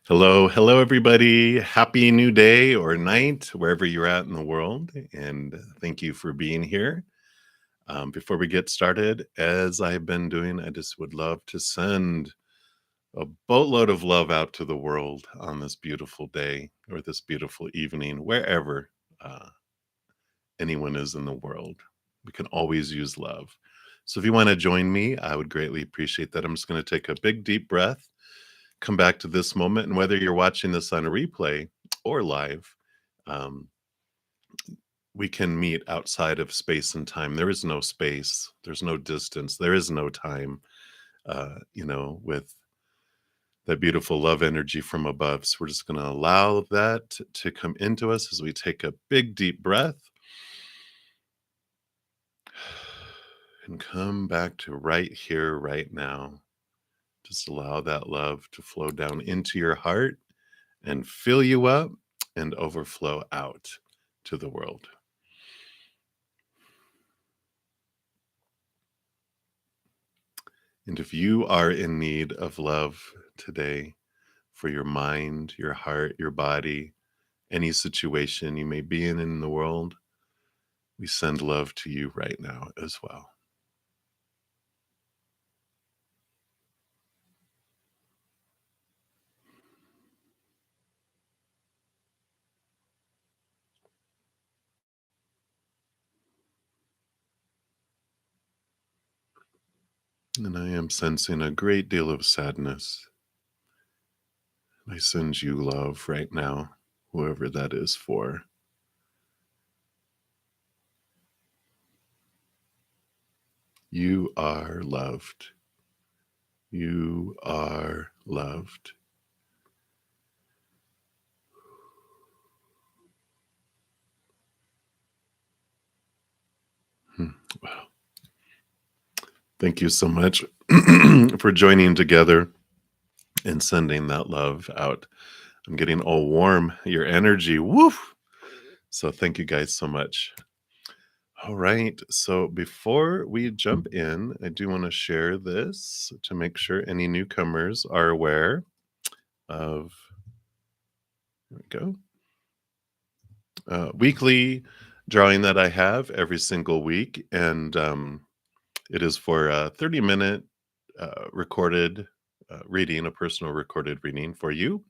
Hello, hello, everybody. Happy new day or night, wherever you're at in the world. And thank you for being here. Before we get started, as I've been doing, I just would love to send a boatload of love out to the world on this beautiful day or this beautiful evening, wherever uh, anyone is in the world. We can always use love. So if you want to join me, I would greatly appreciate that. I'm just going to take a big, deep breath, come back to this moment. And whether you're watching this on a replay or live, um, we can meet outside of space and time. There is no space, there's no distance, there is no time, with that beautiful love energy from above. So we're just going to allow that to come into us as we take a big, deep breath and come back to right here, right now. Just allow that love to flow down into your heart and fill you up and overflow out to the world. And if you are in need of love today for your mind, your heart, your body, any situation you may be in the world, we send love to you right now as well. And I am sensing a great deal of sadness. I send you love right now, whoever that is for. You are loved. You are loved. Wow. Thank you so much for joining together and sending that love out. I'm getting all warm. Your energy, woof. So thank you guys so much. All right. So before we jump in, I do want to share this to make sure any newcomers are aware of, here we go, weekly drawing that I have every single week. And it is for a 30-minute recorded reading, a personal recorded reading for you.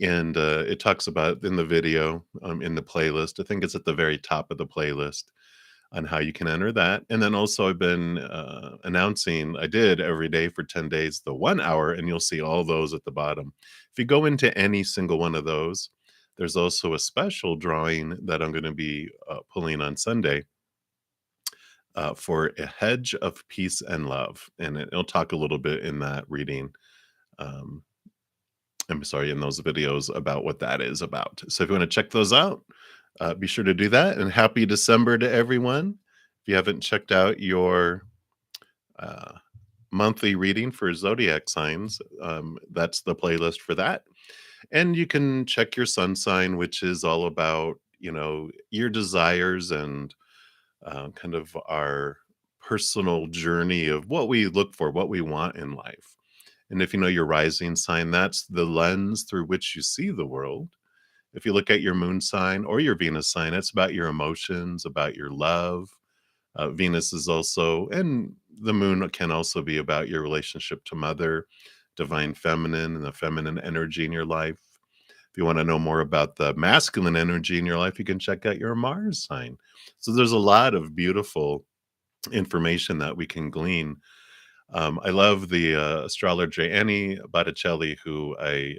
And it talks about in the video, in the playlist. I think it's at the very top of the playlist on how you can enter that. And then also I've been announcing I did every day for 10 days, the 1 hour, and you'll see all those at the bottom. If you go into any single one of those, there's also a special drawing that I'm going to be pulling on Sunday for a hedge of peace and love. And it'll talk a little bit in that reading. Um, I'm sorry, in those videos about what that is about. So if you want to check those out, be sure to do that. And happy December to everyone. If you haven't checked out your uh, monthly reading for zodiac signs, that's the playlist for that. And you can check your sun sign, which is all about, your desires and kind of our personal journey of what we look for, what we want in life. And if you know your rising sign, that's the lens through which you see the world. If you look at your moon sign or your Venus sign, it's about your emotions, about your love. Venus is also, and the moon can also be about your relationship to mother, divine feminine, and the feminine energy in your life. If you want to know more about the masculine energy in your life, you can check out your Mars sign. So there's a lot of beautiful information that we can glean. I love the astrologer Annie Botticelli, who I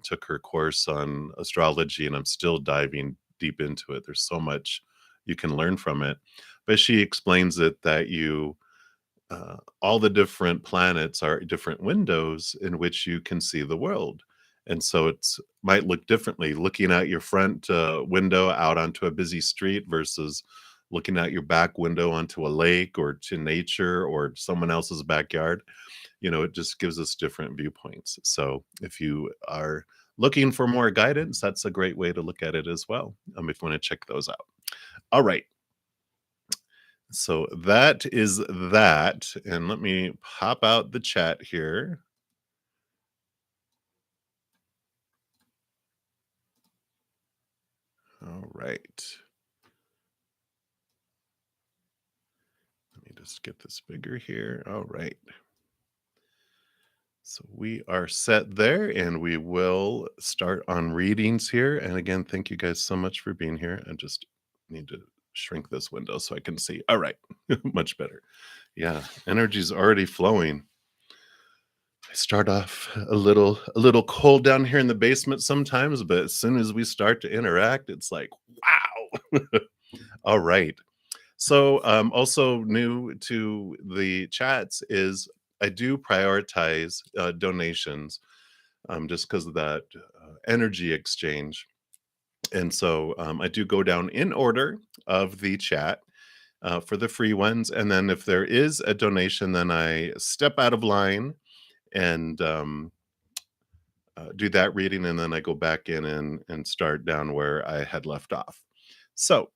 took her course on astrology, and I'm still diving deep into it. There's so much you can learn from it. But she explains it that all the different planets are different windows in which you can see the world. And so it's might look differently looking out your front window out onto a busy street versus looking out your back window onto a lake or to nature or someone else's backyard. It just gives us different viewpoints. So if you are looking for more guidance, that's a great way to look at it as well. If you want to check those out. All right. So that is that. And let me pop out the chat here. All right. Let me just get this bigger here. All right. So we are set there and we will start on readings here. And again, thank you guys so much for being here. I just need to shrink this window so I can see. All right. Much better. Yeah. Energy's already flowing. I start off a little cold down here in the basement sometimes, but as soon as we start to interact, it's like, wow. All right. So, also new to the chats is I do prioritize donations just because of that energy exchange. And so I do go down in order of the chat for the free ones. And then if there is a donation, then I step out of line and do that reading. And then I go back in and start down where I had left off. So,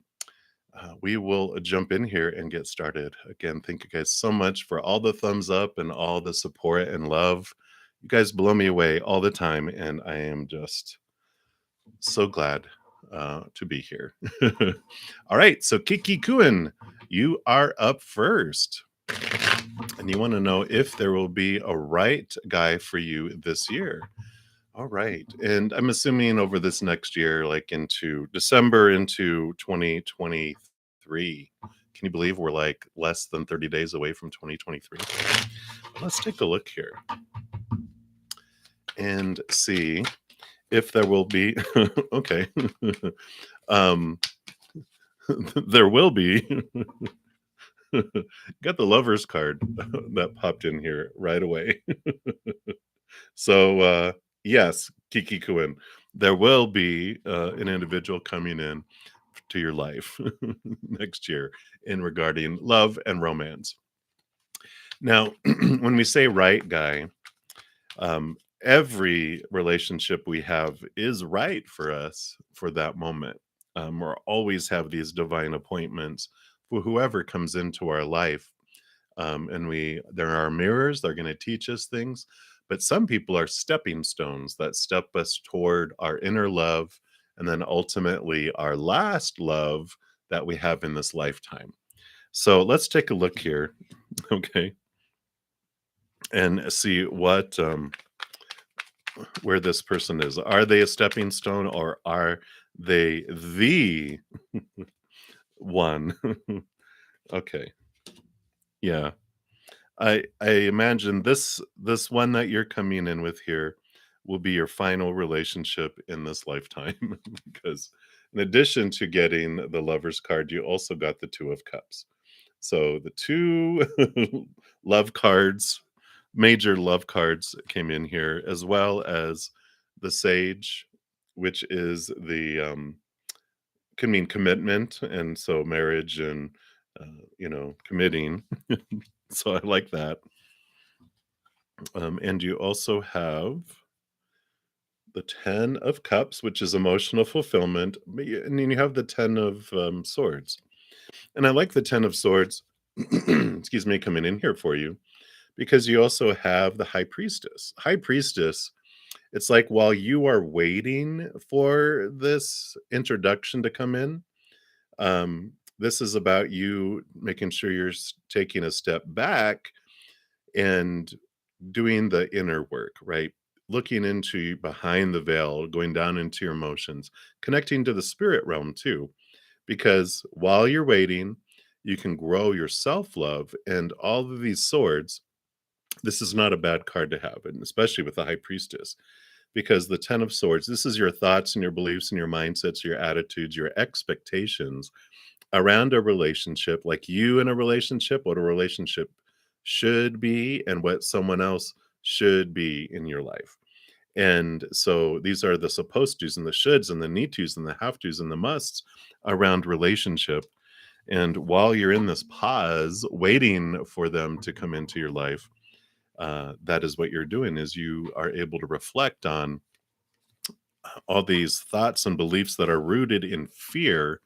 we will jump in here and get started. Again, thank you guys so much for all the thumbs up and all the support and love. You guys blow me away all the time, and I am just so glad to be here. All right, so Kiki Kuin, you are up first. And you want to know if there will be a right guy for you this year. All right. And I'm assuming over this next year, like into December into 2023. Can you believe we're like less than 30 days away from 2023? Let's take a look here and see if there will be. Okay. um, there will be. Got the lover's card that popped in here right away. So, yes, Kiki Kuin, there will be an individual coming in to your life next year in regarding love and romance. Now, when we say right guy, every relationship we have is right for us for that moment. We always have these divine appointments for whoever comes into our life, and we there are mirrors. They're going to teach us things, but some people are stepping stones that step us toward our inner love and then ultimately our last love that we have in this lifetime. So let's take a look here. Okay, and see what where this person is. Are they a stepping stone or are they the one? Okay, yeah. I imagine this one that you're coming in with here will be your final relationship in this lifetime because in addition to getting the lover's card, you also got the 2 of cups. So the 2 love cards, major love cards came in here as well as the sage, which is the can mean commitment and so marriage and committing. So I like that. And you also have the 10 of cups, which is emotional fulfillment. And then you have the 10 of swords. And I like the 10 of swords, excuse me, coming in here for you because you also have the high priestess. High priestess, it's like while you are waiting for this introduction to come in, this is about you making sure you're taking a step back and doing the inner work, right? Looking into behind the veil, going down into your emotions, connecting to the spirit realm too. Because while you're waiting, you can grow your self love and all of these swords. This is not a bad card to have, and especially with the high priestess, because the 10 of swords, this is your thoughts and your beliefs and your mindsets, your attitudes, your expectations around a relationship, like you in a relationship, what a relationship should be, and what someone else should be in your life. And so these are the supposed tos and the shoulds and the need tos and the have tos and the musts around relationship. And while you're in this pause, waiting for them to come into your life, that is what you're doing is you are able to reflect on all these thoughts and beliefs that are rooted in fear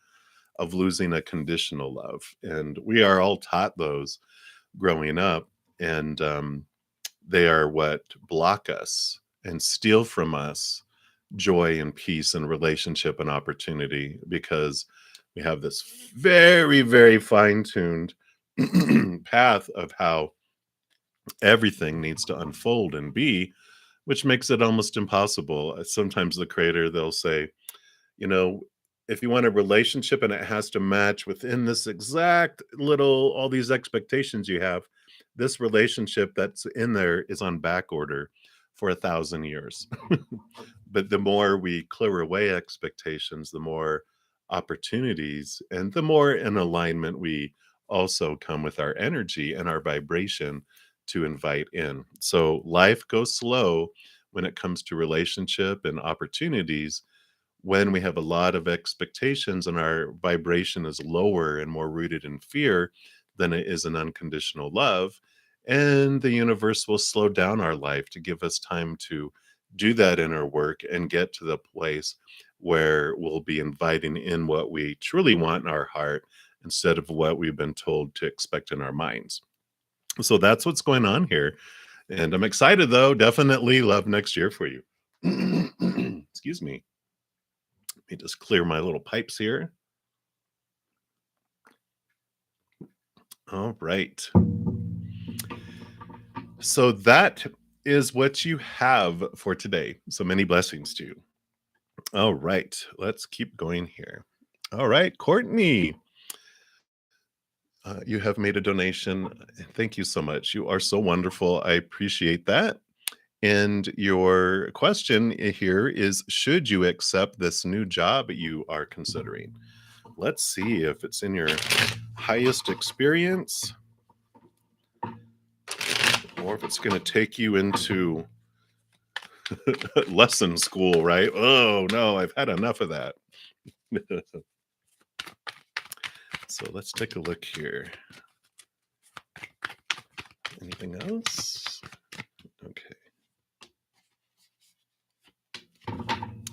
of losing a conditional love. And we are all taught those growing up. And they are what block us and steal from us joy and peace and relationship and opportunity, because we have this very, very fine-tuned path of how everything needs to unfold and be, which makes it almost impossible. Sometimes the creator, they'll say, you know, if you want a relationship and it has to match within this exact little, all these expectations you have, this relationship that's in there is on back order for 1,000 years. But the more we clear away expectations, the more opportunities and the more in alignment we also come with our energy and our vibration to invite in. So life goes slow when it comes to relationship and opportunities, when we have a lot of expectations and our vibration is lower and more rooted in fear than it is in unconditional love. And the universe will slow down our life to give us time to do that inner work and get to the place where we'll be inviting in what we truly want in our heart instead of what we've been told to expect in our minds. So that's what's going on here. And I'm excited though. Definitely love next year for you. Excuse me. Let me just clear my little pipes here. All right. So that is what you have for today. So many blessings to you. All right. Let's keep going here. All right, Courtney, you have made a donation. Thank you so much. You are so wonderful. I appreciate that. And your question here is, should you accept this new job you are considering? Let's see if it's in your highest experience or if it's going to take you into lesson school, right? Oh, no, I've had enough of that. So let's take a look here. Anything else? Okay.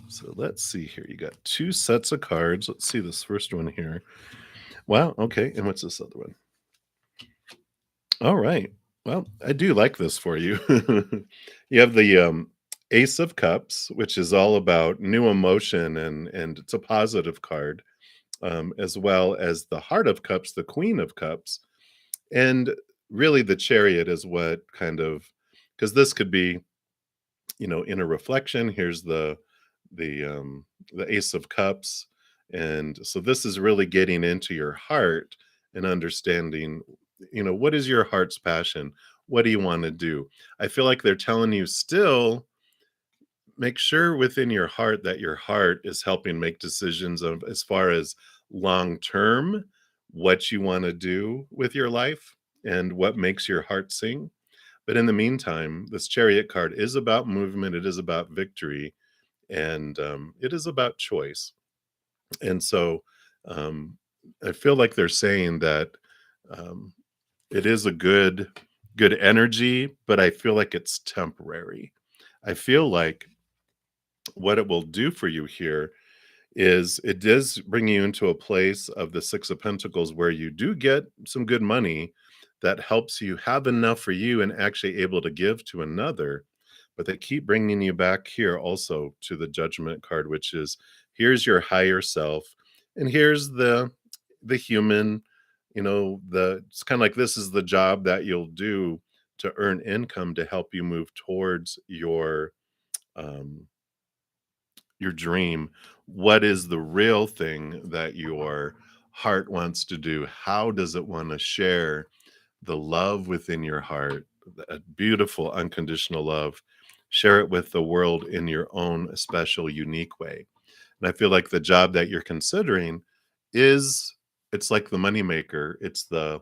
So let's see here. You got two sets of cards. Let's see this first one here. Wow. Okay. And what's this other one? All right. Well, I do like this for you. You have the Ace of Cups, which is all about new emotion, and it's a positive card, as well as the Heart of Cups, the Queen of Cups, and really the Chariot is what kind of, because this could be, in a reflection. Here's the Ace of Cups, and so this is really getting into your heart and understanding, what is your heart's passion? What do you want to do? I feel like they're telling you still, make sure within your heart that your heart is helping make decisions of, as far as long term, what you want to do with your life and what makes your heart sing. But in the meantime, this Chariot card is about movement, it is about victory, and it is about choice. And so um, I feel like they're saying that um, it is a good energy, but I feel like it's temporary. I feel like what it will do for you here is it does bring you into a place of the Six of Pentacles where you do get some good money that helps you have enough for you and actually able to give to another. But they keep bringing you back here also to the Judgment card, which is, here's your higher self, and here's the human. It's kind of like, this is the job that you'll do to earn income to help you move towards um, your dream. What is the real thing that your heart wants to do? How does it want to share the love within your heart, that beautiful unconditional love? Share it with the world in your own special, unique way. And I feel like the job that you're considering is, it's like the moneymaker. It's the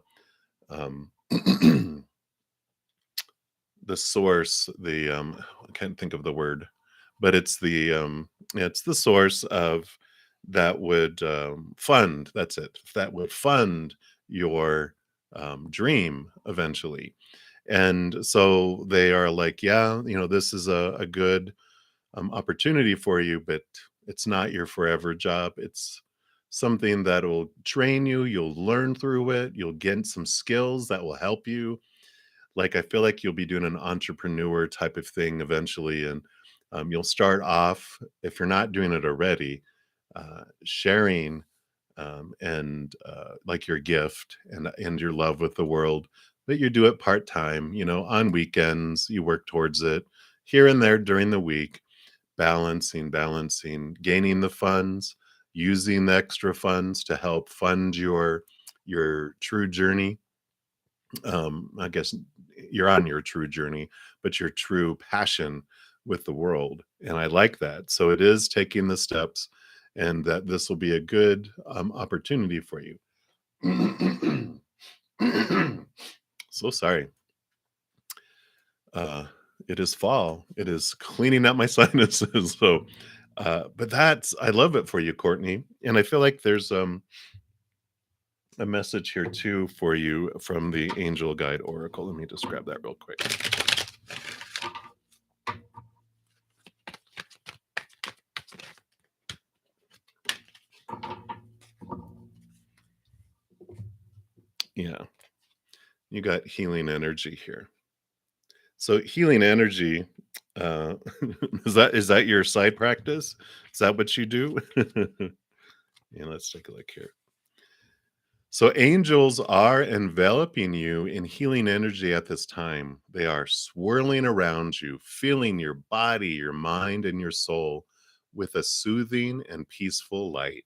um the source, I can't think of the word, but it's the source of, that would fund, that's it, that would fund your dream eventually. And so they are like, yeah, this is a good opportunity for you, but it's not your forever job. It's something that will train you, you'll learn through it, you'll get some skills that will help you. Like, I feel like you'll be doing an entrepreneur type of thing eventually, and You'll start off, if you're not doing it already, sharing and like your gift and your love with the world, but you do it part time. On weekends you work towards it here and there during the week, balancing, gaining the funds, using the extra funds to help fund your true journey. I guess you're on your true journey, but your true passion with the world. And I like that. So it is taking the steps, and that this will be a good opportunity for you. So sorry. Uh, it is fall. It is cleaning out my sinuses. So, but I love it for you, Courtney. And I feel like there's a message here too for you from the Angel Guide Oracle. Let me just grab that real quick. Yeah, you got healing energy here. So healing energy, uh, is that your side practice? Is that what you do? Yeah, let's take a look here. So angels are enveloping you in healing energy at this time. They are swirling around you, filling your body, your mind, and your soul with a soothing and peaceful light.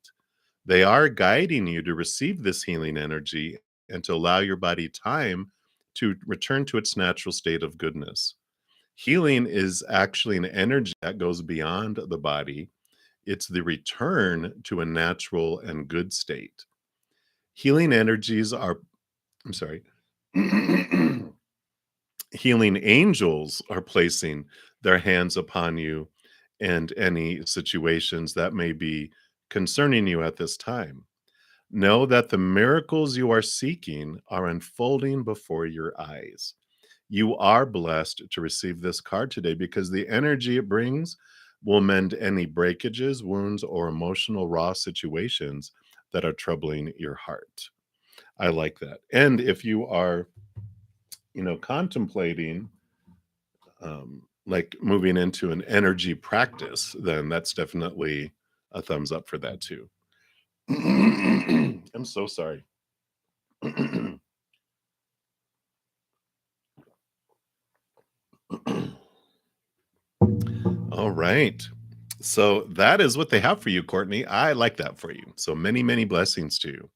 They are guiding you to receive this healing energy and to allow your body time to return to its natural state of goodness. Healing is actually an energy that goes beyond the body. It's the return to a natural and good state. Healing energies are, I'm sorry, healing angels are placing their hands upon you and any situations that may be concerning you at this time. Know that the miracles you are seeking are unfolding before your eyes. You are blessed to receive this card today because the energy it brings will mend any breakages, wounds, or emotional raw situations that are troubling your heart. I like that. And if you are, contemplating like moving into an energy practice, then that's definitely a thumbs up for that too. I'm so sorry. All right. So that is what they have for you, Courtney. I like that for you. So many, many blessings to you.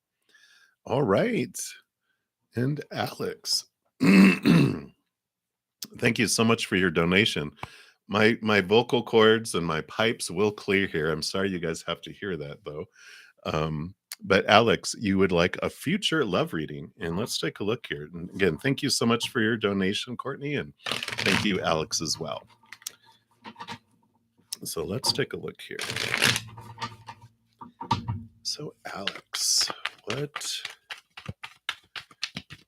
All right. And Alex, thank you so much for your donation. My vocal cords and my pipes will clear here. I'm sorry you guys have to hear that though. But Alex, you would like a future love reading, and let's take a look here. And again, thank you so much for your donation, Courtney, and thank you, Alex, as well. So let's take a look here. So, Alex, what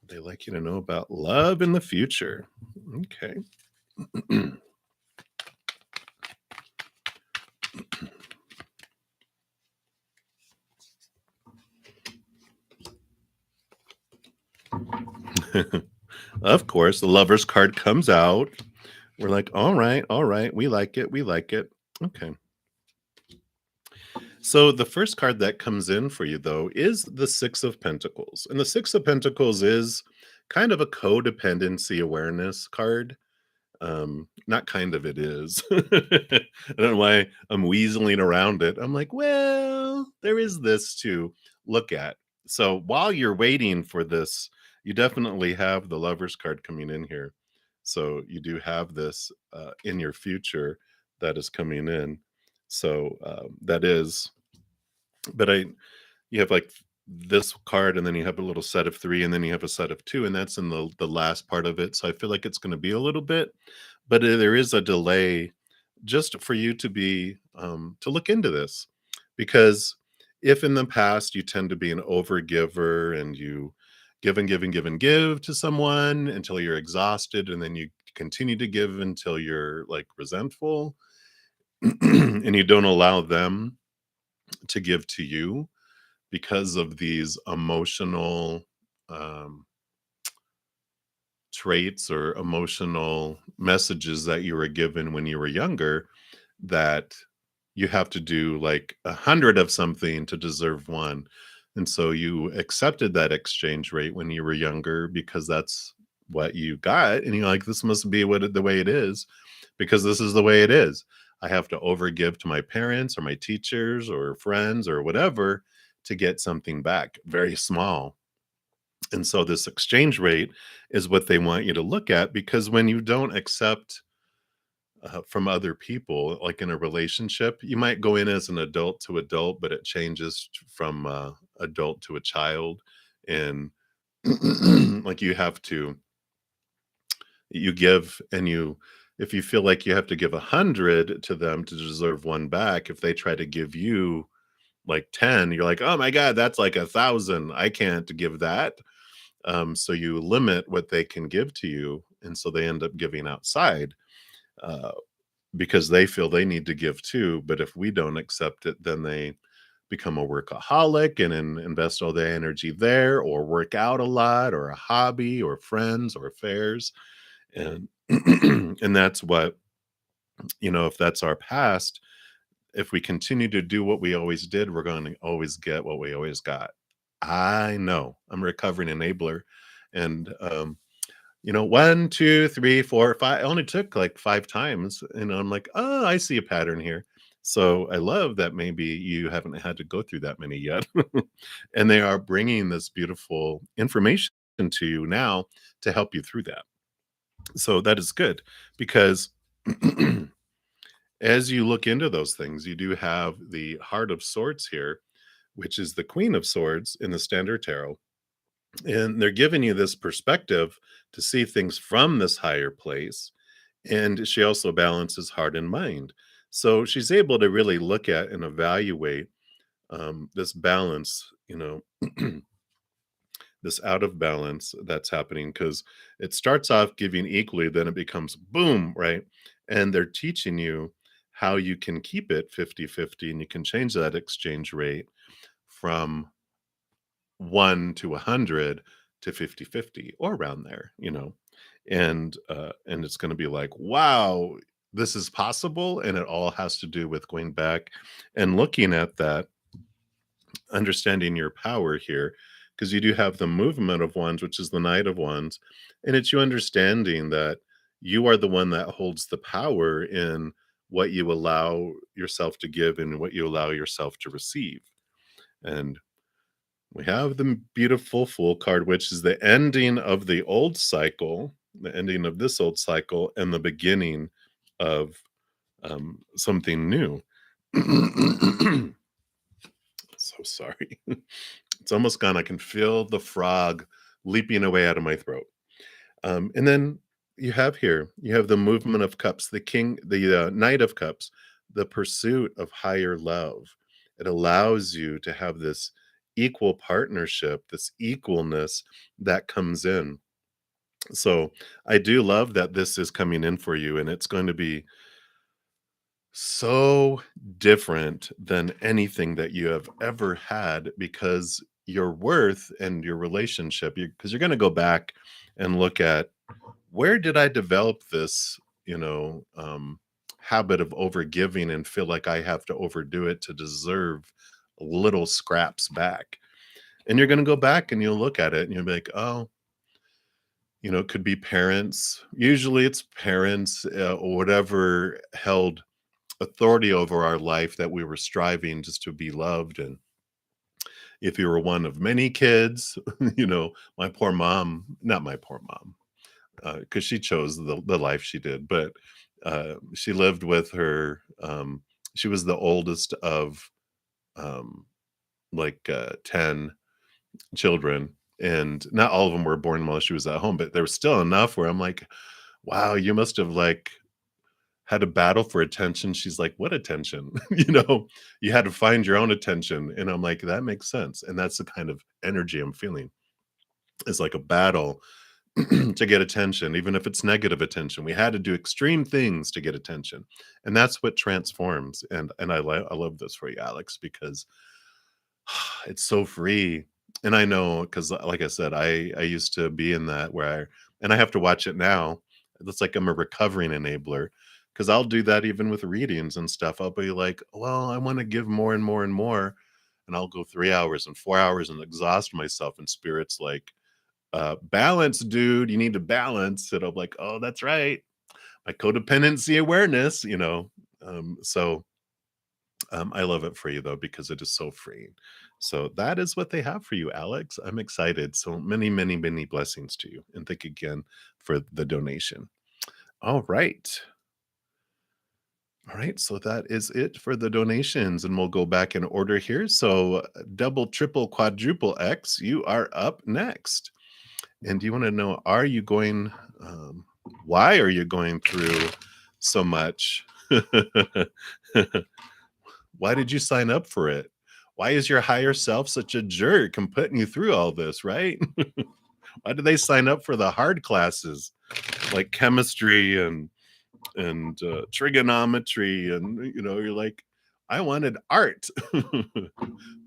they like you to know about love in the future? Okay. Of course, the lover's card comes out. We're like, all right, we like it, we like it. Okay. So the first card that comes in for you, though, is the Six of Pentacles. And the Six of Pentacles is kind of a codependency awareness card. Not kind of, it is. I don't know why I'm weaseling around it. I'm like, well, there is this to look at. So while you're waiting for this, you definitely have the Lover's card coming in here. So you do have this in your future that is coming in. So that is, but you have like this card, and then you have a little set of three, and then you have a set of two, and that's in the last part of it. So I feel like it's going to be a little bit, but there is a delay just for you to be to look into this, because if in the past you tend to be an overgiver and you give and give and give and give to someone until you're exhausted, and then you continue to give until you're like resentful and you don't allow them to give to you because of these emotional um traits or emotional messages that you were given when you were younger, that you have to do like 100 of something to deserve one. And so you accepted that exchange rate when you were younger because that's what you got. And you're like, this must be the way it is, because this is the way it is. I have to overgive to my parents or my teachers or friends or whatever to get something back, very small. And so this exchange rate is what they want you to look at, because when you don't accept from other people, like in a relationship, you might go in as an adult to adult, but it changes from adult to a child. And like you have to, you give and you, if you feel like you have to give 100 to them to deserve one back, if they try to give you like 10, you're like, oh my God, that's like 1,000. I can't give that. So you limit what they can give to you. And so they end up giving outside. Uh, because they feel they need to give too. But if we don't accept it, then they become a workaholic and invest all their energy there, or work out a lot, or a hobby, or friends, or affairs. And and that's what, if that's our past, if we continue to do what we always did, we're going to always get what we always got. I know, I'm a recovering enabler. And 1, 2, 3, 4, 5. It only took like 5 times, and I'm like, "Oh, I see a pattern here." So I love that maybe you haven't had to go through that many yet, and they are bringing this beautiful information to you now to help you through that. So that is good, because as you look into those things, you do have the Heart of Swords here, which is the Queen of Swords in the Standard Tarot. And they're giving you this perspective to see things from this higher place. And she also balances heart and mind. So she's able to really look at and evaluate this balance, this out of balance that's happening, because it starts off giving equally, then it becomes boom, right? And they're teaching you how you can keep it 50-50, and you can change that exchange rate from 1 to 100 to 50-50, or around there, and it's going to be like, wow, this is possible. And it all has to do with going back and looking at that, understanding your power here, because you do have the movement of wands, which is the Knight of Wands, and it's you understanding that you are the one that holds the power in what you allow yourself to give and what you allow yourself to receive. And we have the beautiful Fool card, which is the ending of the old cycle, the ending of this old cycle, and the beginning of something new. So sorry. It's almost gone. I can feel the frog leaping away out of my throat. And then you have the movement of cups, the king, the Knight of Cups, the pursuit of higher love. It allows you to have this equal partnership, this equalness that comes in. So I do love that this is coming in for you, and it's going to be so different than anything that you have ever had, because your worth and your relationship, because you're going to go back and look at, where did I develop this, habit of overgiving and feel like I have to overdo it to deserve little scraps back? And you're going to go back and you'll look at it and you'll be like, oh, it could be parents. Usually it's parents, or whatever held authority over our life, that we were striving just to be loved. And if you were one of many kids, my poor mom, not my poor mom, because she chose the life she did, but she lived with her. She was the oldest of um, 10 children, and not all of them were born while she was at home, but there was still enough where I'm like, wow, you must have had a battle for attention. She's like, what attention? You had to find your own attention. And I'm like, that makes sense. And that's the kind of energy I'm feeling. It's like a battle to get attention, even if it's negative attention. We had to do extreme things to get attention. And that's what transforms. And I love this for you, Alex, because it's so free. And I know, because like I said, I used to be in that, where and I have to watch it now. It's like I'm a recovering enabler because I'll do that even with readings and stuff. I'll be like, well, I want to give more and more and more. And I'll go 3 hours and 4 hours and exhaust myself. And spirit's like, balance, dude. You need to balance. And I'm like, oh, that's right. My codependency awareness, I love it for you though, because it is so freeing. So that is what they have for you, Alex. I'm excited. So many, many, many blessings to you. And thank you again for the donation. All right. All right. So that is it for the donations. And we'll go back in order here. So double, triple, quadruple X, you are up next. And do you want to know, um, why are you going through so much? Why did you sign up for it? Why is your higher self such a jerk and putting you through all this, right? Why did they sign up for the hard classes like chemistry and trigonometry? And you're like, I wanted art.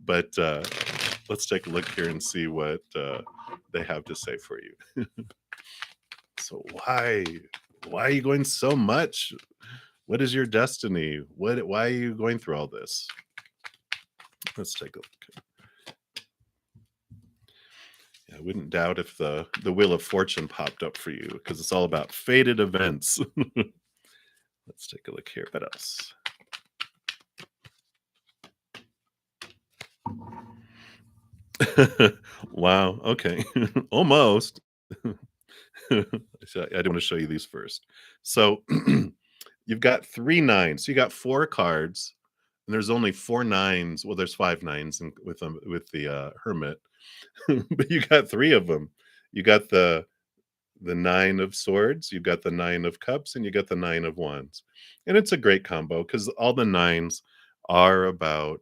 But let's take a look here and see what they have to say for you. So why are you going so much? What is your destiny? Why are you going through all this? Let's take a look. Yeah, I wouldn't doubt if the Wheel of Fortune popped up for you because it's all about fated events. Let's take a look here. What else? Wow. Okay. Almost. So I do want to show you these first. So you've got 3 9s. So you got 4 cards, and there's only 4 9s. Well, there's 5 9s with the Hermit, but you got 3 of them. You got the 9 of Swords, you've got the 9 of Cups, and you got the 9 of Wands. And it's a great combo because all the 9s are about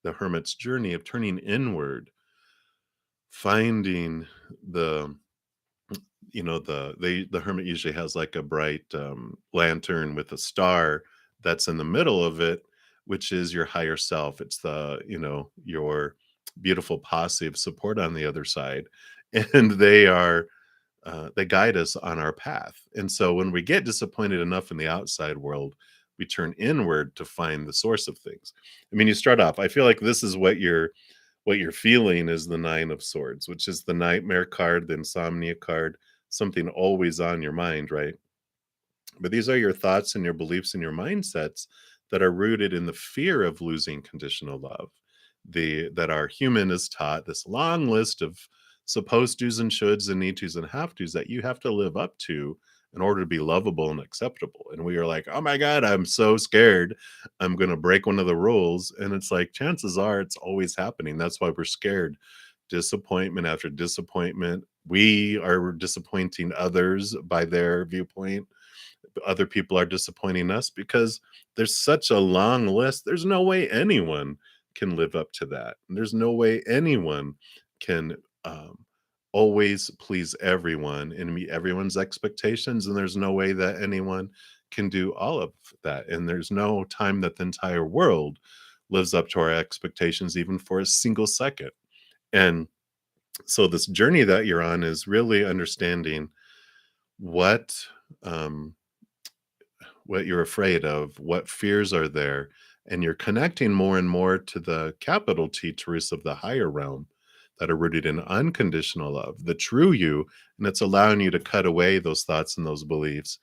the Hermit's journey of turning inward, finding the the Hermit usually has like a bright lantern with a star that's in the middle of it, which is your higher self. It's your beautiful posse of support on the other side. And they guide us on our path. And so when we get disappointed enough in the outside world, we turn inward to find the source of things. I mean, you start off, I feel like this is what you're feeling is the 9 of Swords, which is the nightmare card, the insomnia card, something always on your mind, right? But these are your thoughts and your beliefs and your mindsets that are rooted in the fear of losing conditional love. That our human is taught this long list of supposed do's and shoulds and need to's and have to's that you have to live up to in order to be lovable and acceptable. And we are like, oh my God, I'm so scared. I'm going to break one of the rules. And it's like, chances are it's always happening. That's why we're scared. Disappointment after disappointment. We are disappointing others by their viewpoint. Other people are disappointing us because there's such a long list. There's no way anyone can live up to that. And there's no way anyone can always please everyone and meet everyone's expectations. And there's no way that anyone can do all of that. And there's no time that the entire world lives up to our expectations, even for a single second. And so this journey that you're on is really understanding what um, what you're afraid of, what fears are there, and you're connecting more and more to the capital T truths of the higher realm that are rooted in unconditional love, the true you, and it's allowing you to cut away those thoughts and those beliefs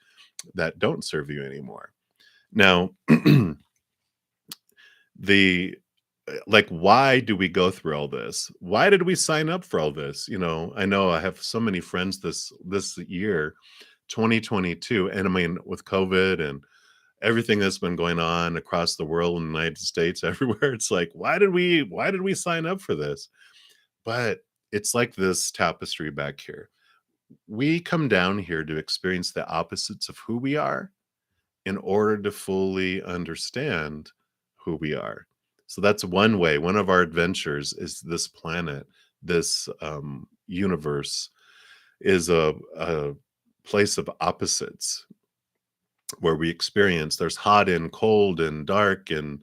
that don't serve you anymore. Now, the like, why do we go through all this? Why did we sign up for all this? I know I have so many friends this year, 2022, and I mean with COVID and everything that's been going on across the world in the United States, everywhere. It's like, why did we sign up for this? But it's like this tapestry back here. We come down here to experience the opposites of who we are in order to fully understand who we are. So that's one way. One of our adventures is this planet, this universe is a place of opposites where we experience there's hot and cold and dark and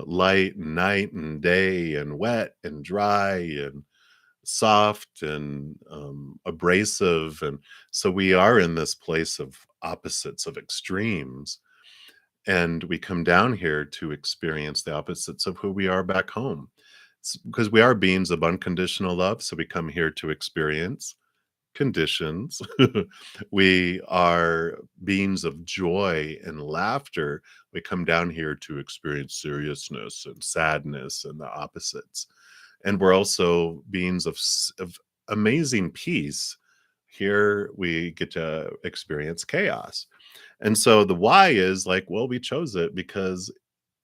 light and night and day and wet and dry and soft and abrasive. And so we are in this place of opposites, of extremes. And we come down here to experience the opposites of who we are back home. Because we are beings of unconditional love. So we come here to experience conditions. We are beings of joy and laughter. We come down here to experience seriousness and sadness and the opposites. And we're also beings of amazing peace. Here we get to experience chaos. And so the why is like, well, we chose it because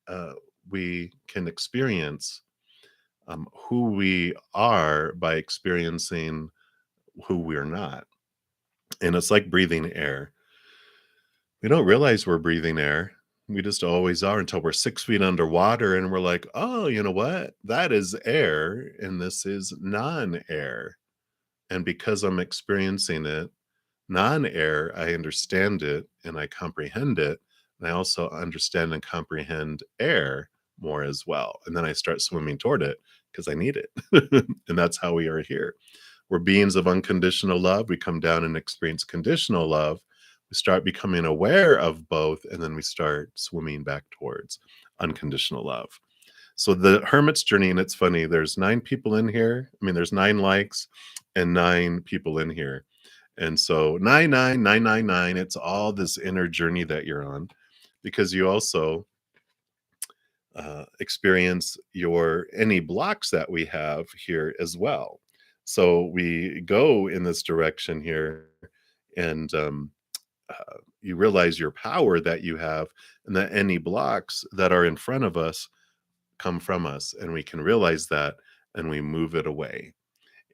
uh, we can experience who we are by experiencing who we're not. And it's like breathing air. We don't realize we're breathing air. We just always are until we're 6 feet underwater and we're like, oh, you know what? That is air and this is non air. And because I'm experiencing it non air, I understand it and I comprehend it. And I also understand and comprehend air more as well. And then I start swimming toward it because I need it. And that's how we are here. We're beings of unconditional love. We come down and experience conditional love. We start becoming aware of both, and then we start swimming back towards unconditional love. So the hermit's journey, and it's funny, there's 9 people in here. I mean, there's 9 likes and 9 people in here. And so 99999, it's all this inner journey that you're on because you also experience your any blocks that we have here as well. So we go in this direction here, and you realize your power that you have, and that any blocks that are in front of us come from us, and we can realize that, and we move it away.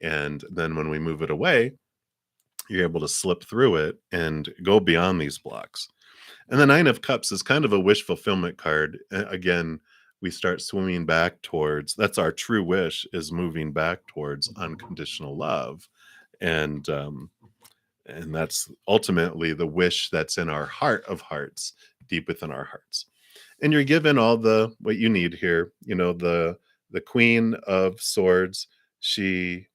And then when we move it away, you're able to slip through it and go beyond these blocks. And the 9 of Cups is kind of a wish fulfillment card. Again, we start swimming back towards that's our true wish is moving back towards unconditional love. And that's ultimately the wish that's in our heart of hearts, deep within our hearts. And you're given all the what you need here. You know, the Queen of Swords, she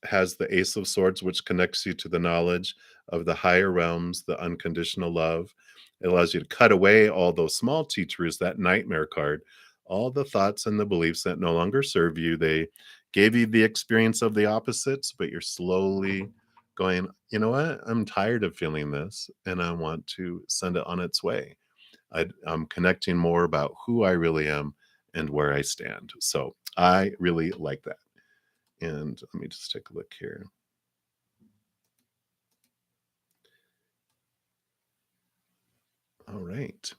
has the Ace of Swords, which connects you to the knowledge of the higher realms, the unconditional love. It allows you to cut away all those small teachers, that nightmare card, all the thoughts and the beliefs that no longer serve you. They gave you the experience of the opposites, but you're slowly going, you know what? I'm tired of feeling this and I want to send it on its way. I'm connecting more about who I really am and where I stand. So I really like that. And let me just take a look here. All right.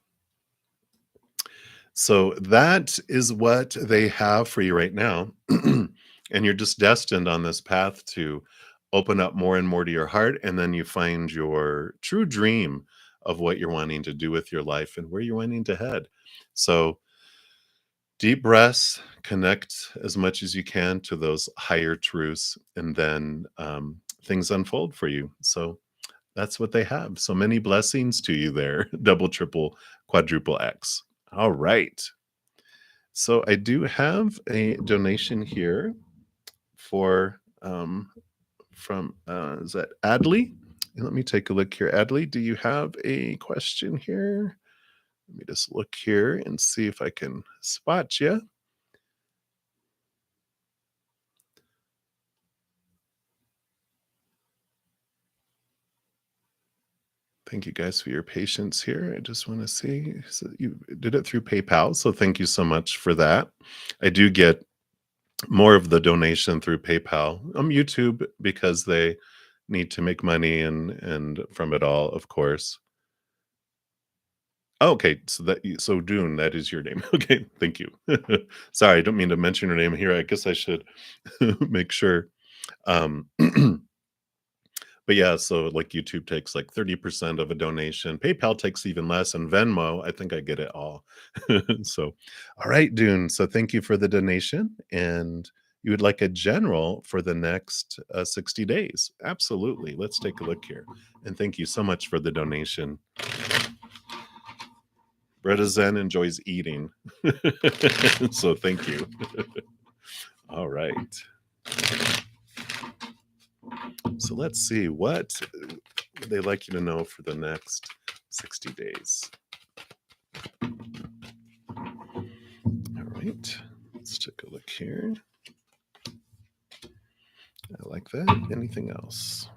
So that is what they have for you right now. And you're just destined on this path to open up more and more to your heart. And then you find your true dream of what you're wanting to do with your life and where you're wanting to head. So deep breaths, connect as much as you can to those higher truths, and then things unfold for you. So that's what they have. So many blessings to you there, double, triple, quadruple X. All right. So I do have a donation here for from is that Adley? And let me take a look here. Adley, do you have a question here? Let me just look here and see if I can spot you. Thank you guys for your patience here. I just want to see. So you did it through PayPal. So thank you so much for that. I do get more of the donation through PayPal. YouTube because they need to make money and from it all, of course. Oh, okay, so Dune, that is your name. Okay, thank you. Sorry, I don't mean to mention your name here. I guess I should make sure. Um, but yeah, so like YouTube takes like 30% of a donation. PayPal takes even less, and Venmo, I think I get it all. So, all right, Dune. So thank you for the donation. And you would like a general for the next 60 days. Absolutely. Let's take a look here. And thank you so much for the donation. Bretta Zen enjoys eating. So thank you. All right. So let's see what would they like you to know for the next 60 days. All right. Let's take a look here. I like that. Anything else?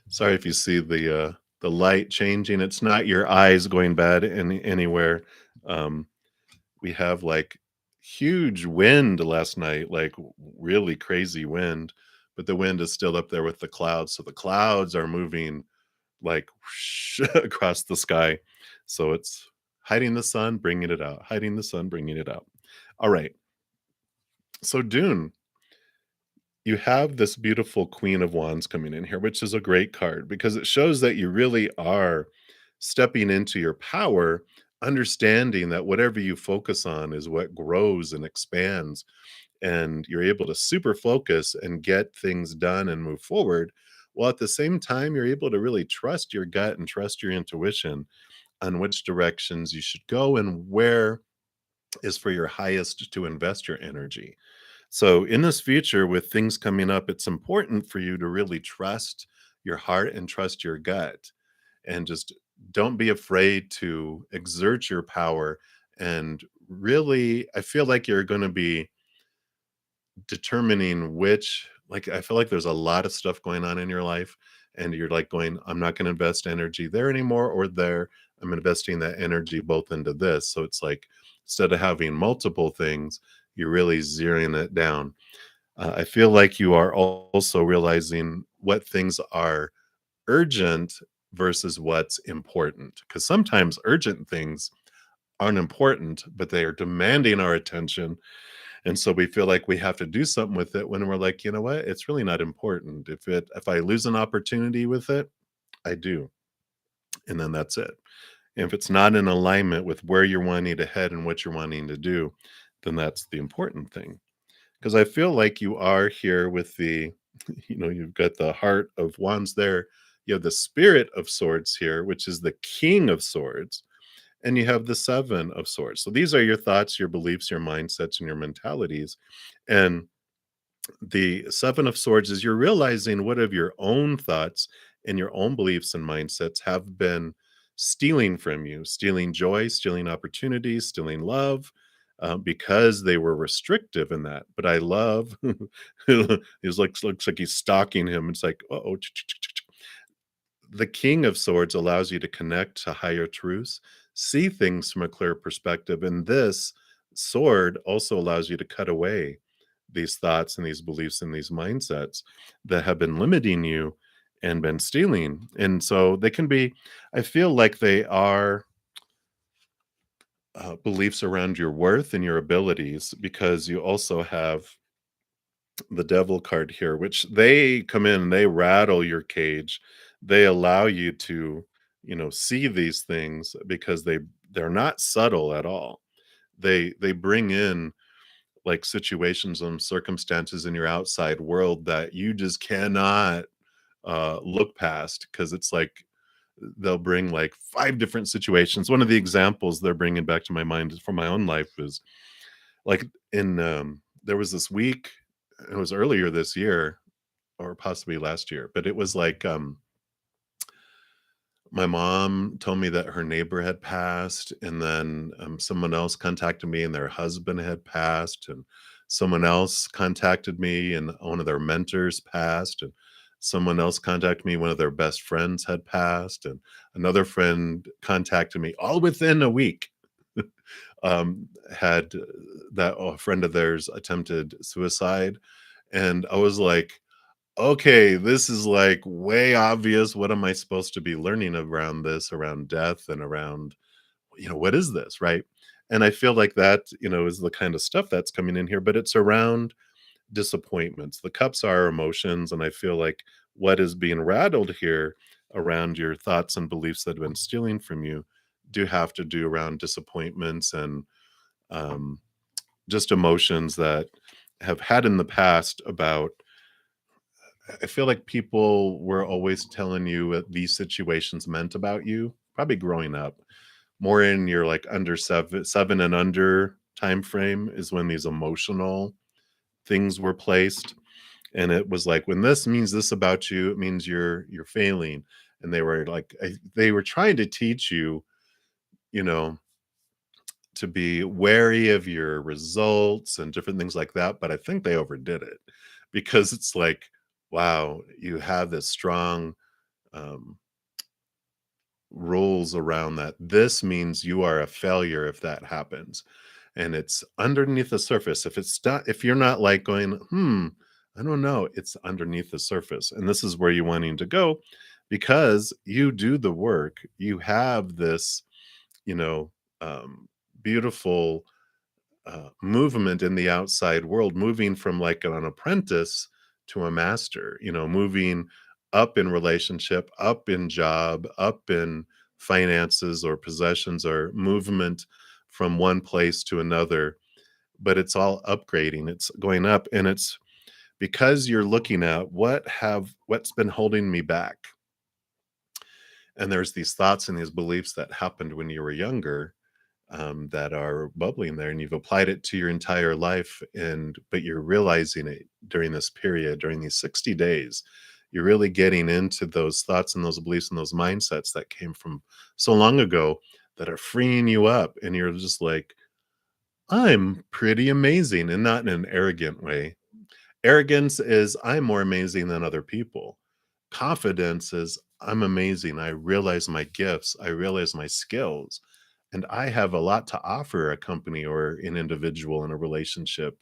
Sorry if you see the light changing. It's not your eyes going bad anywhere. Um, we have like huge wind last night, like really crazy wind, but the wind is still up there with the clouds. So the clouds are moving like whoosh across the sky. So it's hiding the sun, bringing it out, hiding the sun, bringing it out. All right. So Dune, you have this beautiful Queen of Wands coming in here, which is a great card because it shows that you really are stepping into your power, understanding that whatever you focus on is what grows and expands, and you're able to super focus and get things done and move forward. While at the same time, you're able to really trust your gut and trust your intuition on which directions you should go and where is for your highest to invest your energy. So, in this future, with things coming up, it's important for you to really trust your heart and trust your gut. And just don't be afraid to exert your power. And really, I feel like you're going to be determining which, like, I feel like there's a lot of stuff going on in your life. And you're like going, I'm not going to invest energy there anymore or there. I'm investing that energy both into this. So it's like instead of having multiple things, you're really zeroing it down. I feel like you are also realizing what things are urgent versus what's important. Because sometimes urgent things aren't important, but they are demanding our attention. And so we feel like we have to do something with it when we're like, you know what? It's really not important. If I lose an opportunity with it, I do. And then that's it. And if it's not in alignment with where you're wanting to head and what you're wanting to do, then that's the important thing. Because I feel like you are here with the, you've got the heart of wands there. You have the spirit of swords here, which is the king of swords. And you have the seven of swords. So these are your thoughts, your beliefs, your mindsets, and your mentalities. And the seven of swords is you're realizing what of your own thoughts and your own beliefs and mindsets have been stealing from you, stealing joy, stealing opportunities, stealing love, because they were restrictive in that. But I love he's like looks like he's stalking him. It's like, oh, the king of swords allows you to connect to higher truths, see things from a clear perspective, and this sword also allows you to cut away these thoughts and these beliefs and these mindsets that have been limiting you and been stealing. And so they can be, I feel like they are beliefs around your worth and your abilities, because you also have the devil card here, which they come in and they rattle your cage. They allow you to, see these things because they're not subtle at all. They bring in like situations and circumstances in your outside world that you just cannot look past, because it's like they'll bring like five different situations. One of the examples they're bringing back to my mind from my own life is like in there was this week, it was earlier this year or possibly last year, but it was like my mom told me that her neighbor had passed, and then someone else contacted me and their husband had passed, and someone else contacted me and one of their mentors passed, and someone else contacted me, one of their best friends had passed, and another friend contacted me all within a week. Had that a friend of theirs attempted suicide, and I was like, okay, this is like way obvious. What am I supposed to be learning around this, around death and around, what is this, right? And I feel like that, is the kind of stuff that's coming in here, but it's around disappointments. The cups are emotions. And I feel like what is being rattled here around your thoughts and beliefs that have been stealing from you do have to do around disappointments and um, just emotions that have had in the past about. I feel like people were always telling you what these situations meant about you, probably growing up. More in your like under seven and under time frame is when these emotional things were placed, and it was like, when this means this about you, it means you're failing. And they were like, they were trying to teach you, you know, to be wary of your results and different things like that. But I think they overdid it, because it's like, wow, you have this strong um, rules around that. This means you are a failure if that happens. And it's underneath the surface. If it's not, if you're not like going, I don't know, it's underneath the surface. And this is where you're wanting to go, because you do the work. You have this, you know, beautiful movement in the outside world, moving from like an apprentice to a master, moving up in relationship, up in job, up in finances or possessions, or movement from one place to another. But it's all upgrading, it's going up. And it's because you're looking at what's been holding me back. And there's these thoughts and these beliefs that happened when you were younger, that are bubbling there, and you've applied it to your entire life. And but you're realizing it during this period, during these 60 days, you're really getting into those thoughts and those beliefs and those mindsets that came from so long ago, that are freeing you up. And you're just like, I'm pretty amazing. And not in an arrogant way. Arrogance is, I'm more amazing than other people. Confidence is, I'm amazing. I realize my gifts. I realize my skills. And I have a lot to offer a company or an individual in a relationship,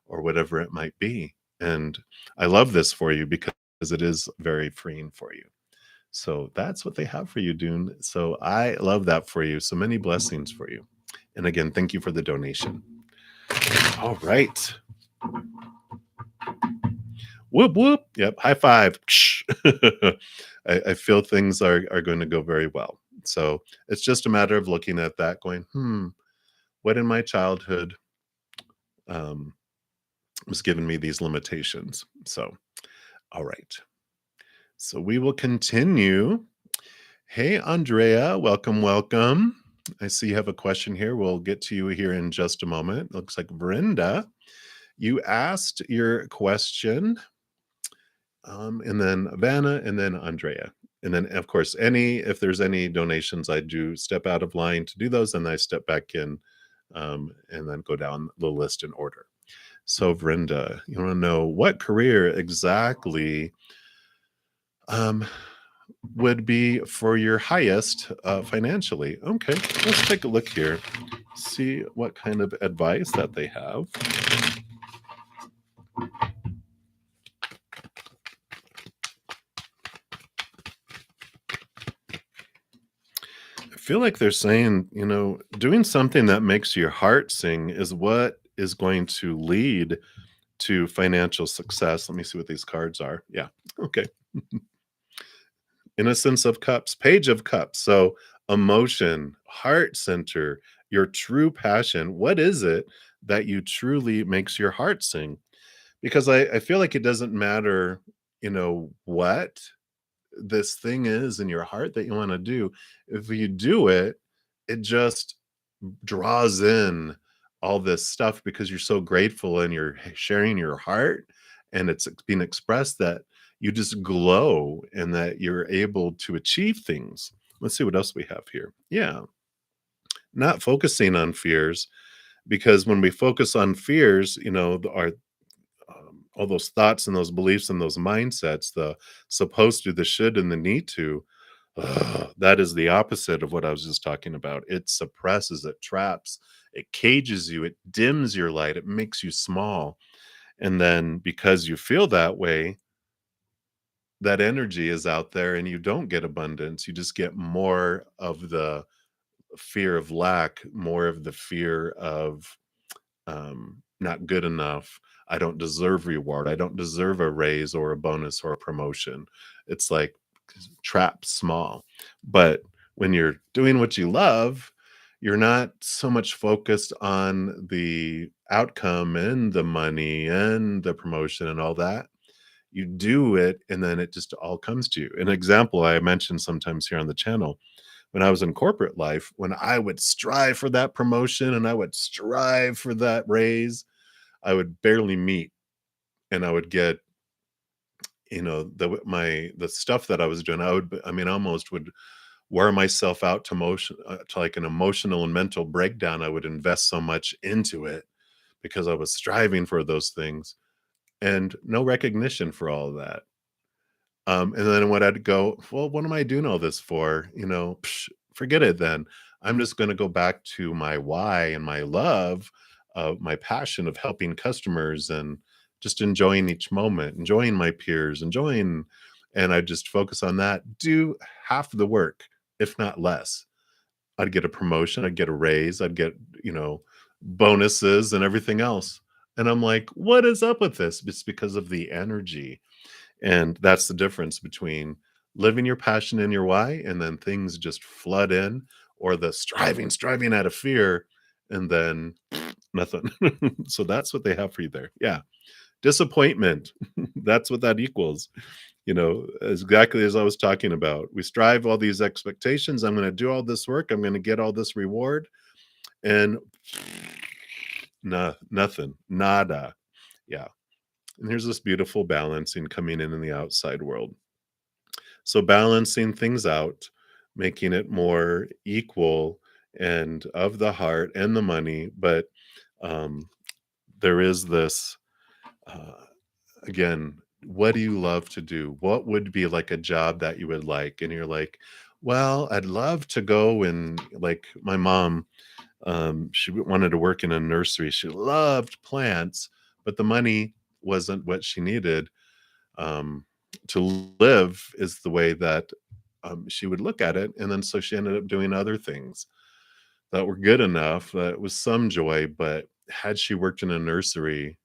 or whatever it might be. And I love this for you, because it is very freeing for you. So that's what they have for you, Dune. So I love that for you. So many blessings for you. And again, thank you for the donation. All right. Whoop whoop. Yep. High five. I feel things are going to go very well. So it's just a matter of looking at that, going, what in my childhood um, was giving me these limitations? So, all right. So we will continue. Hey, Andrea, welcome, welcome. I see you have a question here. We'll get to you here in just a moment. Looks like Brenda, you asked your question, and then Vanna, and then Andrea. And then, of course, if there's any donations, I do step out of line to do those, and I step back in, and then go down the list in order. So, Brenda, you want to know what career exactly um, would be for your highest financially? Okay, let's take a look here, see what kind of advice that they have. I feel like they're saying, doing something that makes your heart sing is what is going to lead to financial success. Let me see what these cards are. Yeah. Okay. Innocence of Cups, Page of Cups. So, emotion, heart center, your true passion. What is it that you truly makes your heart sing? Because I feel like it doesn't matter, what this thing is in your heart that you want to do. If you do it, it just draws in all this stuff, because you're so grateful and you're sharing your heart, and it's being expressed, that you just glow and that you're able to achieve things. Let's see what else we have here. Yeah, not focusing on fears, because when we focus on fears, our all those thoughts and those beliefs and those mindsets, the supposed to, the should, and the need to, that is the opposite of what I was just talking about. It suppresses, it traps, it cages you, it dims your light, it makes you small. And then because you feel that way, that energy is out there, and you don't get abundance. You just get more of the fear of lack, more of the fear of not good enough. I don't deserve reward. I don't deserve a raise or a bonus or a promotion. It's like trapped small. But when you're doing what you love, you're not so much focused on the outcome and the money and the promotion and all that. You do it, and then it just all comes to you. An example I mentioned sometimes here on the channel, when I was in corporate life, when I would strive for that promotion and I would strive for that raise, I would barely meet. and I would get, the stuff that I was doing, I mean, almost would wear myself out to like an emotional and mental breakdown. I would invest so much into it because I was striving for those things, and no recognition for all of that. And then when I'd go, well, what am I doing all this for? Forget it then. I'm just going to go back to my why and my love, my passion of helping customers and just enjoying each moment, enjoying my peers, and I just focus on that, do half the work, if not less. I'd get a promotion, I'd get a raise, I'd get, bonuses and everything else. And I'm like, what is up with this? It's because of the energy, and that's the difference between living your passion and your why, and then things just flood in, or the striving out of fear, and then nothing. So that's what they have for you there. Yeah. Disappointment. That's what that equals. Exactly as I was talking about. We strive all these expectations. I'm going to do all this work. I'm going to get all this reward. And no, nothing. Nada. Yeah. And here's this beautiful balancing coming in the outside world. So balancing things out, making it more equal and of the heart and the money, but um, there is this uh, again. What do you love to do? What would be like a job that you would like? And you're like, well, I'd love to go and like my mom. She wanted to work in a nursery. She loved plants, but the money wasn't what she needed um, to live is the way that she would look at it. And then so she ended up doing other things that were good enough that was some joy. But had she worked in a nursery,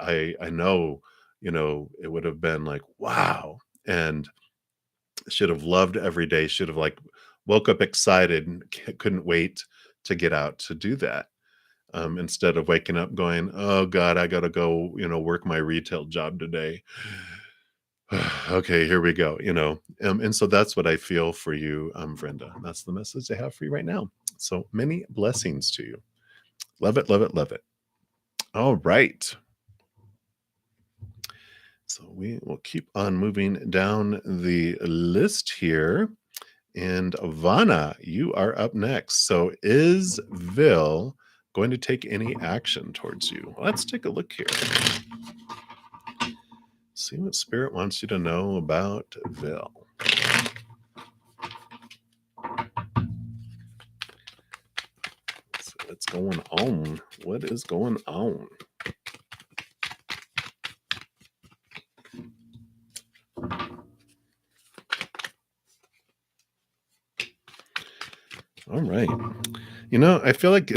I know, it would have been like, wow. And should have loved every day, should have like woke up excited and couldn't wait to get out to do that. Instead of waking up going, oh God, I gotta go, work my retail job today. Okay, here we go, and so that's what I feel for you, Brenda. That's the message I have for you right now. So many blessings to you. Love it, love it, love it. All right. So we will keep on moving down the list here. And Vana, you are up next. So is Vil going to take any action towards you? Let's take a look here. See what Spirit wants you to know about Vil. So what's going on? What is going on? All right. I feel like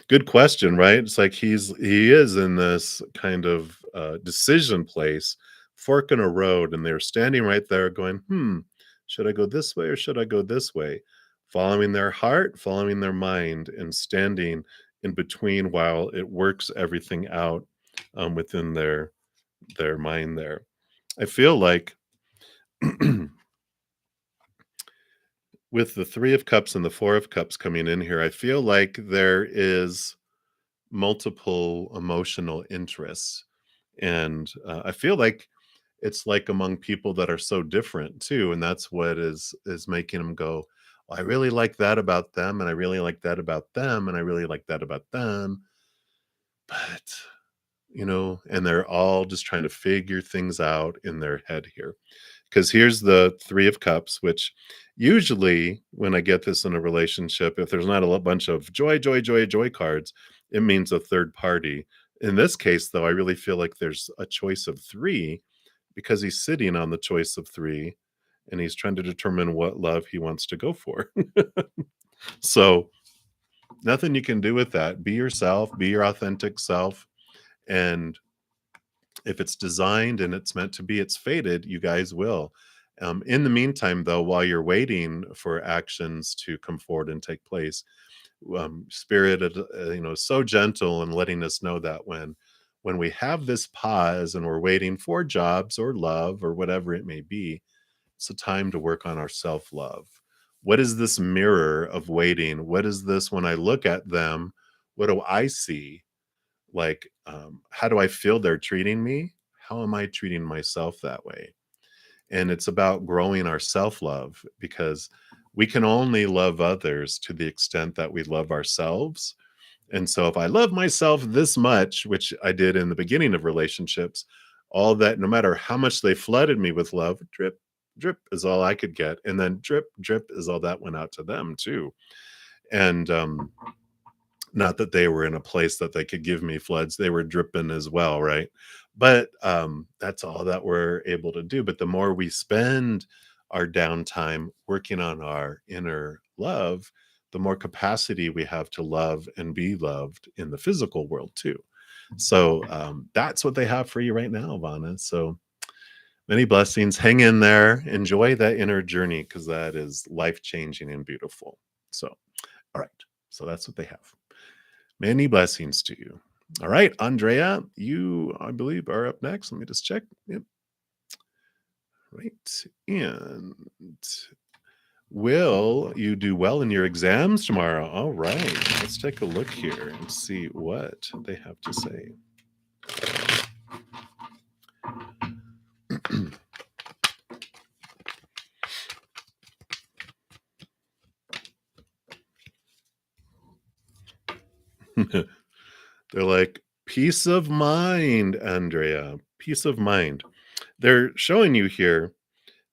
good question, right? It's like he is in this kind of decision place, fork in a road, and they're standing right there going, should I go this way or should I go this way? Following their heart, following their mind, and standing in between while it works everything out within their mind there. I feel like with the 3 of Cups and the 4 of Cups coming in here, I feel like there is multiple emotional interests. And I feel like it's like among people that are so different too. And that's what is making them go, well, I really like that about them, and I really like that about them, and I really like that about them. But, and they're all just trying to figure things out in their head here. Because here's the 3 of Cups, which usually when I get this in a relationship, if there's not a bunch of joy, joy, joy, joy cards, it means a third party. In this case, though, I really feel like there's a choice of 3 because he's sitting on the choice of 3 and he's trying to determine what love he wants to go for. So nothing you can do with that. Be yourself, be your authentic self. And if it's designed and it's meant to be, it's fated, you guys will. In the meantime, though, while you're waiting for actions to come forward and take place, Spirit, so gentle and letting us know that when we have this pause and we're waiting for jobs or love or whatever it may be, it's a time to work on our self-love. What is this mirror of waiting? What is this when I look at them? What do I see? Like, how do I feel they're treating me? How am I treating myself that way? And it's about growing our self-love, because we can only love others to the extent that we love ourselves. And so if I love myself this much, which I did in the beginning of relationships, all that, no matter how much they flooded me with love, drip, drip is all I could get. And then drip, drip is all that went out to them too. And not that they were in a place that they could give me floods, they were dripping as well, right? But, that's all that we're able to do, but the more we spend our downtime working on our inner love, the more capacity we have to love and be loved in the physical world too. So, that's what they have for you right now, Vana. So, many blessings, hang in there, enjoy that inner journey, because that is life-changing and beautiful. So, alright, so that's what they have. Many blessings to you. All right, Andrea, you, I believe, are up next. Let me just check. Yep. Right. And will you do well in your exams tomorrow? All right. Let's take a look here and see what they have to say. They're like, peace of mind, Andrea, peace of mind. They're showing you here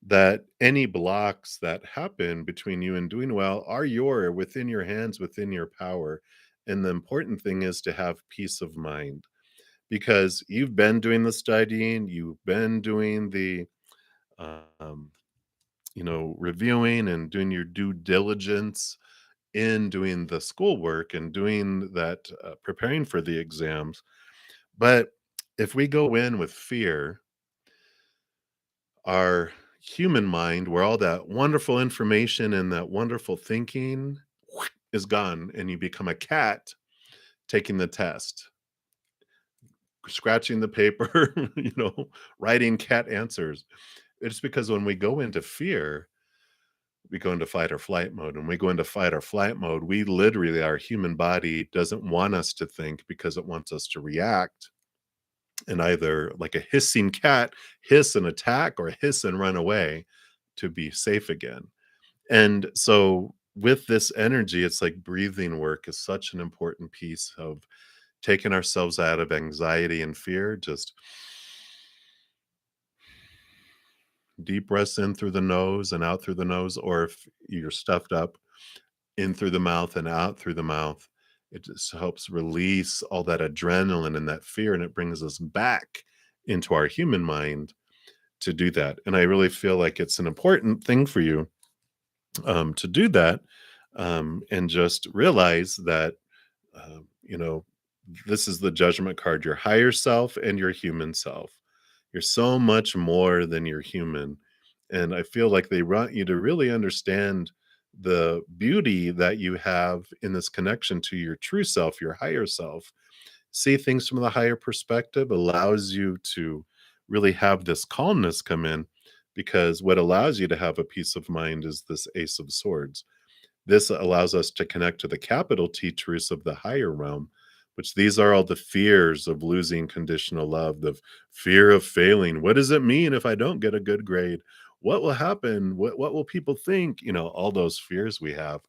that any blocks that happen between you and doing well are within your hands, within your power. And the important thing is to have peace of mind, because you've been doing the studying, you've been doing the um, reviewing and doing your due diligence in doing the schoolwork and doing that, preparing for the exams. But if we go in with fear, our human mind, where all that wonderful information and that wonderful thinking is gone, and you become a cat taking the test, scratching the paper, writing cat answers. It's because when we go into fear, we go into fight or flight mode. When we go into fight or flight mode, we literally, our human body doesn't want us to think, because it wants us to react and either, like a hissing cat, hiss and attack, or hiss and run away to be safe again. And so with this energy, it's like breathing work is such an important piece of taking ourselves out of anxiety and fear. Just deep breaths in through the nose and out through the nose, or if you're stuffed up, in through the mouth and out through the mouth. It just helps release all that adrenaline and that fear, and it brings us back into our human mind to do that. And I really feel like it's an important thing for you, to do that, and just realize that, you know, this is the judgment card, your higher self and your human self. You're so much more than your human. And I feel like they want you to really understand the beauty that you have in this connection to your true self, your higher self. See things from the higher perspective allows you to really have this calmness come in, because what allows you to have a peace of mind is this Ace of Swords. This allows us to connect to the capital T truths of the higher realm, which these are all the fears of losing conditional love, the fear of failing. What does it mean if I don't get a good grade? What will happen? What will people think? All those fears we have.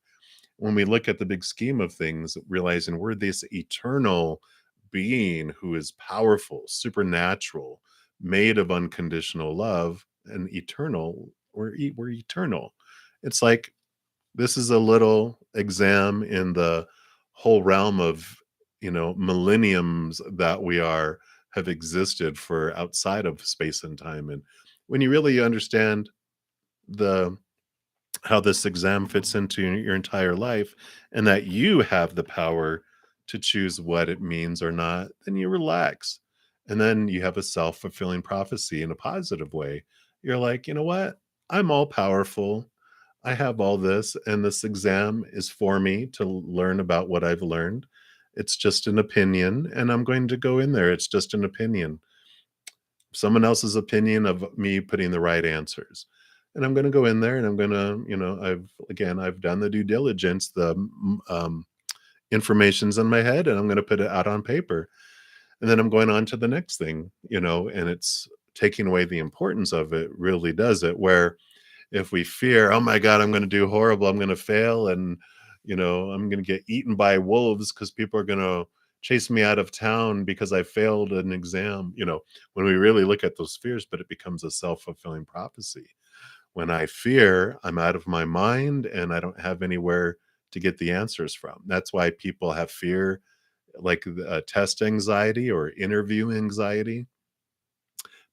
When we look at the big scheme of things, realizing we're this eternal being who is powerful, supernatural, made of unconditional love, and eternal. We're eternal. It's like this is a little exam in the whole realm of millenniums that we are have existed for outside of space and time. And when you really understand the how this exam fits into your entire life, and that you have the power to choose what it means or not, then you relax. And then you have a self-fulfilling prophecy in a positive way. You're like, you know what? I'm all powerful. I have all this, and this exam is for me to learn about what I've learned. It's just an opinion, and I'm going to go in there. It's just an opinion, someone else's opinion of me putting the right answers. And I'm going to go in there and I'm going to, I've done the due diligence, the information's in my head, and I'm going to put it out on paper. and then I'm going on to the next thing, and it's taking away the importance of it really does it. Where if we fear, oh my God, I'm going to do horrible, I'm going to fail, and I'm going to get eaten by wolves because people are going to chase me out of town because I failed an exam. When we really look at those fears, but it becomes a self-fulfilling prophecy. When I fear, I'm out of my mind and I don't have anywhere to get the answers from. That's why people have fear, like test anxiety or interview anxiety,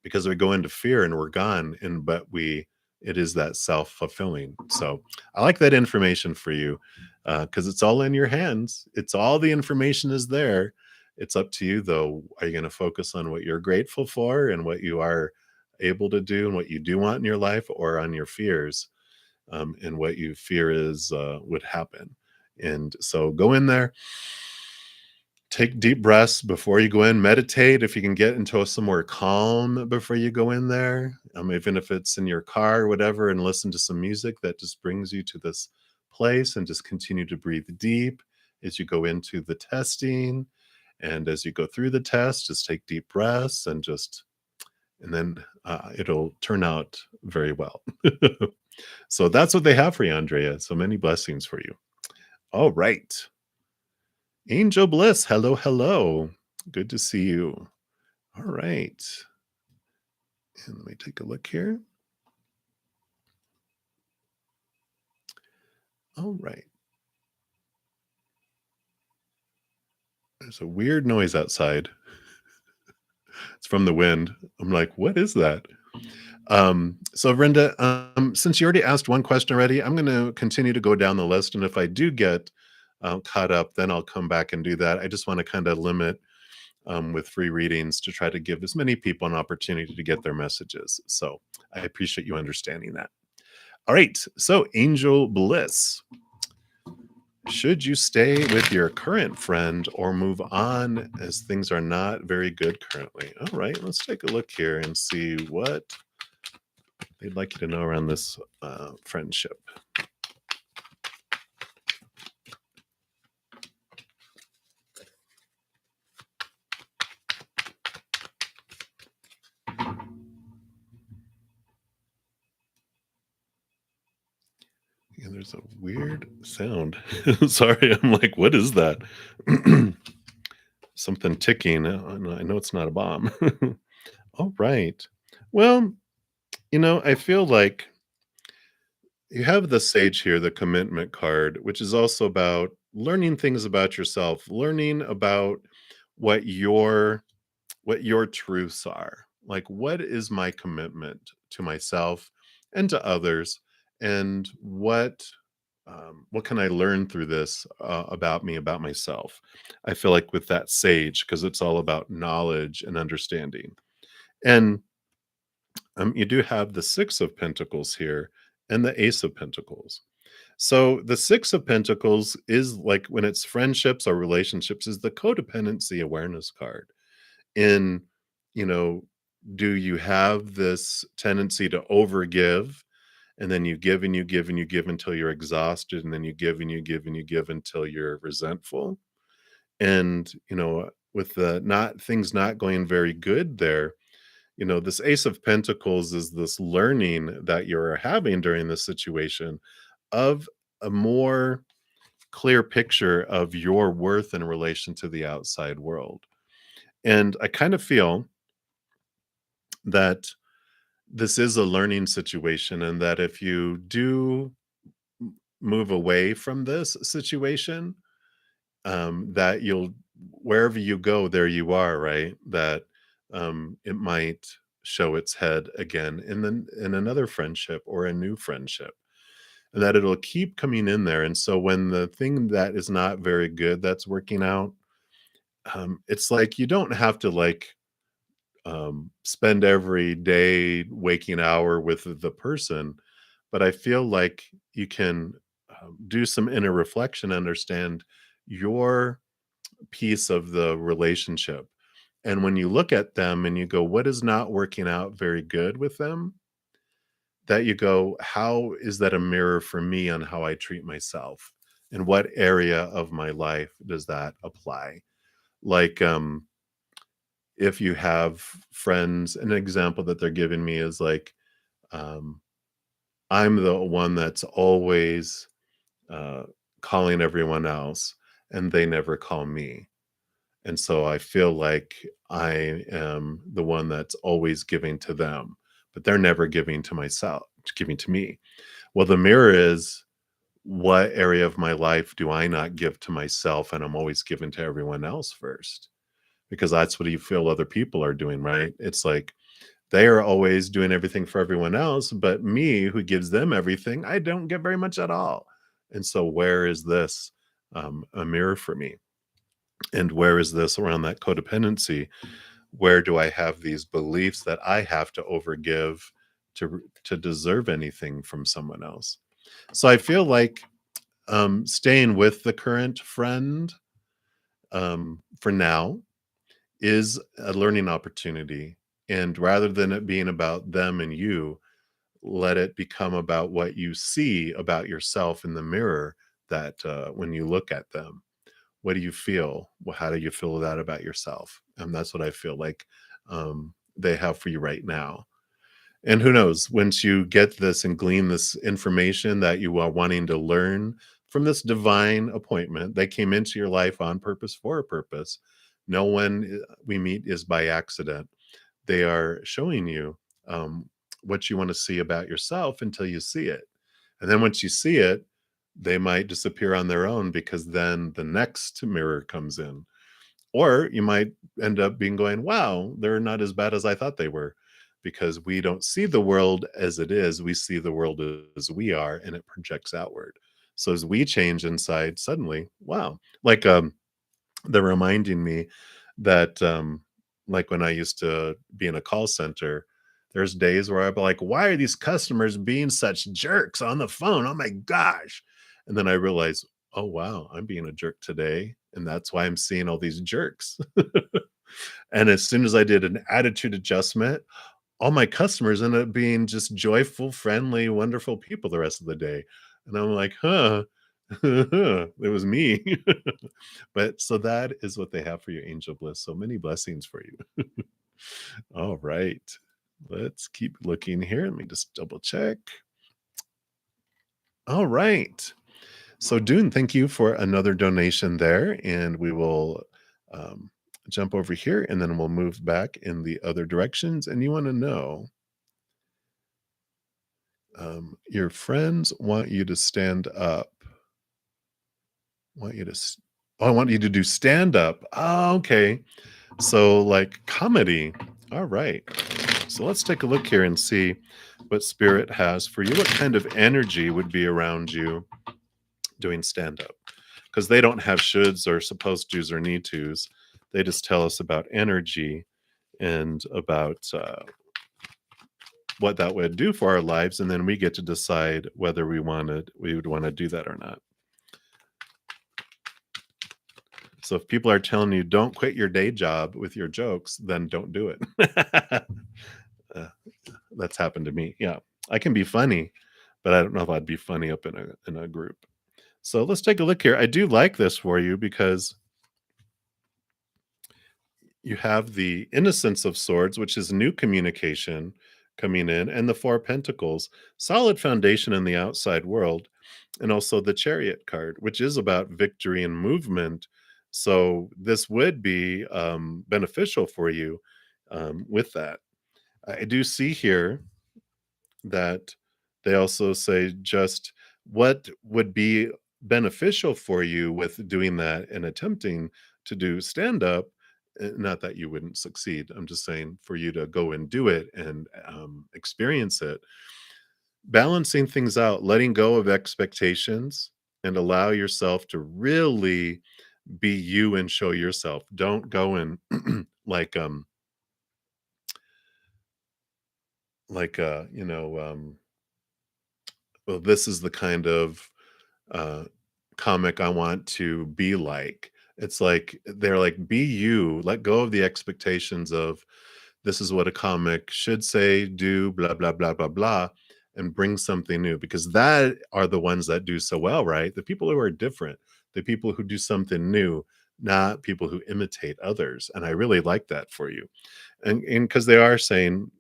because we go into fear and we're gone. And but we it is that self-fulfilling. So I like that information for you, because it's all in your hands. It's all the information is there. It's up to you though. Are you going to focus on what you're grateful for and what you are able to do and what you do want in your life, or on your fears, and what you fear is would happen? And so go in there, take deep breaths before you go in, meditate if you can get into somewhere calm before you go in there, even if it's in your car or whatever, and listen to some music that just brings you to this place, and just continue to breathe deep as you go into the testing. And as you go through the test, just take deep breaths, and then it'll turn out very well. So that's what they have for you, Andrea. So many blessings for you. All right. Angel Bliss, hello, hello. Good to see you. All right. And let me take a look here. All right. There's a weird noise outside. It's from the wind. I'm like, what is that? So Brenda, since you already asked one question already, I'm going to continue to go down the list. And if I do get caught up, then I'll come back and do that. I just want to kind of limit with free readings to try to give as many people an opportunity to get their messages. So I appreciate you understanding that. All right. So Angel Bliss, should you stay with your current friend or move on as things are not very good currently? All right. Let's take a look here and see what they'd like you to know around this friendship. Yeah, there's a weird sound. Sorry, I'm like, what is that? Something ticking. I know it's not a bomb. All right. Well, I feel like you have the sage here, the commitment card, which is also about learning things about yourself, learning about what your truths are. Like, what is my commitment to myself and to others, and what can I learn through this about me, about myself? I feel like with that sage, because it's all about knowledge and understanding. And you do have the Six of Pentacles here and the Ace of Pentacles. So the Six of Pentacles is like, when it's friendships or relationships, is the codependency awareness card. In, you know, do you have this tendency to overgive, and then you give and you give and you give until you're exhausted, and then you give and you give and you give until you're resentful? And, with the not things not going very good there, this Ace of Pentacles is this learning that you're having during this situation of a more clear picture of your worth in relation to the outside world. And I kind of feel that this is a learning situation, and that if you do move away from this situation, that you'll, wherever you go, there you are, right? That it might show its head again in another friendship or a new friendship, and that it'll keep coming in there. And so when the thing that is not very good that's working out, it's like you don't have to spend every day waking hour with the person, but I feel like you can do some inner reflection, understand your piece of the relationship. And when you look at them and you go, what is not working out very good with them? That you go, how is that a mirror for me on how I treat myself? And what area of my life does that apply? Like, if you have friends, an example that they're giving me is like, um, I'm the one that's always uh, calling everyone else, and they never call me. And so I feel like I am the one that's always giving to them, but they're never giving to myself, giving to me. Well, the mirror is, what area of my life do I not give to myself and I'm always giving to everyone else first? Because that's what you feel other people are doing, right? It's like they are always doing everything for everyone else, but me, who gives them everything, I don't get very much at all. And so, where is this a mirror for me? And where is this around that codependency? Where do I have these beliefs that I have to overgive to deserve anything from someone else? So I feel like staying with the current friend for now is a learning opportunity. And rather than it being about them and you, let it become about what you see about yourself in the mirror, that when you look at them, what do you feel? Well, how do you feel that about yourself? And that's what I feel like they have for you right now. And who knows, once you get this and glean this information that you are wanting to learn from this divine appointment that came into your life on purpose for a purpose, no one we meet is by accident. They are showing you what you want to see about yourself until you see it. And then once you see it, they might disappear on their own, because then the next mirror comes in. Or you might end up being going, wow, they're not as bad as I thought they were, because we don't see the world as it is. We see the world as we are, and it projects outward. So as we change inside, suddenly, wow, like they're reminding me that like when I used to be in a call center, there's days where I'd be like, why are these customers being such jerks on the phone? Oh my gosh. And then I realized, oh wow, I'm being a jerk today. And that's why I'm seeing all these jerks. And as soon as I did an attitude adjustment, all my customers ended up being just joyful, friendly, wonderful people the rest of the day. And I'm like, huh, it was me. But so that is what they have for you, Angel Bliss. So many blessings for you. All right. Let's keep looking here. Let me just double check. All right. So, Dune, thank you for another donation there. And we will um, jump over here, and then we'll move back in the other directions. And you want to know, your friends want you to stand up. Want you to, oh, I want you to do stand up. Oh, okay. So, like comedy. All right. So, let's take a look here and see what spirit has for you. What kind of energy would be around you doing stand up? Because they don't have shoulds or supposed tos or need tos. They just tell us about energy and about what that would do for our lives, and then we get to decide whether we would want to do that or not. So if people are telling you don't quit your day job with your jokes, then don't do it. uh, that's happened to me. Yeah, I can be funny, but I don't know if I'd be funny up in a group. So let's take a look here. I do like this for you because you have the Innocence of Swords, which is new communication coming in, and the Four Pentacles, solid foundation in the outside world, and also the Chariot card, which is about victory and movement. So this would be beneficial for you with that. I do see here that they also say just what would be beneficial for you with doing that and attempting to do stand up. Not that you wouldn't succeed. I'm just saying for you to go and do it and experience it, balancing things out, letting go of expectations and allow yourself to really be you and show yourself. Don't go and like you know, well, this is the kind of uh, comic I want to be like. It's like they're like, be you, let go of the expectations of this is what a comic should say, do, blah, blah, blah, blah, blah, and bring something new, because that are the ones that do so well, right? The people who are different, the people who do something new, not people who imitate others. And I really like that for you. And because they are saying,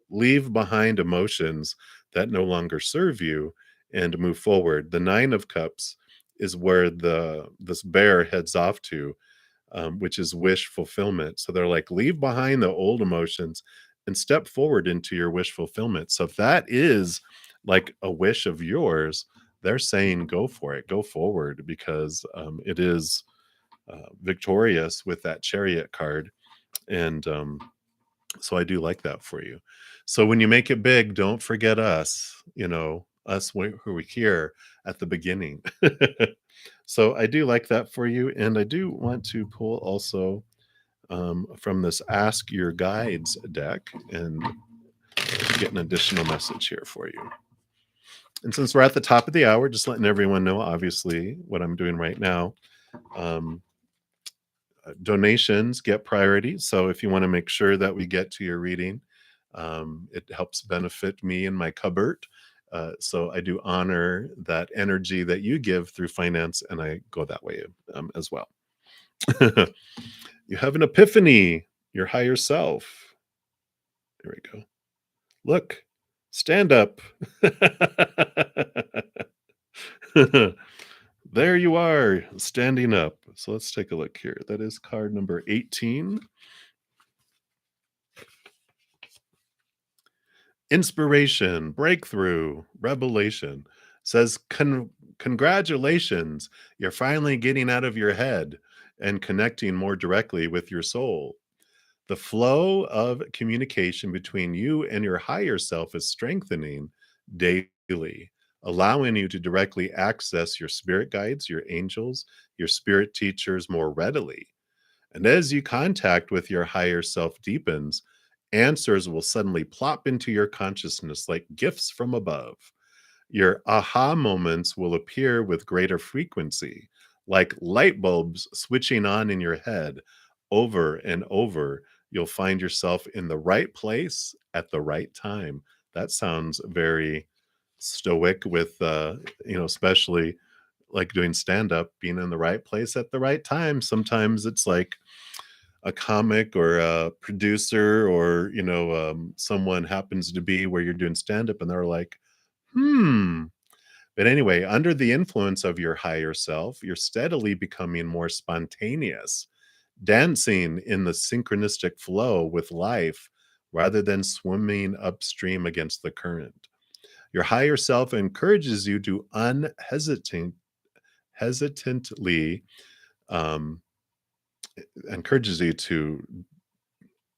leave behind emotions that no longer serve you and move forward. The 9 of Cups is where this bear heads off to, which is wish fulfillment. So they're like, leave behind the old emotions and step forward into your wish fulfillment. So if that is like a wish of yours, they're saying go for it, go forward, because it is victorious with that Chariot card. And so I do like that for you. So when you make it big, don't forget us, who were here at the beginning. So I do like that for you. And I do want to pull also from this Ask Your Guides deck and get an additional message here for you. And since we're at the top of the hour, just letting everyone know, obviously, what I'm doing right now. Donations get priority. So if you want to make sure that we get to your reading, it helps benefit me and my cupboard. So I do honor that energy that you give through finance, and I go that way as well. You have an epiphany, your higher self. There we go. Look, stand up. There you are, standing up. So let's take a look here. That is card number 18. Inspiration, breakthrough, revelation. Says, congratulations, you're finally getting out of your head and connecting more directly with your soul. The flow of communication between you and your higher self is strengthening daily, allowing you to directly access your spirit guides, your angels, your spirit teachers more readily. And as you contact with your higher self deepens, answers will suddenly plop into your consciousness like gifts from above. Your aha moments will appear with greater frequency, like light bulbs switching on in your head. Over and over, you'll find yourself in the right place at the right time. That sounds very stoic with, especially like doing stand up, being in the right place at the right time. Sometimes it's like a comic or a producer or, someone happens to be where you're doing stand up and they're like, hmm. But anyway, under the influence of your higher self, you're steadily becoming more spontaneous, dancing in the synchronistic flow with life rather than swimming upstream against the current. Your higher self encourages you to hesitantly um, encourages you to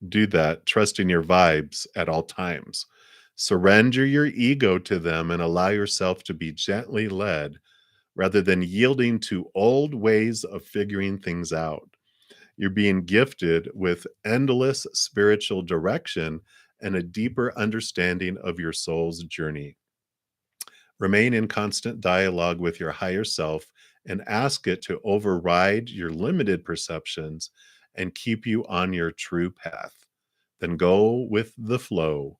do that, trusting your vibes at all times. Surrender your ego to them and allow yourself to be gently led rather than yielding to old ways of figuring things out. You're being gifted with endless spiritual direction and a deeper understanding of your soul's journey. Remain in constant dialogue with your higher self and ask it to override your limited perceptions and keep you on your true path. Then go with the flow.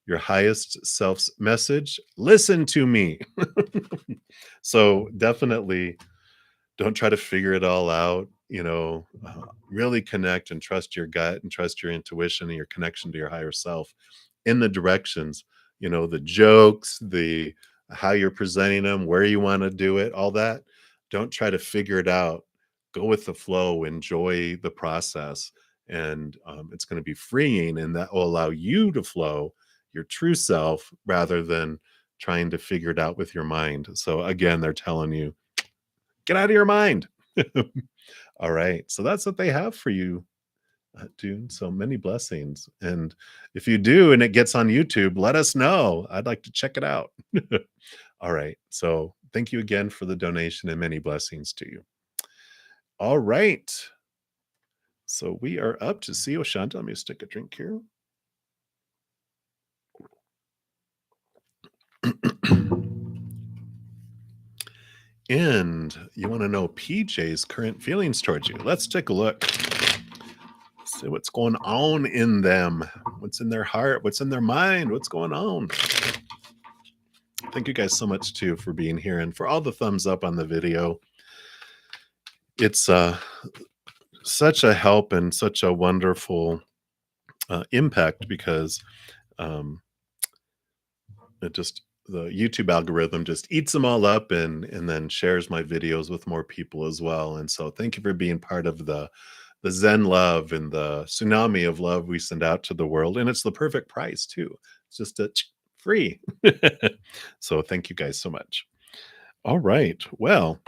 Your highest self's message, listen to me. So definitely don't try to figure it all out. Really connect and trust your gut and trust your intuition and your connection to your higher self in the directions, the jokes, the how you're presenting them, where you want to do it, all that. Don't try to figure it out. Go with the flow, enjoy the process, and it's going to be freeing, and that will allow you to flow your true self rather than trying to figure it out with your mind. So again, they're telling you, get out of your mind. All right. So that's what they have for you, Dune. So many blessings. And if you do and it gets on YouTube, let us know. I'd like to check it out. All right. So thank you again for the donation and many blessings to you. All right. So we are up to see Oshanta. Let me stick a drink here. And you want to know PJ's current feelings towards you. Let's take a look. See what's going on in them. What's in their heart? What's in their mind? What's going on? Thank you guys so much too for being here and for all the thumbs up on the video. it's such a help and such a wonderful impact because um, it just the YouTube algorithm just eats them all up and then shares my videos with more people as well. And so thank you for being part of the Zen love and the tsunami of love we send out to the world. And it's the perfect price too. It's just free. So thank you guys so much. All right. Well,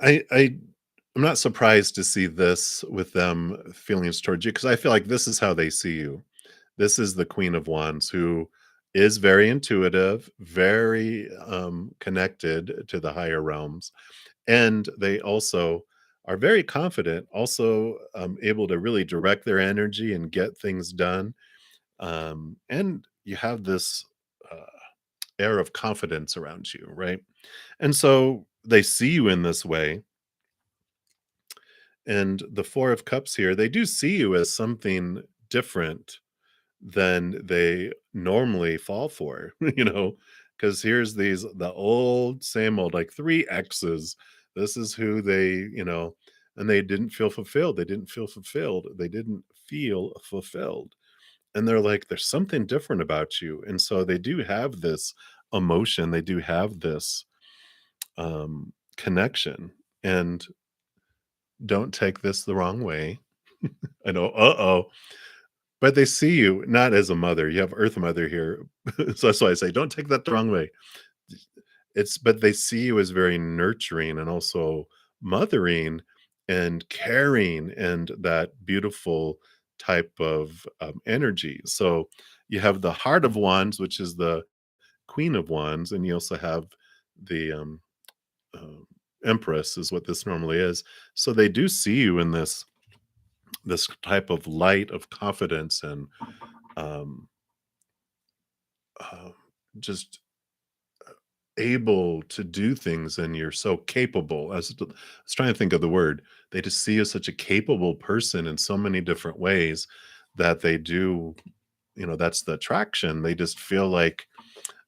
I I'm not surprised to see this with them feelings towards you because I feel like this is how they see you. This is the Queen of Wands who is very intuitive, very connected to the higher realms, and they also are very confident, also able to really direct their energy and get things done. And you have this uh, air of confidence around you, right? And so they see you in this way, and the Four of Cups here, they do see you as something different than they normally fall for, because here's the old, same old, like three X's. This is who and they didn't feel fulfilled. They didn't feel fulfilled. They didn't feel fulfilled. And they're like, there's something different about you. And so they do have this emotion. They do have this connection. And don't take this the wrong way. I know, uh-oh. But they see you not as a mother. You have Earth Mother here. So that's why I say, don't take that the wrong way. But they see you as very nurturing and also mothering and caring and that beautiful type of energy. So you have the Heart of Wands, which is the Queen of Wands, and you also have the uh, Empress, is what this normally is. So they do see you in this type of light of confidence and um, uh, just able to do things, and you're so capable. I was trying to think of the word. They just see you as such a capable person in so many different ways that they do, that's the attraction. They just feel like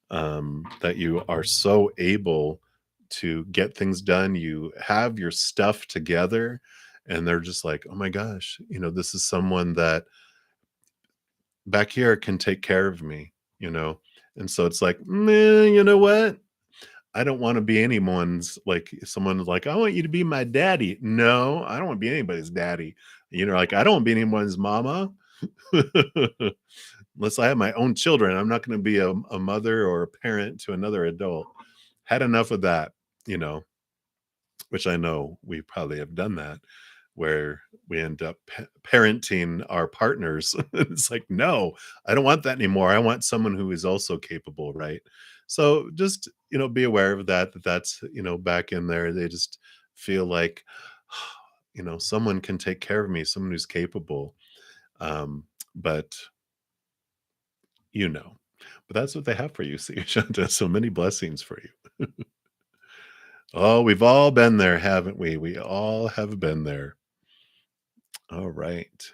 that you are so able to get things done. You have your stuff together, and they're just like, oh my gosh, this is someone that back here can take care of me, you know? And so it's like, "Meh, you know what? I don't wanna be anyone's like, someone's like, "I want you to be my daddy." No, I don't wanna be anybody's daddy. Like, I don't wanna be anyone's mama. Unless I have my own children, I'm not gonna be a mother or a parent to another adult. Had enough of that, you know? Which I know we probably have done that, where we end up parenting our partners. It's like, no, I don't want that anymore. I want someone who is also capable, right? So just be aware of that. That's back in there. They just feel like, someone can take care of me, someone who's capable. But you know, but that's what they have for you, see, Shanta. So many blessings for you. Oh, we've all been there, haven't we? We all have been there. All right.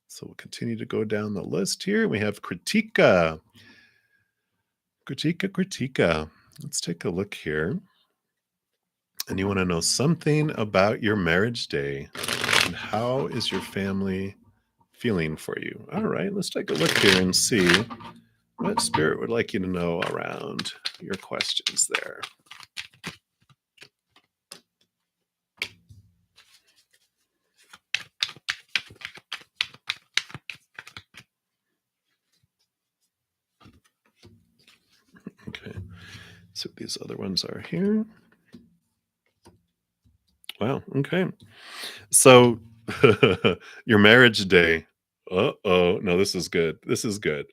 So we'll continue to go down the list here. We have Kritika. Kritika. Let's take a look here. And you want to know something about your marriage day and how is your family feeling for you? All right, let's take a look here and see what Spirit would like you to know around your questions there. Okay, so these other ones are here. Wow, okay. So your marriage day. Uh-oh. No, this is good. This is good.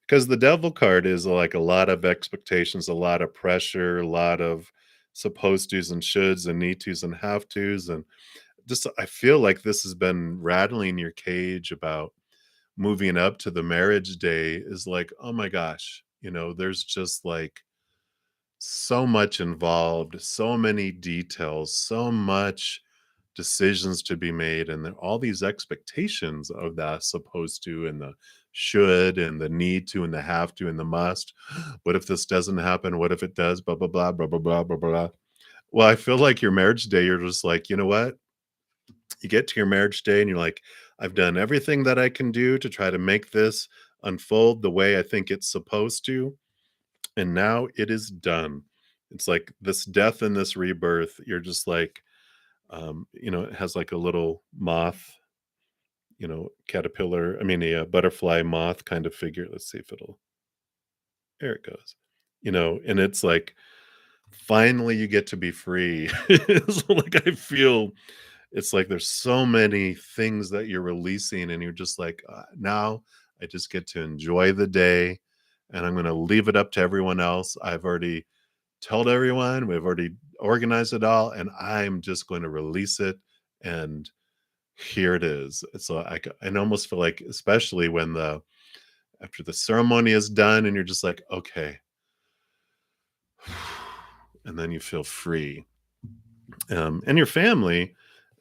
Because the devil card is like a lot of expectations, a lot of pressure, a lot of supposed tos and shoulds and need tos and have tos. And just I feel like this has been rattling your cage about moving up to the marriage day is like, oh my gosh, there's just like so much involved, so many details, so much decisions to be made, and then all these expectations of that supposed to and the should and the need to and the have to and the must. What if this doesn't happen? What if it does? Blah blah blah blah blah blah blah blah. Well, I feel like your marriage day, you're just like, "You know what?" You get to your marriage day and you're like, "I've done everything that I can do to try to make this unfold the way I think it's supposed to, and now it is done." It's like this death and this rebirth, you're just like, it has like a little moth, caterpillar, I mean, a butterfly moth kind of figure. Let's see if it'll, there it goes. And it's like, finally you get to be free. So like I feel it's like there's so many things that you're releasing, and you're just like, now I just get to enjoy the day, and I'm going to leave it up to everyone else. I've already told everyone, we've already organized it all, and I'm just going to release it. And here it is. So I almost feel like, especially when after the ceremony is done, and you're just like, okay, and then you feel free. And your family,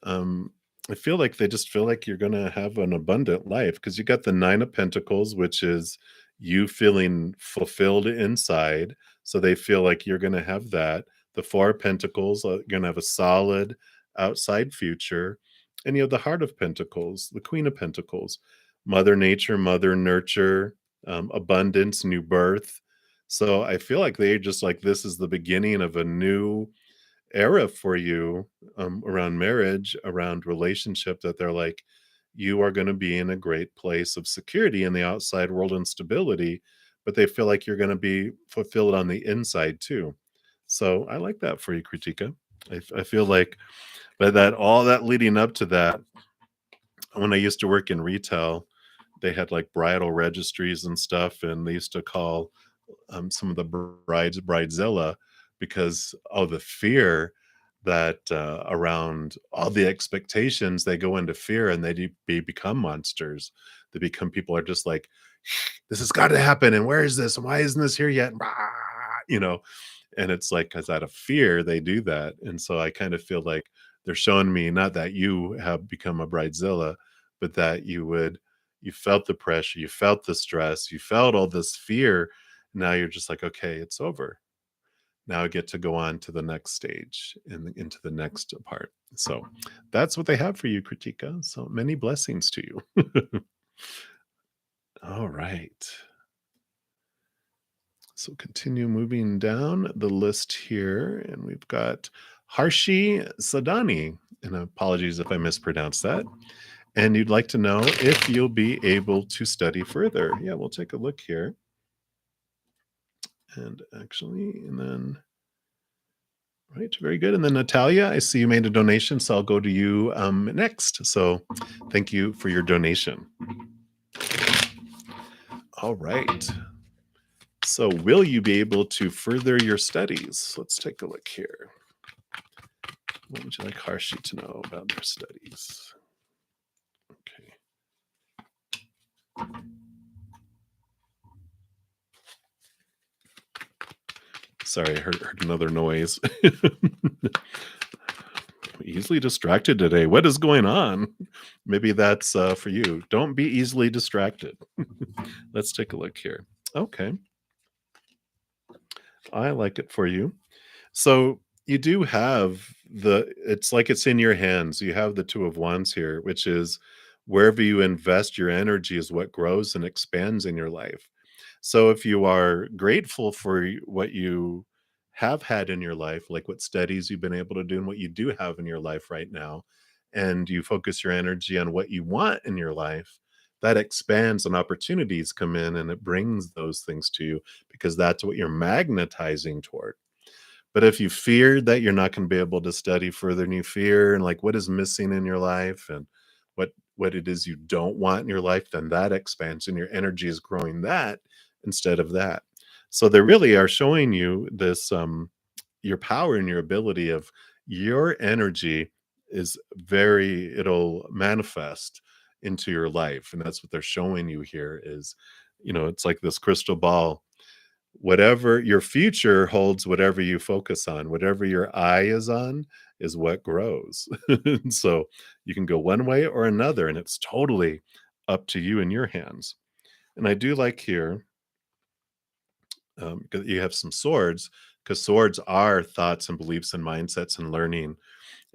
um, I feel like they just feel like you're gonna have an abundant life because you got the Nine of Pentacles, which is you feeling fulfilled inside. So they feel like you're gonna have that. The Four of Pentacles, you're gonna have a solid outside future. And you have the Heart of Pentacles, the Queen of Pentacles, Mother Nature, Mother Nurture, abundance, new birth. So I feel like they just like this is the beginning of a new era for you, around marriage, around relationship, that they're like, you are going to be in a great place of security in the outside world and stability, but they feel like you're going to be fulfilled on the inside too. So I like that for you, Kritika. I feel like, but that all that leading up to that, when I used to work in retail, they had like bridal registries and stuff, and they used to call some of the brides bridezilla because of the fear that around all the expectations, they go into fear and become monsters. They become, people are just like, this has got to happen, and where is this, and why isn't this here yet? Rah, you know and it's like, because out of fear they do that. And so I kind of feel like they're showing me, not that you have become a bridezilla, but that you felt the pressure, you felt the stress, you felt all this fear. Now you're just like, okay, it's over. Now I get to go on to the next stage and into the next part. So that's what they have for you, Kritika. So many blessings to you. All right. So continue moving down the list here, and we've got Harshi Sadani. And apologies if I mispronounced that. And you'd like to know if you'll be able to study further. Yeah, we'll take a look here. And then, right, very good. And then Natalia, I see you made a donation, so I'll go to you next. So thank you for your donation. All right. So will you be able to further your studies? Let's take a look here. What would you like Harshi to know about their studies? Okay. Sorry, I heard another noise. Easily distracted today. What is going on? Maybe that's for you. Don't be easily distracted. Let's take a look here. Okay. I like it for you. So you do have it's like it's in your hands. You have the Two of Wands here, which is wherever you invest your energy is what grows and expands in your life. So if you are grateful for what you have had in your life, like what studies you've been able to do and what you do have in your life right now, and you focus your energy on what you want in your life, that expands and opportunities come in and it brings those things to you because that's what you're magnetizing toward. But if you fear that you're not going to be able to study further, and you fear and like what is missing in your life and what it is you don't want in your life, then that expands and your energy is growing that instead of that. So they really are showing you this your power and your ability of your energy is very, it'll manifest into your life. And that's what they're showing you here is, it's like this crystal ball. Whatever your future holds, whatever you focus on, whatever your eye is on is what grows. So you can go one way or another, and it's totally up to you in your hands. And I do like here, because you have some swords. because swords are thoughts and beliefs and mindsets and learning.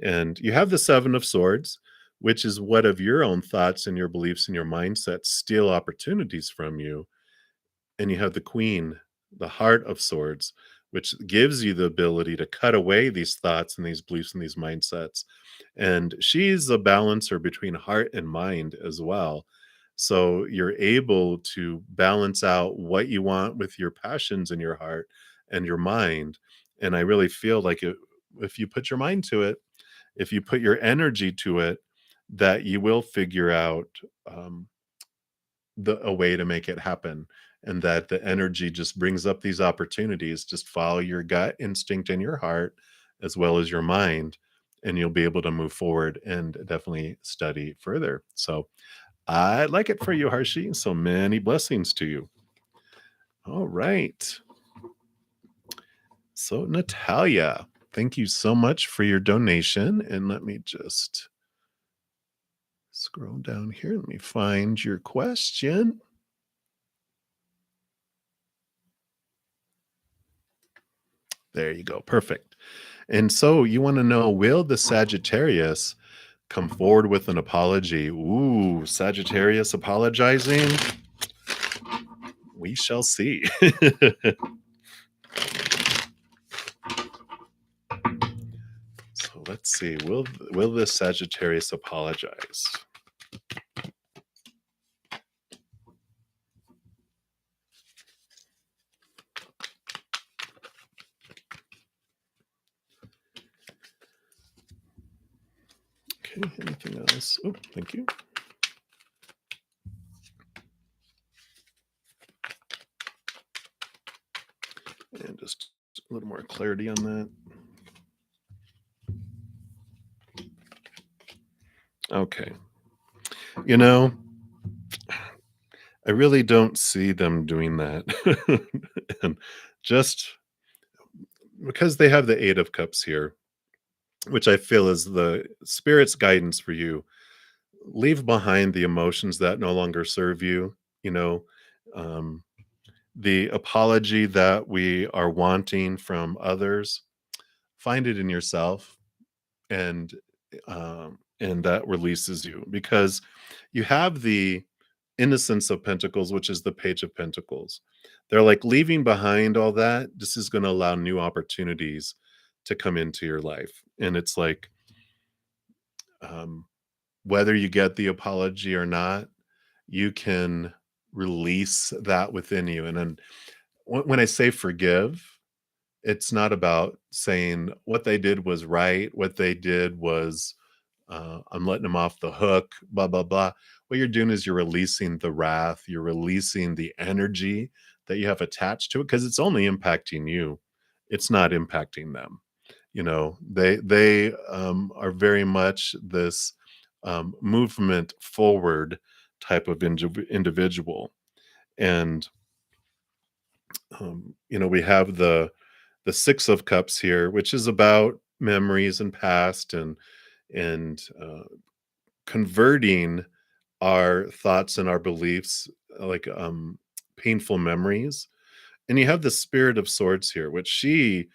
And you have the Seven of Swords, which is what of your own thoughts and your beliefs and your mindsets steal opportunities from you. And you have the Queen, the Heart of Swords, which gives you the ability to cut away these thoughts and these beliefs and these mindsets. And she's a balancer between heart and mind as well. So you're able to balance out what you want with your passions in your heart and your mind. And I really feel like if you put your mind to it, if you put your energy to it, that you will figure out um, a way to make it happen, and that the energy just brings up these opportunities. Just follow your gut instinct in your heart as well as your mind, and you'll be able to move forward and definitely study further. So I like it for you, Harshi. So many blessings to you. All right. So Natalia, thank you so much for your donation. And let me just scroll down here. Let me find your question. There you go. Perfect. And so you want to know, will the Sagittarius come forward with an apology? Ooh, Sagittarius apologizing? We shall see. So let's see. Will the Sagittarius apologize? Okay, anything else? Oh, thank you. And just a little more clarity on that. Okay. You know, I really don't see them doing that. And just because they have the Eight of Cups here, which I feel is the spirit's guidance for you. Leave behind the emotions that no longer serve you, you know, um, the apology that we are wanting from others, find it in yourself, and and that releases you, because you have the Innocence of Pentacles, which is the Page of Pentacles. They're like, leaving behind all that, this is going to allow new opportunities to come into your life. And it's like, um, whether you get the apology or not, you can release that within you. And then when I say forgive, it's not about saying what they did was right, what they did was, I'm letting them off the hook, blah, blah, blah. What you're doing is you're releasing the wrath, you're releasing the energy that you have attached to it, because it's only impacting you. It's not impacting them. You know, they are very much this movement forward type of individual. And you know, we have the Six of Cups here, which is about memories and past, and converting our thoughts and our beliefs, like painful memories. And you have the Spirit of Swords here, which she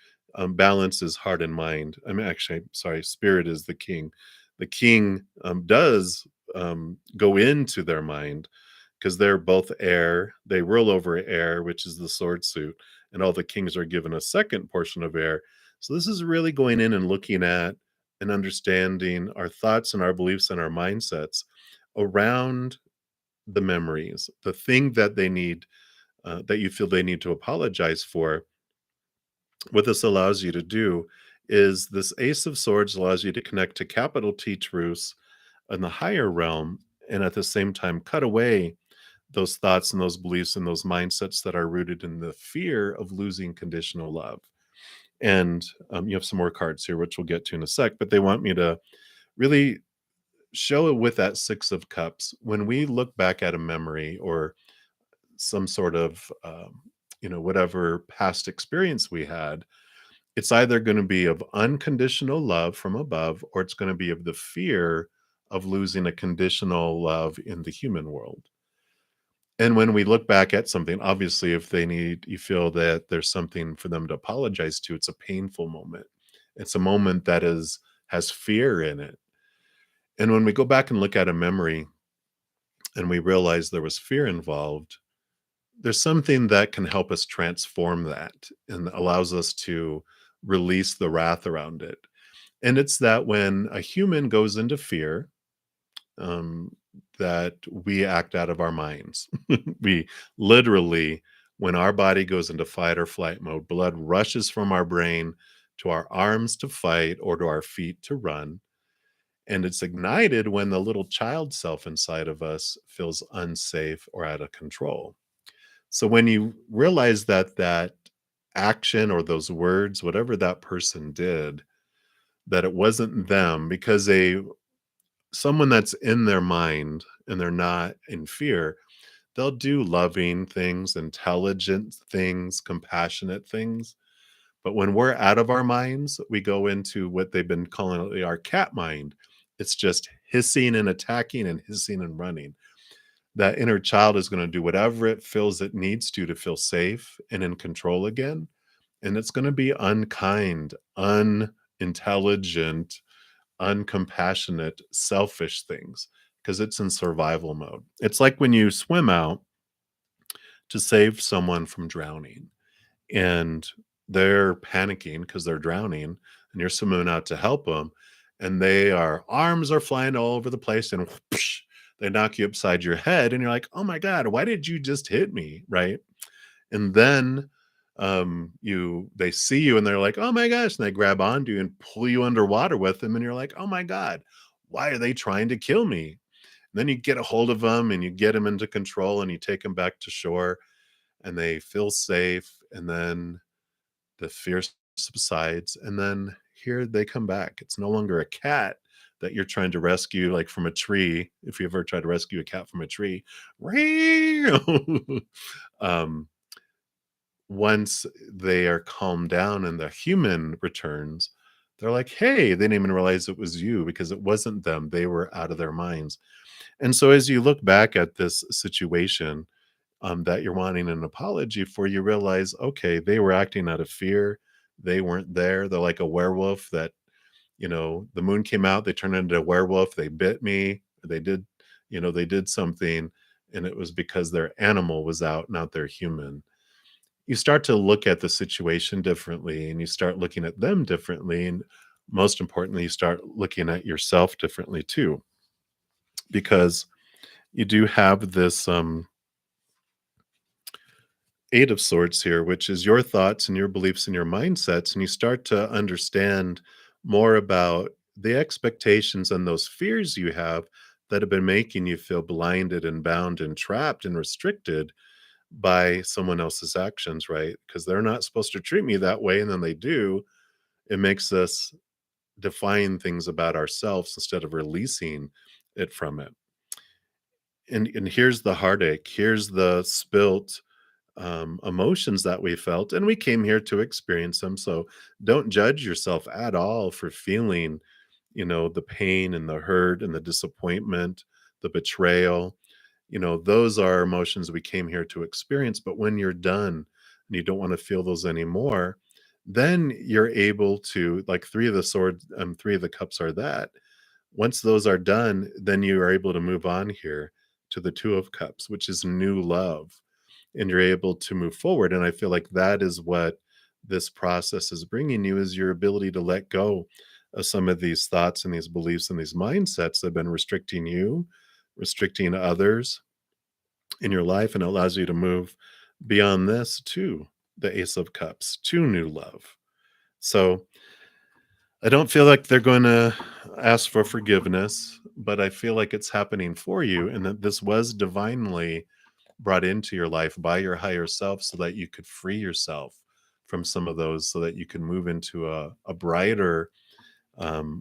balances heart and mind. I mean, actually, sorry, Spirit is the king. The king does go into their mind, because they're both air. They rule over air, which is the sword suit, and all the kings are given a second portion of air. So this is really going in and looking at and understanding our thoughts and our beliefs and our mindsets around the memories, the thing that they need, that you feel they need to apologize for. What this allows you to do is this Ace of Swords allows you to connect to capital T truths in the higher realm, and at the same time cut away those thoughts and those beliefs and those mindsets that are rooted in the fear of losing conditional love. And you have some more cards here, which we'll get to in a sec, but they want me to really show it with that Six of Cups. When we look back at a memory or some sort of, you know, whatever past experience we had, it's either going to be of unconditional love from above, or it's going to be of the fear of losing a conditional love in the human world. And when we look back at something, obviously, if you feel that there's something for them to apologize to, it's a painful moment. It's a moment that has fear in it. And when we go back and look at a memory and we realize there was fear involved, there's something that can help us transform that and allows us to release the wrath around it. And it's that when a human goes into fear, um, that we act out of our minds. We literally, when our body goes into fight or flight mode, blood rushes from our brain to our arms to fight or to our feet to run. And it's ignited when the little child self inside of us feels unsafe or out of control. So when you realize that that action or those words, whatever that person did, that it wasn't them because someone that's in their mind and they're not in fear, they'll do loving things, intelligent things, compassionate things. But when we're out of our minds, we go into what they've been calling our cat mind. It's just hissing and attacking and hissing and running. That inner child is going to do whatever it feels it needs to feel safe and in control again. And it's going to be unkind, unintelligent, uncompassionate, selfish things because it's in survival mode. It's like when you swim out to save someone from drowning and they're panicking because they're drowning and you're swimming out to help them and arms are flying all over the place and whoosh, they knock you upside your head and you're like, oh my God, why did you just hit me? Right. And then they see you and they're like, oh my gosh, and they grab onto you and pull you underwater with them and you're like, oh my God, why are they trying to kill me? And then you get a hold of them and you get them into control and you take them back to shore and they feel safe, and then the fear subsides, and then here they come back. It's no longer a cat that you're trying to rescue like from a tree. If you ever try to rescue a cat from a tree, um once they are calmed down and the human returns, they're like, hey, they didn't even realize it was you because it wasn't them. They were out of their minds. And so as you look back at this situation that you're wanting an apology for, you realize, okay, they were acting out of fear. They weren't there. They're like a werewolf that, the moon came out, they turned into a werewolf, they bit me, they did something, and it was because their animal was out, not their human. You start to look at the situation differently and you start looking at them differently. And most importantly, you start looking at yourself differently too, because you do have this eight of swords here, which is your thoughts and your beliefs and your mindsets. And you start to understand more about the expectations and those fears you have that have been making you feel blinded and bound and trapped and restricted by someone else's actions, right? Because they're not supposed to treat me that way, and then they do. It makes us define things about ourselves instead of releasing it from it. And here's the heartache. Here's the spilt emotions that we felt, and we came here to experience them. So don't judge yourself at all for feeling, the pain and the hurt and the disappointment, the betrayal. Those are emotions we came here to experience. But when you're done and you don't want to feel those anymore, then you're able to, like three of the cups are that. Once those are done, then you are able to move on here to the two of cups, which is new love, and you're able to move forward. And I feel like that is what this process is bringing you, is your ability to let go of some of these thoughts and these beliefs and these mindsets that have been restricting you, restricting others in your life, and it allows you to move beyond this to the ace of cups, to new love. So I don't feel like they're going to ask for forgiveness, but I feel like it's happening for you, and that this was divinely brought into your life by your higher self so that you could free yourself from some of those, so that you can move into a brighter,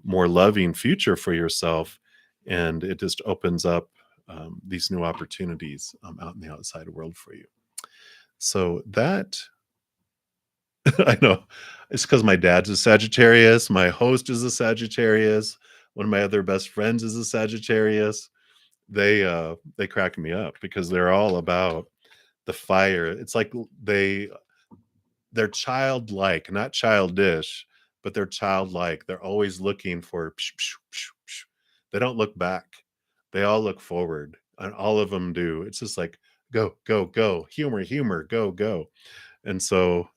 more loving future for yourself. And it just opens up these new opportunities out in the outside world for you. So that I know it's because my dad's a Sagittarius. My host is a Sagittarius. One of my other best friends is a Sagittarius. they crack me up because they're all about the fire. It's like they're childlike, not childish, but they're childlike. They're always looking for psh, psh, psh, psh. They don't look back. They all look forward. And all of them do. It's just like go, go, go. Humor, humor, go, go. And so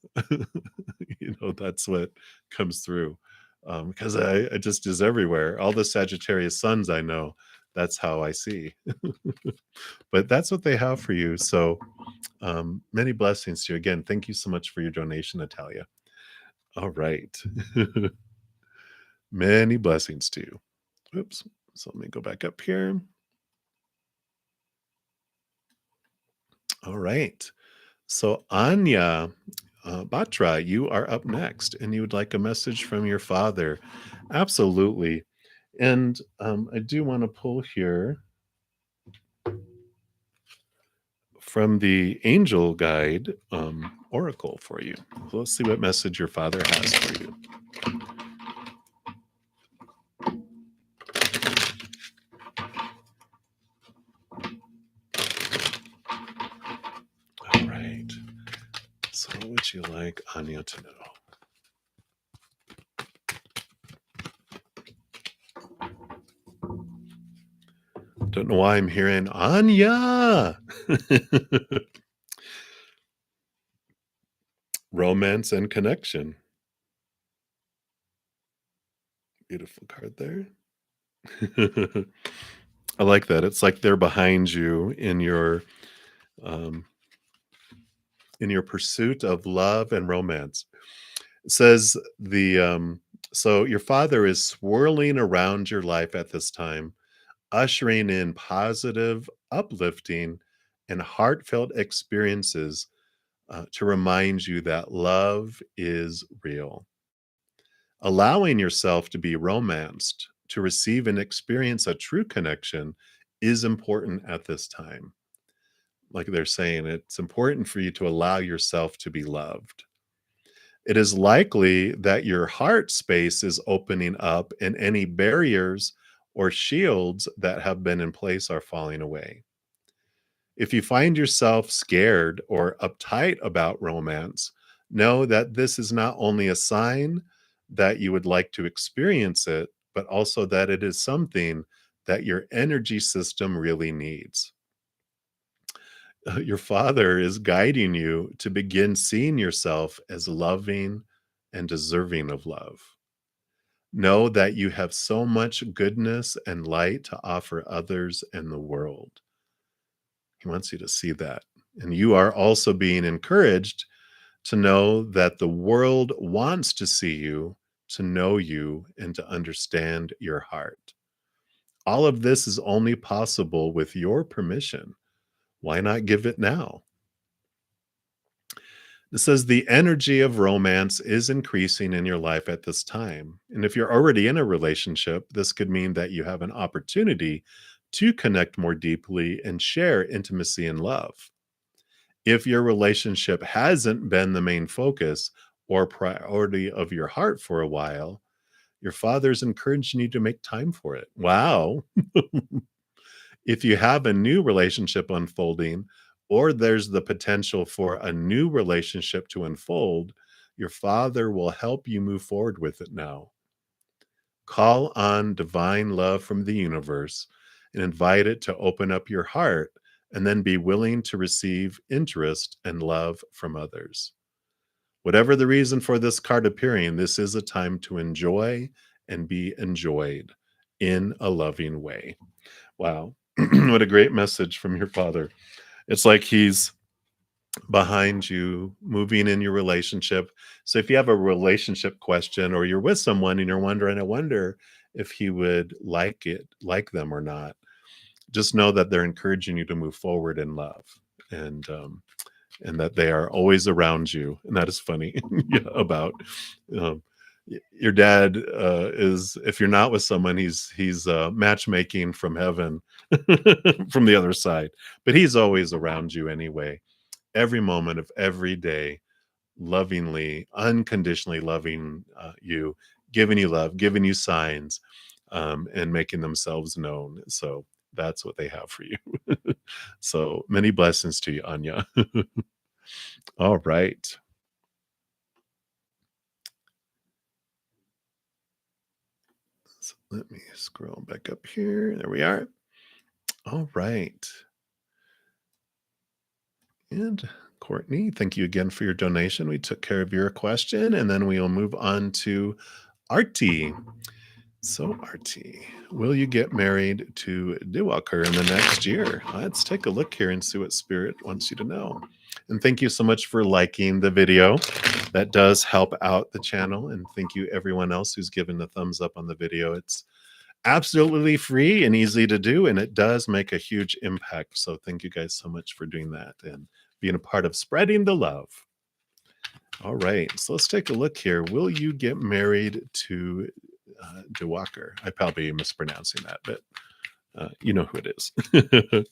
that's what comes through. Because I just is everywhere. All the Sagittarius suns I know, that's how I see. But that's what they have for you. So many blessings to you. Again, thank you so much for your donation, Natalia. All right. Many blessings to you. Oops. So let me go back up here. All right. So Anya Batra, you are up next, and you would like a message from your father. Absolutely. And I do want to pull here from the Angel Guide Oracle for you. So let's see what message your father has for you. All right. So what would you like Anya to know? Don't know why I'm hearing Anya. Romance and connection. Beautiful card there. I like that. It's like they're behind you um, in your pursuit of love and romance. It says so your father is swirling around your life at this time, ushering in positive, uplifting, and heartfelt experiences to remind you that love is real. Allowing yourself to be romanced, to receive and experience a true connection is important at this time. Like they're saying, it's important for you to allow yourself to be loved. It is likely that your heart space is opening up and any barriers or shields that have been in place are falling away. If you find yourself scared or uptight about romance, know that this is not only a sign that you would like to experience it, but also that it is something that your energy system really needs. Your father is guiding you to begin seeing yourself as loving and deserving of love. Know that you have so much goodness and light to offer others and the world. He wants you to see that. And you are also being encouraged to know that the world wants to see you, to know you, and to understand your heart. All of this is only possible with your permission. Why not give it now? It says the energy of romance is increasing in your life at this time. And if you're already in a relationship, this could mean that you have an opportunity to connect more deeply and share intimacy and love. If your relationship hasn't been the main focus or priority of your heart for a while, your father's encouraging you to make time for it. Wow. If you have a new relationship unfolding, or there's the potential for a new relationship to unfold, your father will help you move forward with it now. Call on divine love from the universe and invite it to open up your heart, and then be willing to receive interest and love from others. Whatever the reason for this card appearing, this is a time to enjoy and be enjoyed in a loving way. Wow. What a great message from your father. It's like he's behind you, moving in your relationship. So if you have a relationship question or you're with someone and you're wondering, I wonder if he would like them or not, just know that they're encouraging you to move forward in love, and that they are always around you. And that is funny. Yeah, about um, your dad is, if you're not with someone, he's matchmaking from heaven, from the other side, but he's always around you anyway, every moment of every day, lovingly, unconditionally loving you, giving you love, giving you signs, and making themselves known. So that's what they have for you. So many blessings to you, Anya. All right. So let me scroll back up here. There we are. All right. And Courtney, thank you again for your donation. We took care of your question, and then we'll move on to Artie. So, Artie, will you get married to Diwakar in the next year? Let's take a look here and see what Spirit wants you to know. And thank you so much for liking the video. That does help out the channel. And thank you, everyone else who's given a thumbs up on the video. It's absolutely free and easy to do, and it does make a huge impact. So, thank you guys so much for doing that and being a part of spreading the love. All right, so let's take a look here. Will you get married to Diwakar? I probably am mispronouncing that, but you know who it is. Okay.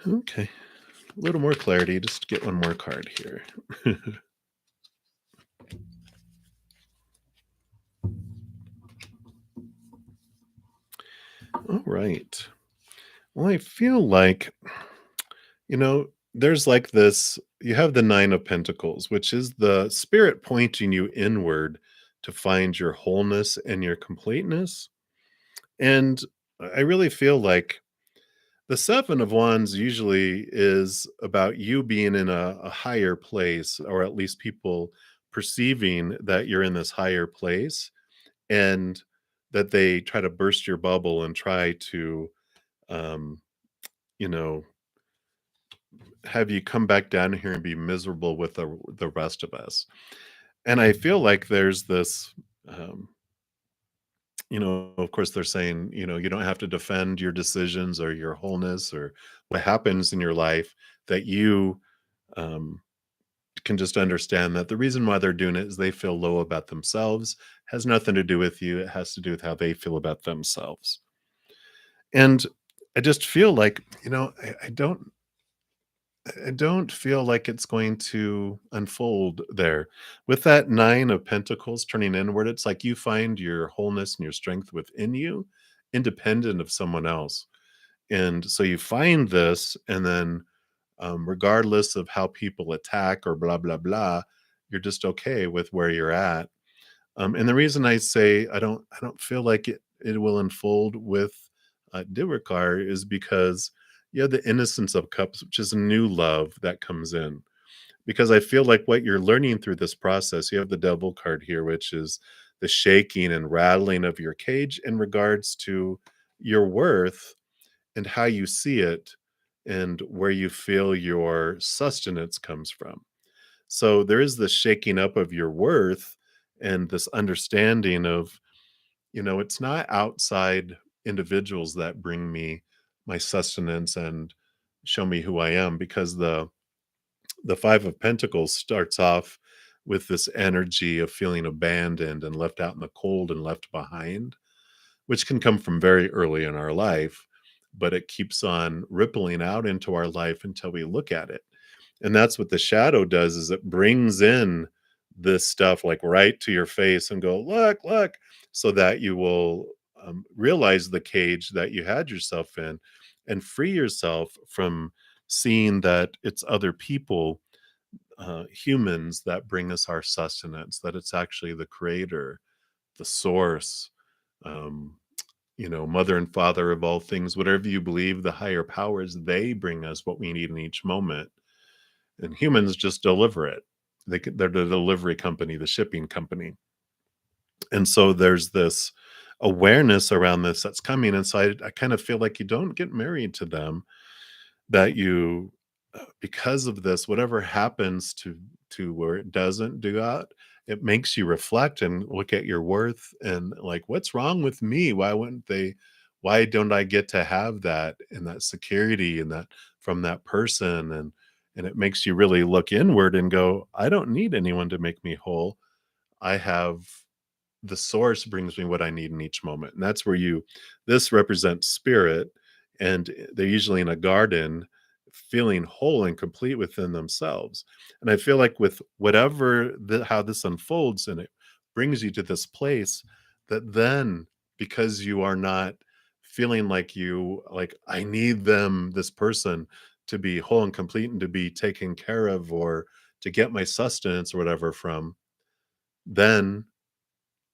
Okay. A little more clarity. Just get one more card here. All right. Well, I feel like, there's like this, you have the Nine of Pentacles, which is the spirit pointing you inward to find your wholeness and your completeness. And I really feel like the Seven of Wands usually is about you being in a higher place, or at least people perceiving that you're in this higher place, and that they try to burst your bubble and try to, um, you know, have you come back down here and be miserable with the rest of us. And I feel like there's this, um, of course, they're saying, you don't have to defend your decisions or your wholeness or what happens in your life, that you um, can just understand that the reason why they're doing it is they feel low about themselves, has nothing to do with you. It has to do with how they feel about themselves. And I just feel like, I don't feel like it's going to unfold there. With that Nine of Pentacles turning inward, it's like you find your wholeness and your strength within you, independent of someone else. And so you find this, and then regardless of how people attack or blah, blah, blah, you're just okay with where you're at. And the reason I say I don't feel like it will unfold with Diwakar is because you have the Innocence of Cups, which is a new love that comes in. Because I feel like what you're learning through this process, you have the Devil card here, which is the shaking and rattling of your cage in regards to your worth and how you see it and where you feel your sustenance comes from. So there is this shaking up of your worth and this understanding of, it's not outside individuals that bring me my sustenance and show me who I am, because the Five of Pentacles starts off with this energy of feeling abandoned and left out in the cold and left behind, which can come from very early in our life, but it keeps on rippling out into our life until we look at it. And that's what the shadow does, is it brings in this stuff like right to your face and go, look, look, so that you will realize the cage that you had yourself in and free yourself from seeing that it's other people, humans, that bring us our sustenance, that it's actually the creator, the source, um, mother and father of all things, whatever you believe, the higher powers, they bring us what we need in each moment. And humans just deliver it. They're the delivery company, the shipping company. And so there's this awareness around this that's coming. And so I kind of feel like you don't get married to them, that you, because of this, whatever happens to where it doesn't do that, it makes you reflect and look at your worth and like, what's wrong with me? Why don't I get to have that and that security and that from that person? And it makes you really look inward and go, I don't need anyone to make me whole. I have, the source brings me what I need in each moment. And that's where this represents spirit, and they're usually in a garden, feeling whole and complete within themselves. And I feel like with whatever how this unfolds and it brings you to this place that then because you are not feeling like you like I need them this person to be whole and complete and to be taken care of or to get my sustenance or whatever from, then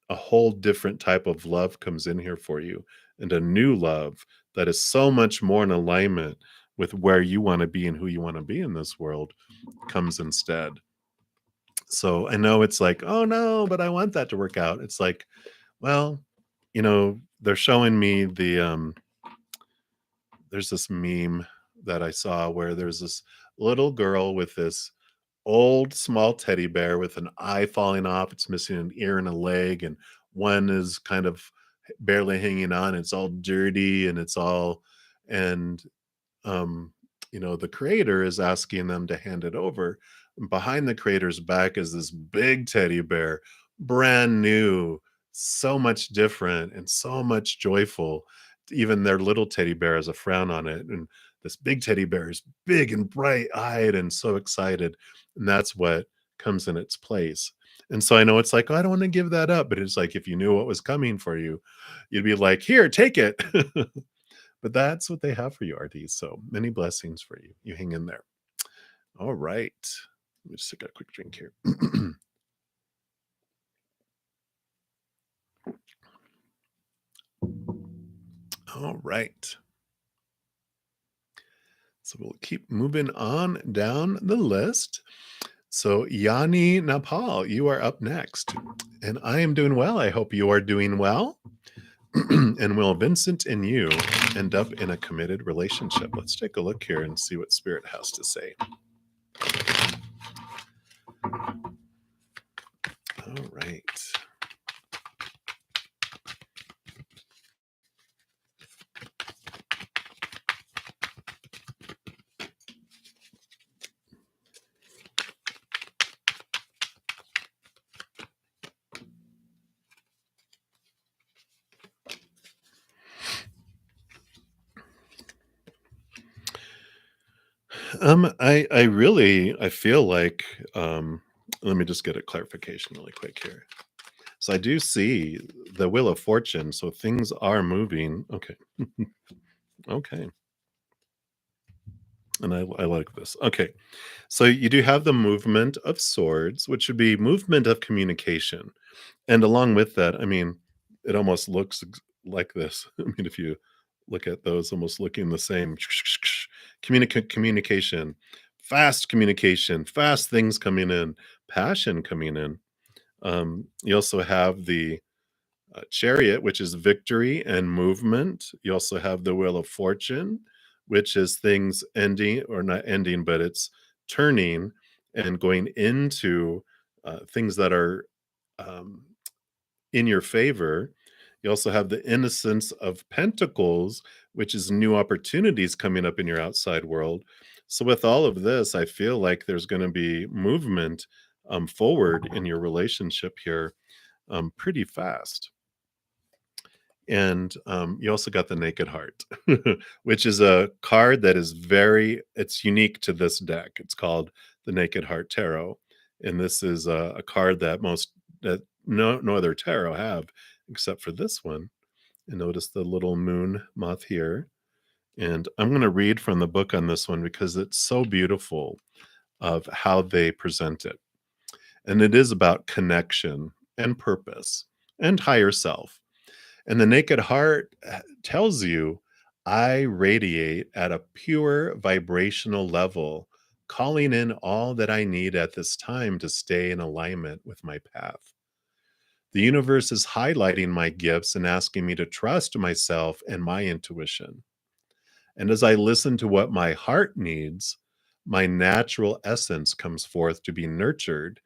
a whole different type of love comes in here for you and a new love that is so much more in alignment with where you want to be and who you want to be in this world comes instead. So I know it's like, oh no, but I want that to work out. It's like, well, they're showing me there's this meme that I saw where there's this little girl with this old small teddy bear with an eye falling off. It's missing an ear and a leg, and one is kind of barely hanging on. It's all dirty and it's all, and um, the creator is asking them to hand it over. And behind the creator's back is this big teddy bear, brand new, so much different and so much joyful. Even their little teddy bear has a frown on it. And this big teddy bear is big and bright eyed and so excited. And that's what comes in its place. And so I know it's like, oh, I don't want to give that up. But it's like, if you knew what was coming for you, you'd be like, here, take it. But that's what they have for you, RD. So many blessings for you. You hang in there. All right. Let me just take a quick drink here. All right. So we'll keep moving on down the list. So Yanni Napal, you are up next. And I am doing well. I hope you are doing well. And will Vincent and you end up in a committed relationship? Let's take a look here and see what Spirit has to say. All right. I feel like let me just get a clarification really quick here. So I do see the Wheel of Fortune, so things are moving. Okay. Okay. And I like this. Okay. So you do have the movement of swords, which would be movement of communication. And along with that, I mean, it almost looks like this. I mean, if you look at those almost looking the same, communication, fast things coming in, passion coming in. You also have the chariot, which is victory and movement. You also have the wheel of fortune, which is things ending or not ending, but it's turning and going into things that are um, in your favor. You also have the innocence of pentacles, which is new opportunities coming up in your outside world. So, with all of this, I feel like there's going to be movement forward in your relationship here pretty fast. And you also got the Naked Heart, which is a card that is it's unique to this deck. It's called the Naked Heart Tarot. And this is a card that no other tarot have except for this one. And notice the little moon moth here. And I'm going to read from the book on this one because it's so beautiful of how they present it. And it is about connection and purpose and higher self. And the Naked Heart tells you, I radiate at a pure vibrational level, calling in all that I need at this time to stay in alignment with my path. The universe is highlighting my gifts and asking me to trust myself and my intuition. And as I listen to what my heart needs, my natural essence comes forth to be nurtured,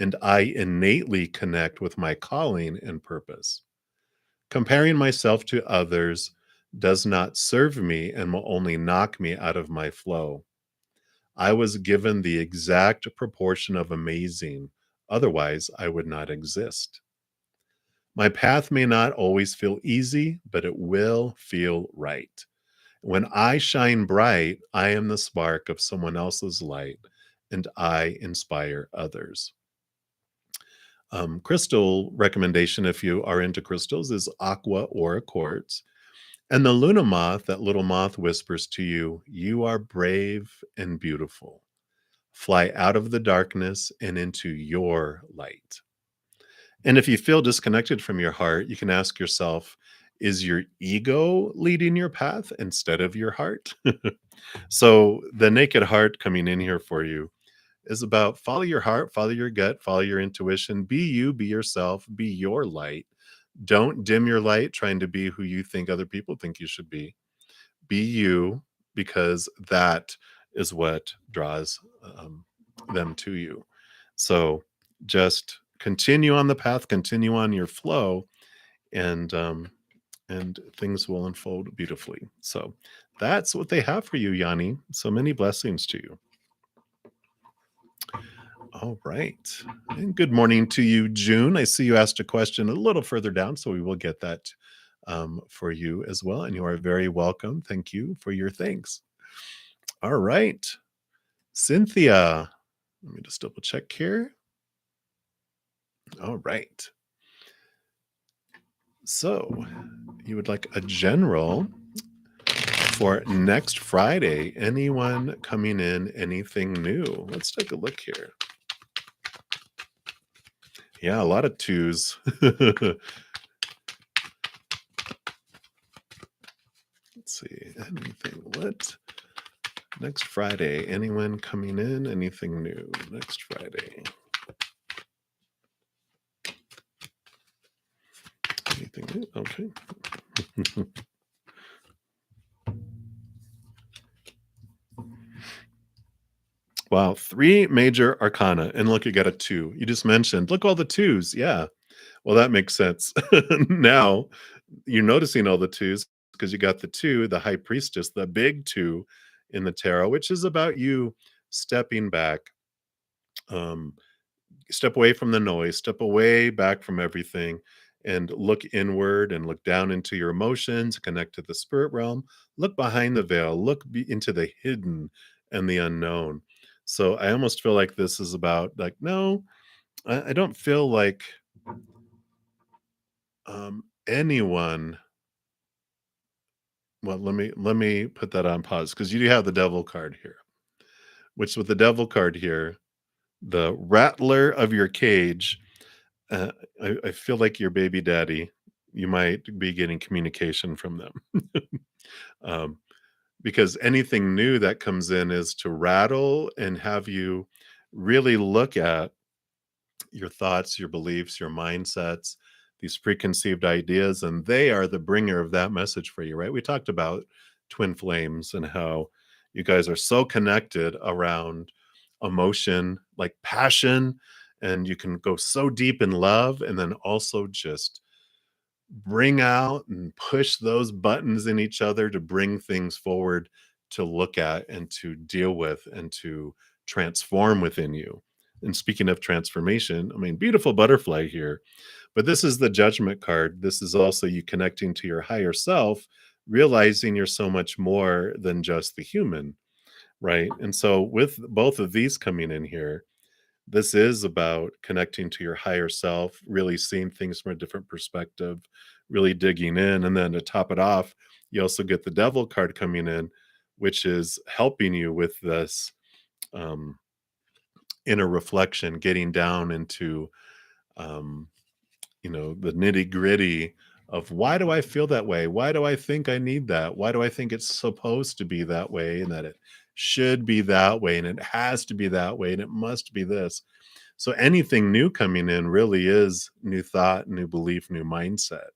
and I innately connect with my calling and purpose. Comparing myself to others does not serve me and will only knock me out of my flow. I was given the exact proportion of amazing, otherwise, I would not exist. My path may not always feel easy, but it will feel right. When I shine bright, I am the spark of someone else's light, and I inspire others. Crystal recommendation, if you are into crystals, is aqua or a quartz. And the Luna moth, that little moth whispers to you, you are brave and beautiful. Fly out of the darkness and into your light. And if you feel disconnected from your heart, you can ask yourself, is your ego leading your path instead of your heart? So the naked heart coming in here for you is about follow your heart, follow your gut, follow your intuition, be you, be yourself, be your light. Don't dim your light trying to be who you think other people think you should be. Be you, because that is what draws them to you. So just continue on the path, continue on your flow, and things will unfold beautifully. So that's what they have for you, Yanni. So many blessings to you. All right. And good morning to you, June. I see you asked a question a little further down, so we will get that for you as well. And you are very welcome. Thank you for your thanks. All right. Cynthia, let me just double check here. All right. So you would like a general for next Friday. Anyone coming in, anything new? Let's take a look here. Yeah, a lot of twos. Let's see. Anything? What? Next Friday. Anyone coming in? Anything new? Next Friday. Anything new? Okay. Wow, 3 major arcana, and look, you got a 2. You just mentioned, look, all the 2s. Yeah. Well, that makes sense. Now you're noticing all the 2s because you got the 2, the high priestess, the big 2 in the tarot, which is about you stepping back, um, step away from the noise, step away back from everything, and look inward and look down into your emotions, connect to the spirit realm, look behind the veil, into the hidden and the unknown. So I almost feel like this is about like, no, I don't feel like anyone. Well, let me put that on pause because you do have the devil card here, which with the devil card here, the rattler of your cage. Uh, I feel like your baby daddy, you might be getting communication from them. um, because anything new that comes in is to rattle and have you really look at your thoughts, your beliefs, your mindsets, these preconceived ideas, and they are the bringer of that message for you, right? We talked about twin flames and how you guys are so connected around emotion, like passion, and you can go so deep in love and then also just bring out and push those buttons in each other to bring things forward to look at and to deal with and to transform within you. And speaking of transformation, I mean, beautiful butterfly here, but this is the judgment card. This is also you connecting to your higher self, realizing you're so much more than just the human, right? And so, with both of these coming in here, this is about connecting to your higher self, really seeing things from a different perspective, really digging in. And then to top it off, you also get the devil card coming in, which is helping you with this um, inner reflection, getting down into, um, the nitty gritty of why do I feel that way? Why do I think I need that? Why do I think it's supposed to be that way and that it should be that way and it has to be that way and it must be this? So anything new coming in really is new thought, new belief, new mindset.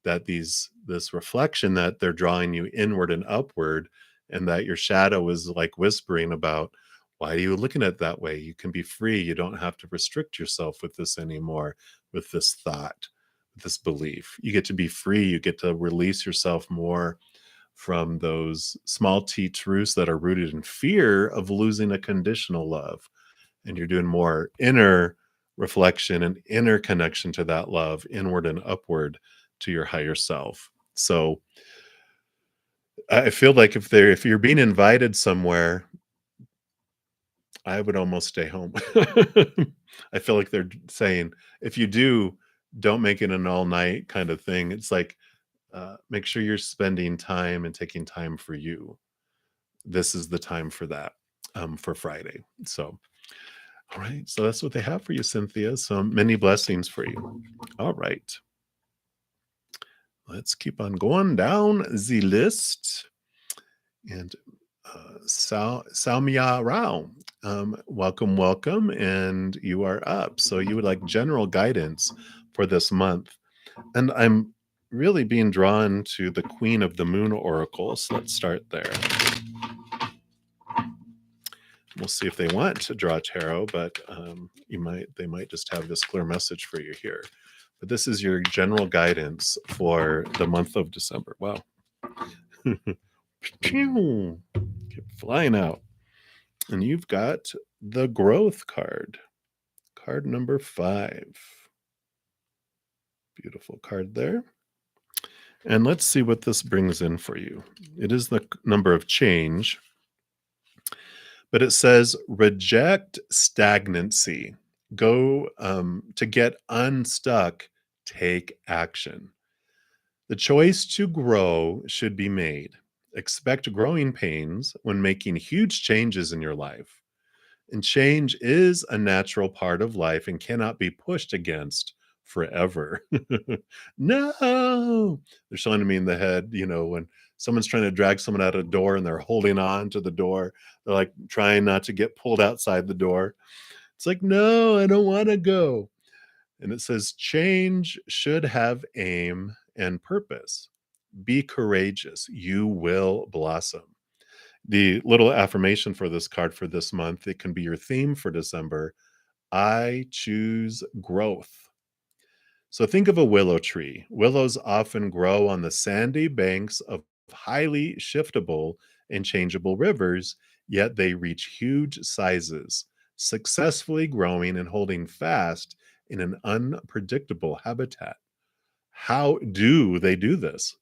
That this reflection that they're drawing you inward and upward, and that your shadow is like whispering about, why are you looking at it that way? You can be free. You don't have to restrict yourself with this anymore, with this thought, with this belief. You get to be free. You get to release yourself more from those small t truths that are rooted in fear of losing a conditional love, and you're doing more inner reflection and inner connection to that love, inward and upward to your higher self. So I feel like if you're being invited somewhere, I would almost stay home. I feel like they're saying, if you do, don't make it an all night kind of thing. It's like, make sure you're spending time and taking time for you. This is the time for that, for Friday. So, all right. So that's what they have for you, Cynthia. So many blessings for you. All right. Let's keep on going down the list. And Salmia Rao, welcome, welcome. And you are up. So you would like general guidance for this month. And I'm really being drawn to the Queen of the Moon Oracle. So let's start there. We'll see if they want to draw tarot, but they might just have this clear message for you here. But this is your general guidance for the month of December. Wow. Pew! Keep flying out. And you've got the growth card, card number 5. Beautiful card there. And let's see what this brings in for you. It is the number of change, but it says reject stagnancy. Go to get unstuck, take action. The choice to grow should be made. Expect growing pains when making huge changes in your life. And change is a natural part of life and cannot be pushed against forever. No, they're showing me in the head, when someone's trying to drag someone out of a door and they're holding on to the door, they're like trying not to get pulled outside the door. It's like, no, I don't want to go. And it says, change should have aim and purpose. Be courageous. You will blossom. The little affirmation for this card for this month, it can be your theme for December. I choose growth. So think of a willow tree. Willows often grow on the sandy banks of highly shiftable and changeable rivers, yet they reach huge sizes, successfully growing and holding fast in an unpredictable habitat. How do they do this?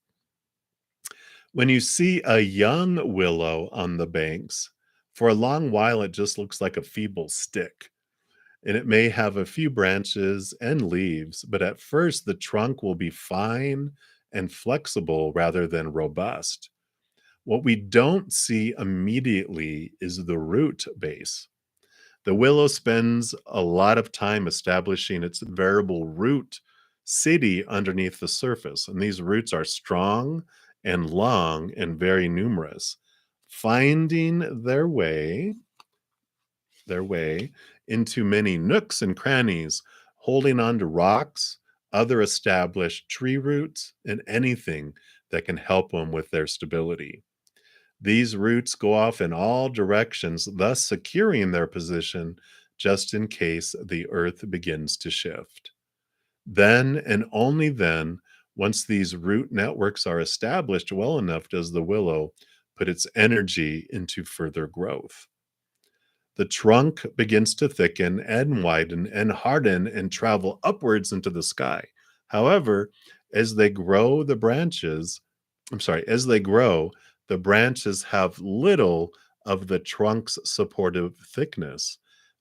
When you see a young willow on the banks, for a long while it just looks like a feeble stick, and it may have a few branches and leaves, but at first the trunk will be fine and flexible rather than robust. What we don't see immediately is the root base. The willow spends a lot of time establishing its variable root city underneath the surface, and these roots are strong and long and very numerous, finding their way into many nooks and crannies, holding on to rocks, other established tree roots, and anything that can help them with their stability. These roots go off in all directions, thus securing their position just in case the earth begins to shift. Then and only then, once these root networks are established well enough, does the willow put its energy into further growth. The trunk begins to thicken and widen and harden and travel upwards into the sky. However, as they grow, as they grow, the branches have little of the trunk's supportive thickness.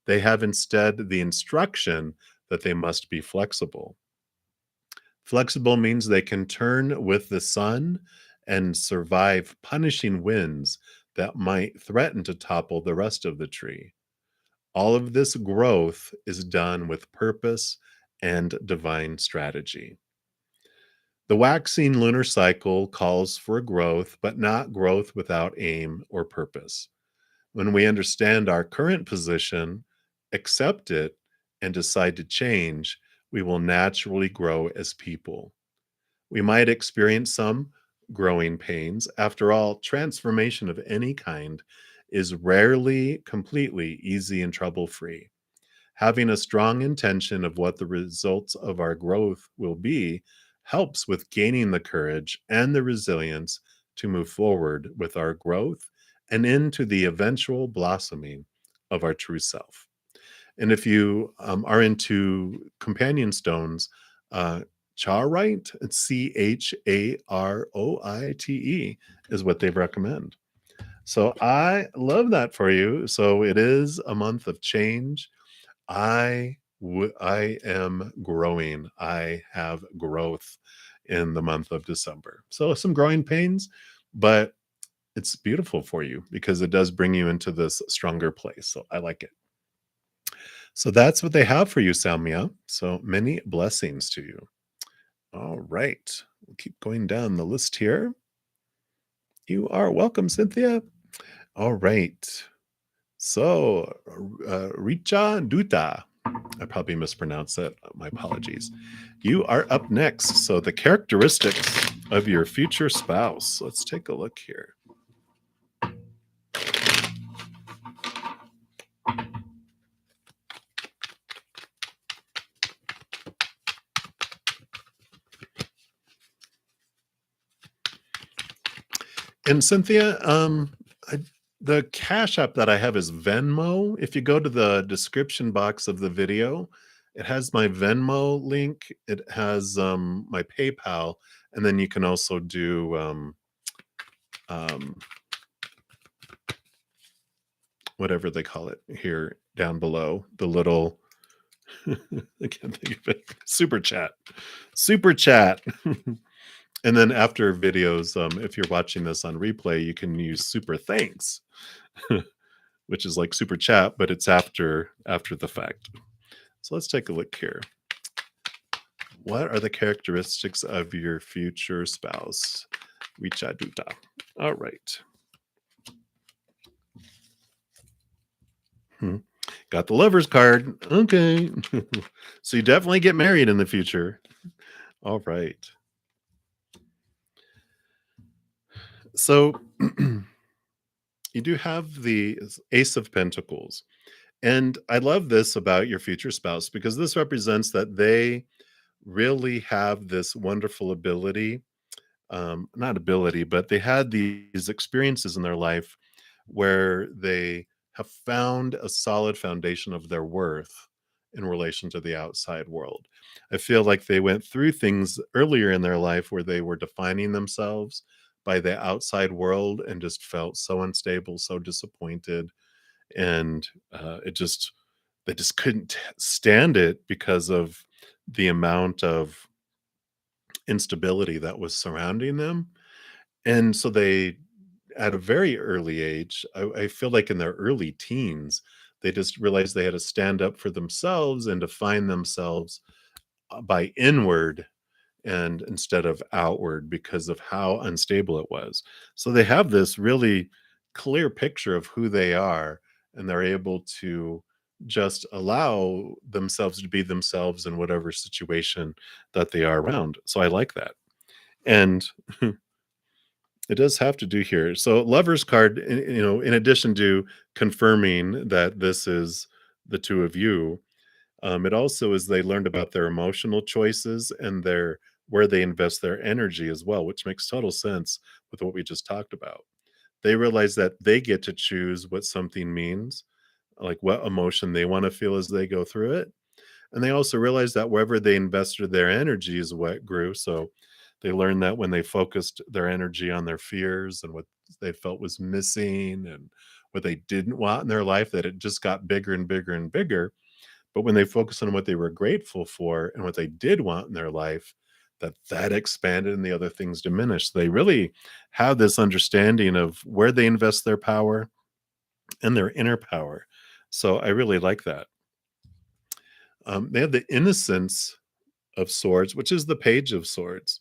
They have instead the instruction that they must be flexible. Flexible means they can turn with the sun and survive punishing winds that might threaten to topple the rest of the tree. All of this growth is done with purpose and divine strategy. The waxing lunar cycle calls for growth, but not growth without aim or purpose. When we understand our current position, accept it, and decide to change, we will naturally grow as people. We might experience some growing pains. After all, transformation of any kind is rarely completely easy and trouble free. Having a strong intention of what the results of our growth will be helps with gaining the courage and the resilience to move forward with our growth and into the eventual blossoming of our true self. And if you are into companion stones, uh, Charite, it's Charoite is what they recommend. So I love that for you. So it is a month of change. I am growing. I have growth in the month of December. So some growing pains, but it's beautiful for you because it does bring you into this stronger place. So I like it. So that's what they have for you, Salmia. So many blessings to you. All right. We'll keep going down the list here. You are welcome, Cynthia. All right. So, Richa Duta. I probably mispronounced that. My apologies. You are up next. So, the characteristics of your future spouse. Let's take a look here. And Cynthia, I, the Cash App that I have is Venmo. If you go to the description box of the video, it has my Venmo link. It has my PayPal, and then you can also do um, whatever they call it here down below. The little I can't think of it. Super chat. And then after videos, if you're watching this on replay, you can use super thanks, which is like super chat, but it's after the fact. So let's take a look here. What are the characteristics of your future spouse? Wichaduta. All right. Got the lover's card. Okay. So you definitely get married in the future. All right. So you do have the Ace of Pentacles. And I love this about your future spouse because this represents that they really have this wonderful ability, not ability, but they had these experiences in their life where they have found a solid foundation of their worth in relation to the outside world. I feel like they went through things earlier in their life where they were defining themselves by the outside world and just felt so unstable, so disappointed, and it just they just couldn't stand it because of the amount of instability that was surrounding them. And so they, at a very early age, I feel like in their early teens, they just realized they had to stand up for themselves and define themselves by inward and instead of outward because of how unstable it was. So they have this really clear picture of who they are, and they're able to just allow themselves to be themselves in whatever situation that they are around. So I like that. And it does have to do here. So lover's card, in addition to confirming that this is the two of you, it also is they learned about their emotional choices and their where they invest their energy as well, which makes total sense with what we just talked about. They realize that they get to choose what something means, like what emotion they want to feel as they go through it. And they also realize that wherever they invested their energy is what grew. So they learned that when they focused their energy on their fears and what they felt was missing and what they didn't want in their life, that it just got bigger and bigger and bigger. But when they focused on what they were grateful for and what they did want in their life, that expanded and the other things diminished. They really have this understanding of where they invest their power and their inner power. So I really like that. They have the innocence of swords, which is the page of swords.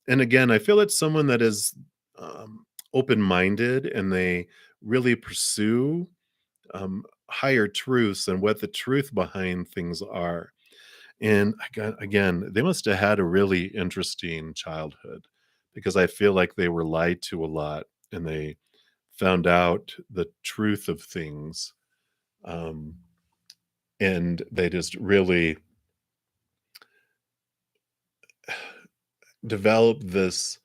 And again, I feel it's someone that is open-minded and they really pursue higher truths and what the truth behind things are. And again, they must have had a really interesting childhood because I feel like they were lied to a lot and they found out the truth of things. Um, and they just really developed this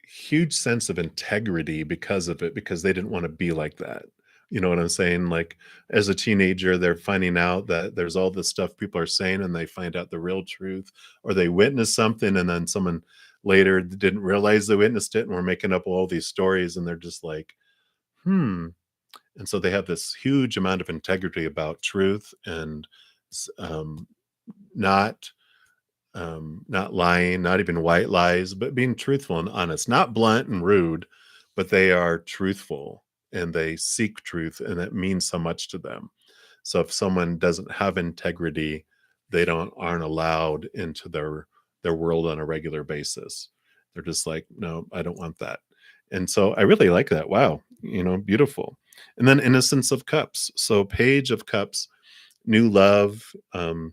huge sense of integrity because of it, because they didn't want to be like that. You know what I'm saying? Like, as a teenager, they're finding out that there's all this stuff people are saying, and they find out the real truth, or they witness something, and then someone later didn't realize they witnessed it, and we're making up all these stories, and they're just like, "Hmm." And so they have this huge amount of integrity about truth and s not not lying, not even white lies, but being truthful and honest, not blunt and rude, but they are truthful and they seek truth, and that means so much to them. So if someone doesn't have integrity, they don't aren't allowed into their world on a regular basis. They're just like, no, I don't want that. And so I really like that. Wow, beautiful. And then Innocence of Cups. So Page of Cups, new love. And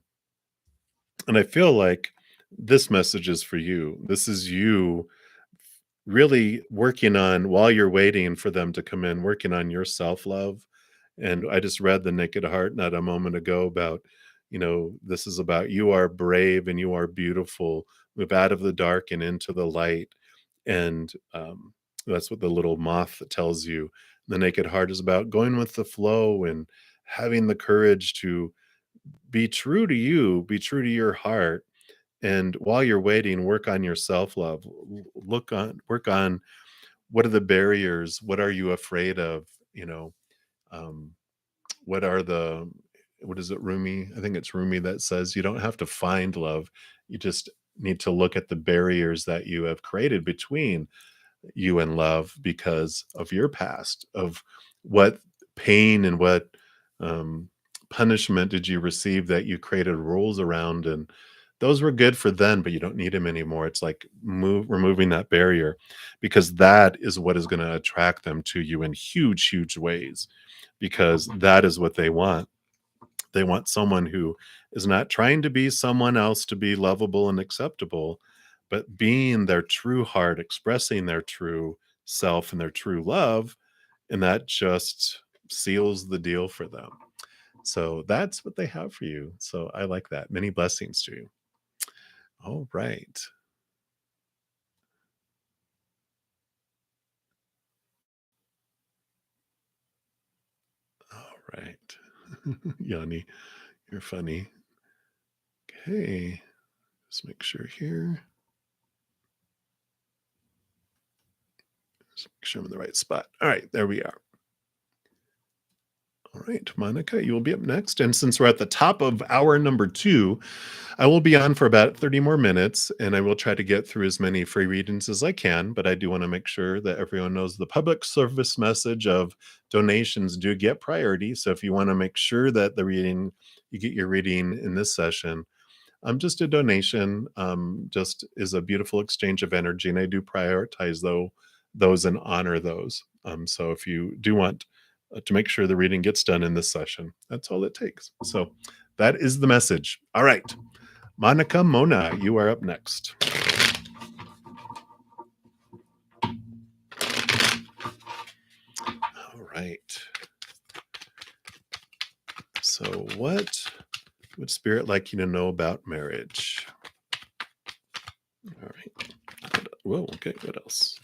I feel like this message is for you. This is you really working on, while you're waiting for them to come in, working on your self-love. And I just read The Naked Heart not a moment ago about, this is about you are brave and you are beautiful. Move out of the dark and into the light. And that's what the little moth tells you. The Naked Heart is about going with the flow and having the courage to be true to you, be true to your heart, and while you're waiting, work on your self-love. Work on what are the barriers, what are you afraid of, um, what are the what is it, Rumi? I think it's Rumi that says you don't have to find love. You just need to look at the barriers that you have created between you and love because of your past, of what pain and what um, punishment did you receive that you created rules around, and those were good for then, but you don't need them anymore. It's like removing that barrier, because that is what is going to attract them to you in huge, huge ways, because that is what they want. They want someone who is not trying to be someone else to be lovable and acceptable, but being their true heart, expressing their true self and their true love. And that just seals the deal for them. So that's what they have for you. So I like that. Many blessings to you. All right. All right. Yanni, you're funny. Okay. Let's make sure here. Just make sure I'm in the right spot. All right. There we are. All right, Monica, you will be up next. And since we're at the top of hour number 2, I will be on for about 30 more minutes, and I will try to get through as many free readings as I can. But I do want to make sure that everyone knows the public service message of donations do get priority. So if you want to make sure that you get your reading in this session, just a donation, just is a beautiful exchange of energy, and I do prioritize those and honor those. So if you do want to make sure the reading gets done in this session, that's all it takes. So that is the message. All right, Monica Mona, you are up next. All right. So what would Spirit like you to know about marriage? All right. Whoa, okay, what else?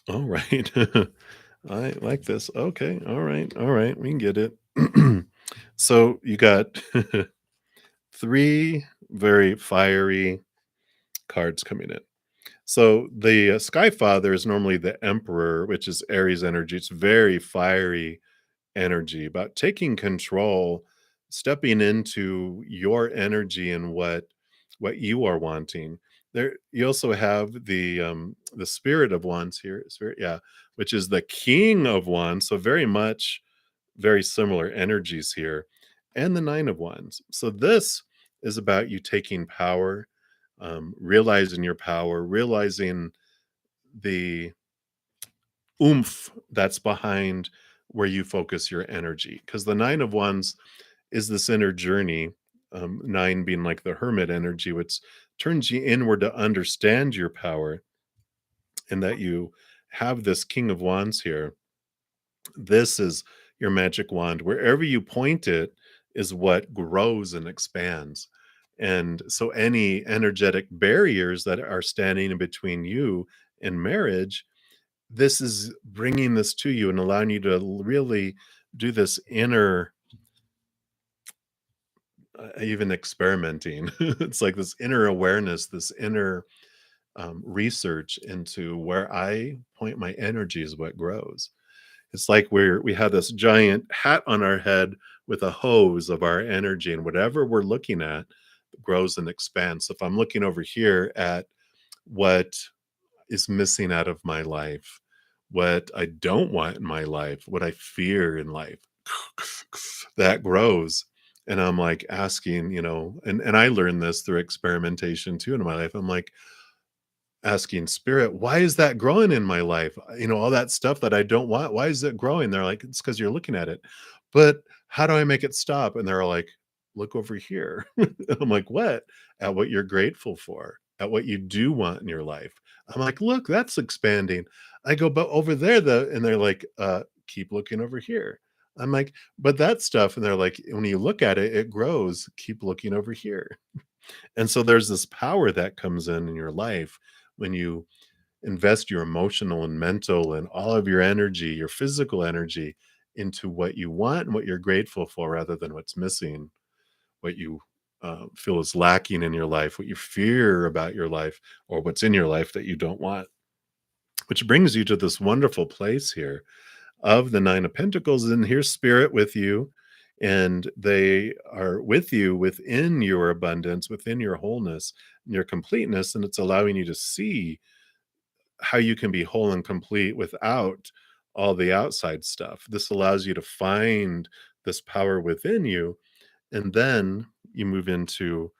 All right. I like this. Okay. All right. All right. We can get it. So you got 3 very fiery cards coming in. So the Sky Father is normally the Emperor, which is Aries energy. It's very fiery energy about taking control, stepping into your energy and what you are wanting. There, you also have the Spirit of Wands here, spirit, yeah, which is the King of Wands. So very much very similar energies here, and the Nine of Wands. So this is about you taking power, realizing your power, realizing the oomph that's behind where you focus your energy. Because the Nine of Wands is this inner journey, 9 being like the hermit energy, which turns you inward to understand your power, and that you have this King of Wands here. This is your magic wand. Wherever you point it is what grows and expands. And so any energetic barriers that are standing in between you and marriage, this is bringing this to you and allowing you to really do this inner, even experimenting. It's like this inner awareness, this inner research into where I point my energy is what grows. It's like we have this giant hat on our head with a hose of our energy, and whatever we're looking at grows and expands. So if I'm looking over here at what is missing out of my life, what I don't want in my life, what I fear in life, that grows. And I'm like asking, and I learned this through experimentation too in my life. I'm like, asking spirit, why is that growing in my life? All that stuff that I don't want, why is it growing? They're like, it's because you're looking at it. But how do I make it stop? And they're like, look over here. I'm like, what? At what you're grateful for, at what you do want in your life. I'm like, look, that's expanding. I go, but over there, and they're like, keep looking over here. I'm like, but that stuff, and they're like, when you look at it, it grows. Keep looking over here. And so there's this power that comes in your life when you invest your emotional and mental and all of your energy, your physical energy into what you want and what you're grateful for rather than what's missing, what you feel is lacking in your life, what you fear about your life, or what's in your life that you don't want. Which brings you to this wonderful place here of the Nine of Pentacles. And here's Spirit with you, and they are with you within your abundance, within your wholeness, and your completeness. And it's allowing you to see how you can be whole and complete without all the outside stuff. This allows you to find this power within you, and then you move into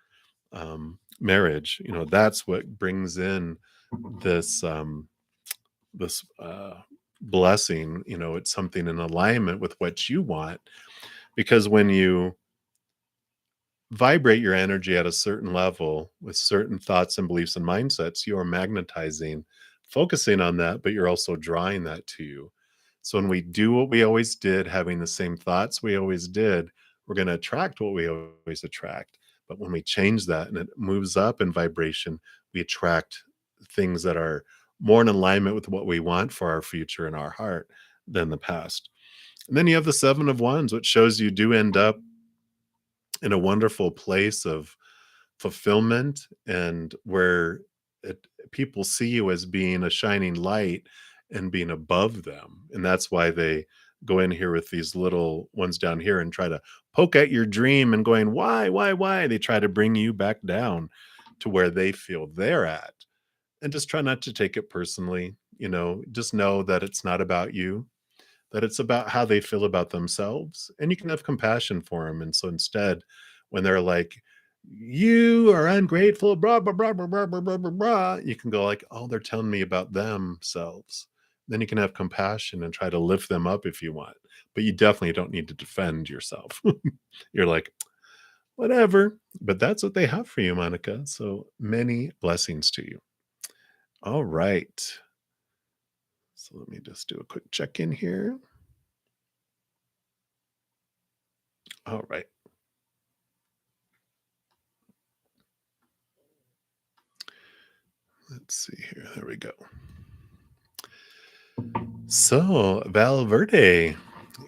marriage. That's what brings in this blessing. It's something in alignment with what you want, because when you vibrate your energy at a certain level with certain thoughts and beliefs and mindsets, you are magnetizing, focusing on that, but you're also drawing that to you. So when we do what we always did, having the same thoughts we always did, we're going to attract what we always attract. But when we change that and it moves up in vibration, we attract things that are more in alignment with what we want for our future and our heart than the past. And then you have the Seven of Wands, which shows you do end up in a wonderful place of fulfillment, and where people see you as being a shining light and being above them. And that's why they go in here with these little ones down here and try to poke at your dream and going, why? They try to bring you back down to where they feel they're at. And just try not to take it personally. Just know that it's not about you, that it's about how they feel about themselves, and you can have compassion for them. And so instead, when they're like, you are ungrateful, blah, blah, blah, blah, blah, blah, blah, blah, blah, you can go like, oh, they're telling me about themselves. Then you can have compassion and try to lift them up if you want. But you definitely don't need to defend yourself. You're like, whatever. But that's what they have for you, Monica. So many blessings to you. All right. So let me just do a quick check in here. All right. Let's see here. There we go. So, Valverde,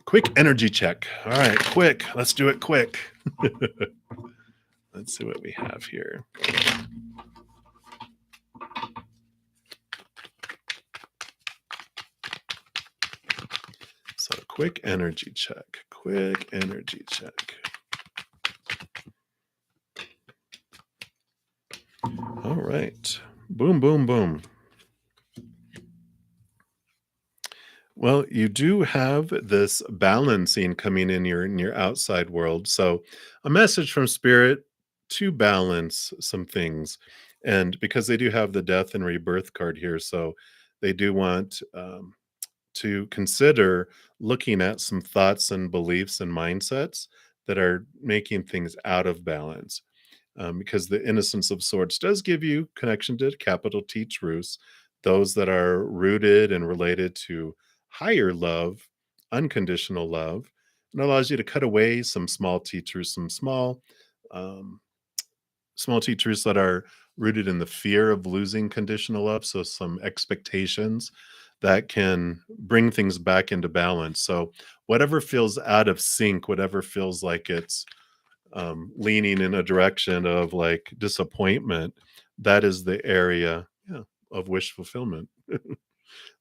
quick energy check. All right, quick. Let's do it quick. Let's see what we have here. So, quick energy check. Quick energy check. All right. Boom, boom, boom. Well, you do have this balancing coming in your outside world. So, a message from spirit to balance some things. And because they do have the death and rebirth card here, so they do want to consider looking at some thoughts and beliefs and mindsets that are making things out of balance. Because the Innocence of Swords does give you connection to capital T truths, those that are rooted and related to higher love, unconditional love, and allows you to cut away some small t truths, some small um, small teachers that are rooted in the fear of losing conditional love, so some expectations that can bring things back into balance. So whatever feels out of sync, whatever feels like it's leaning in a direction of like disappointment, that is the area, yeah, of wish fulfillment.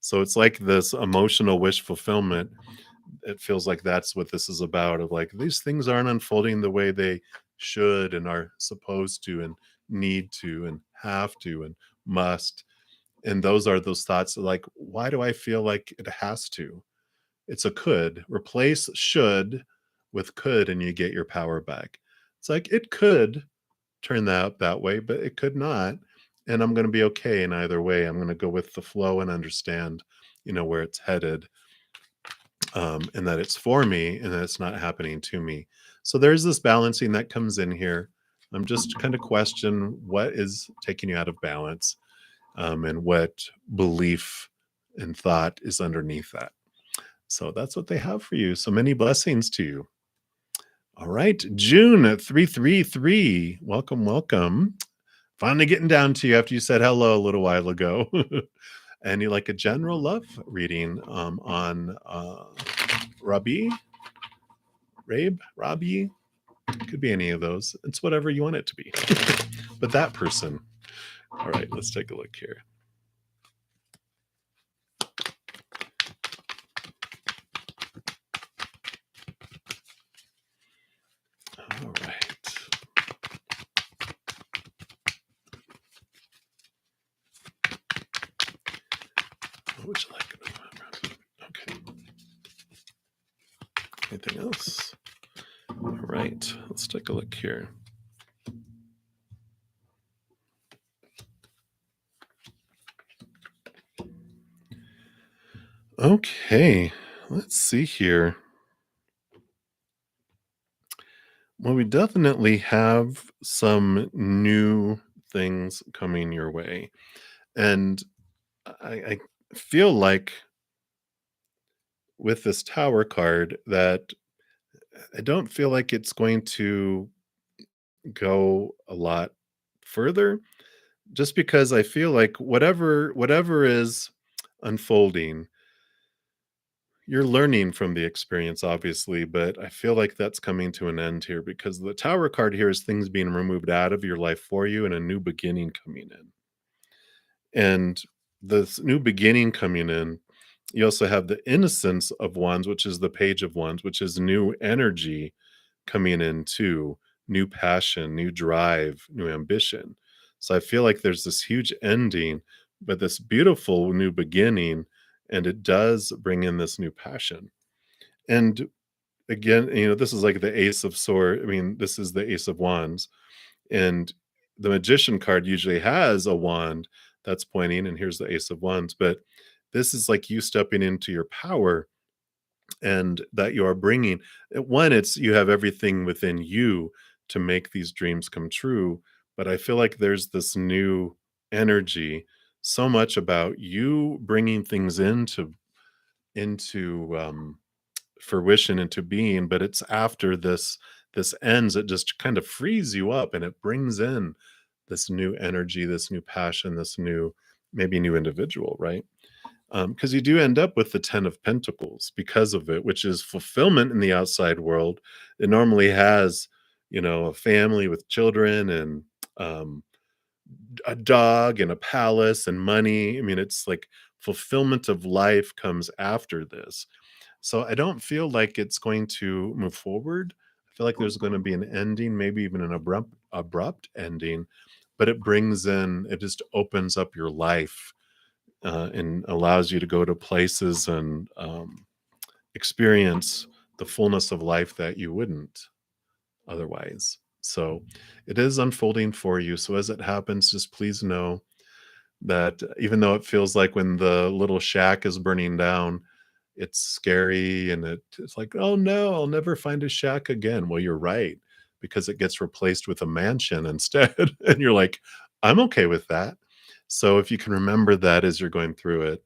So it's like this emotional wish fulfillment. It feels like that's what this is about, of like these things aren't unfolding the way they should and are supposed to and need to and have to and must. And those are those thoughts of like, why do I feel like it has to? It's a could. Replace should with could and you get your power back. It's like it could turn out that way, but it could not. And I'm going to be okay in either way. I'm going to go with the flow and understand, where it's headed, and that it's for me and that it's not happening to me. So there's this balancing that comes in here. I'm just kind of question what is taking you out of balance, and what belief and thought is underneath that. So that's what they have for you. So many blessings to you. All right, June 333. Welcome, welcome. Finally getting down to you after you said hello a little while ago. And you like a general love reading on Rabi, Robbie. Could be any of those. It's whatever you want it to be. But that person. All right, let's take a look here. All right. What would you like? Okay. Anything else? All right, let's take a look here. Okay, let's see here. Well, we definitely have some new things coming your way. And I feel like with this tower card that I don't feel like it's going to go a lot further, just because I feel like whatever is unfolding, you're learning from the experience, obviously, but I feel like that's coming to an end here because the tower card here is things being removed out of your life for you and a new beginning coming in. And this new beginning coming in, you also have the innocence of wands, which is the page of wands, which is new energy coming in too, new passion, new drive, new ambition. So I feel like there's this huge ending, but this beautiful new beginning, and it does bring in this new passion. And again, this is like the ace of sword. I mean, this is the ace of wands, and the magician card usually has a wand that's pointing, and here's the ace of wands. But this is like you stepping into your power and that you are bringing one, it's you have everything within you to make these dreams come true, but I feel like there's this new energy, so much about you bringing things into fruition, into being, but it's after this ends, it just kind of frees you up and it brings in this new energy, this new passion, this new, maybe new individual, right? Because you do end up with the 10 of Pentacles because of it, which is fulfillment in the outside world. It normally has, a family with children and um, a dog and a palace and money. I mean, it's like fulfillment of life comes after this. So I don't feel like it's going to move forward. I feel like there's going to be an ending, maybe even an abrupt ending, but it just opens up your life, and allows you to go to places and experience the fullness of life that you wouldn't otherwise. So it is unfolding for you. So as it happens, just please know that even though it feels like when the little shack is burning down, it's scary and it's like, oh no, I'll never find a shack again. Well, you're right, because it gets replaced with a mansion instead. And you're like, I'm okay with that. So if you can remember that as you're going through it,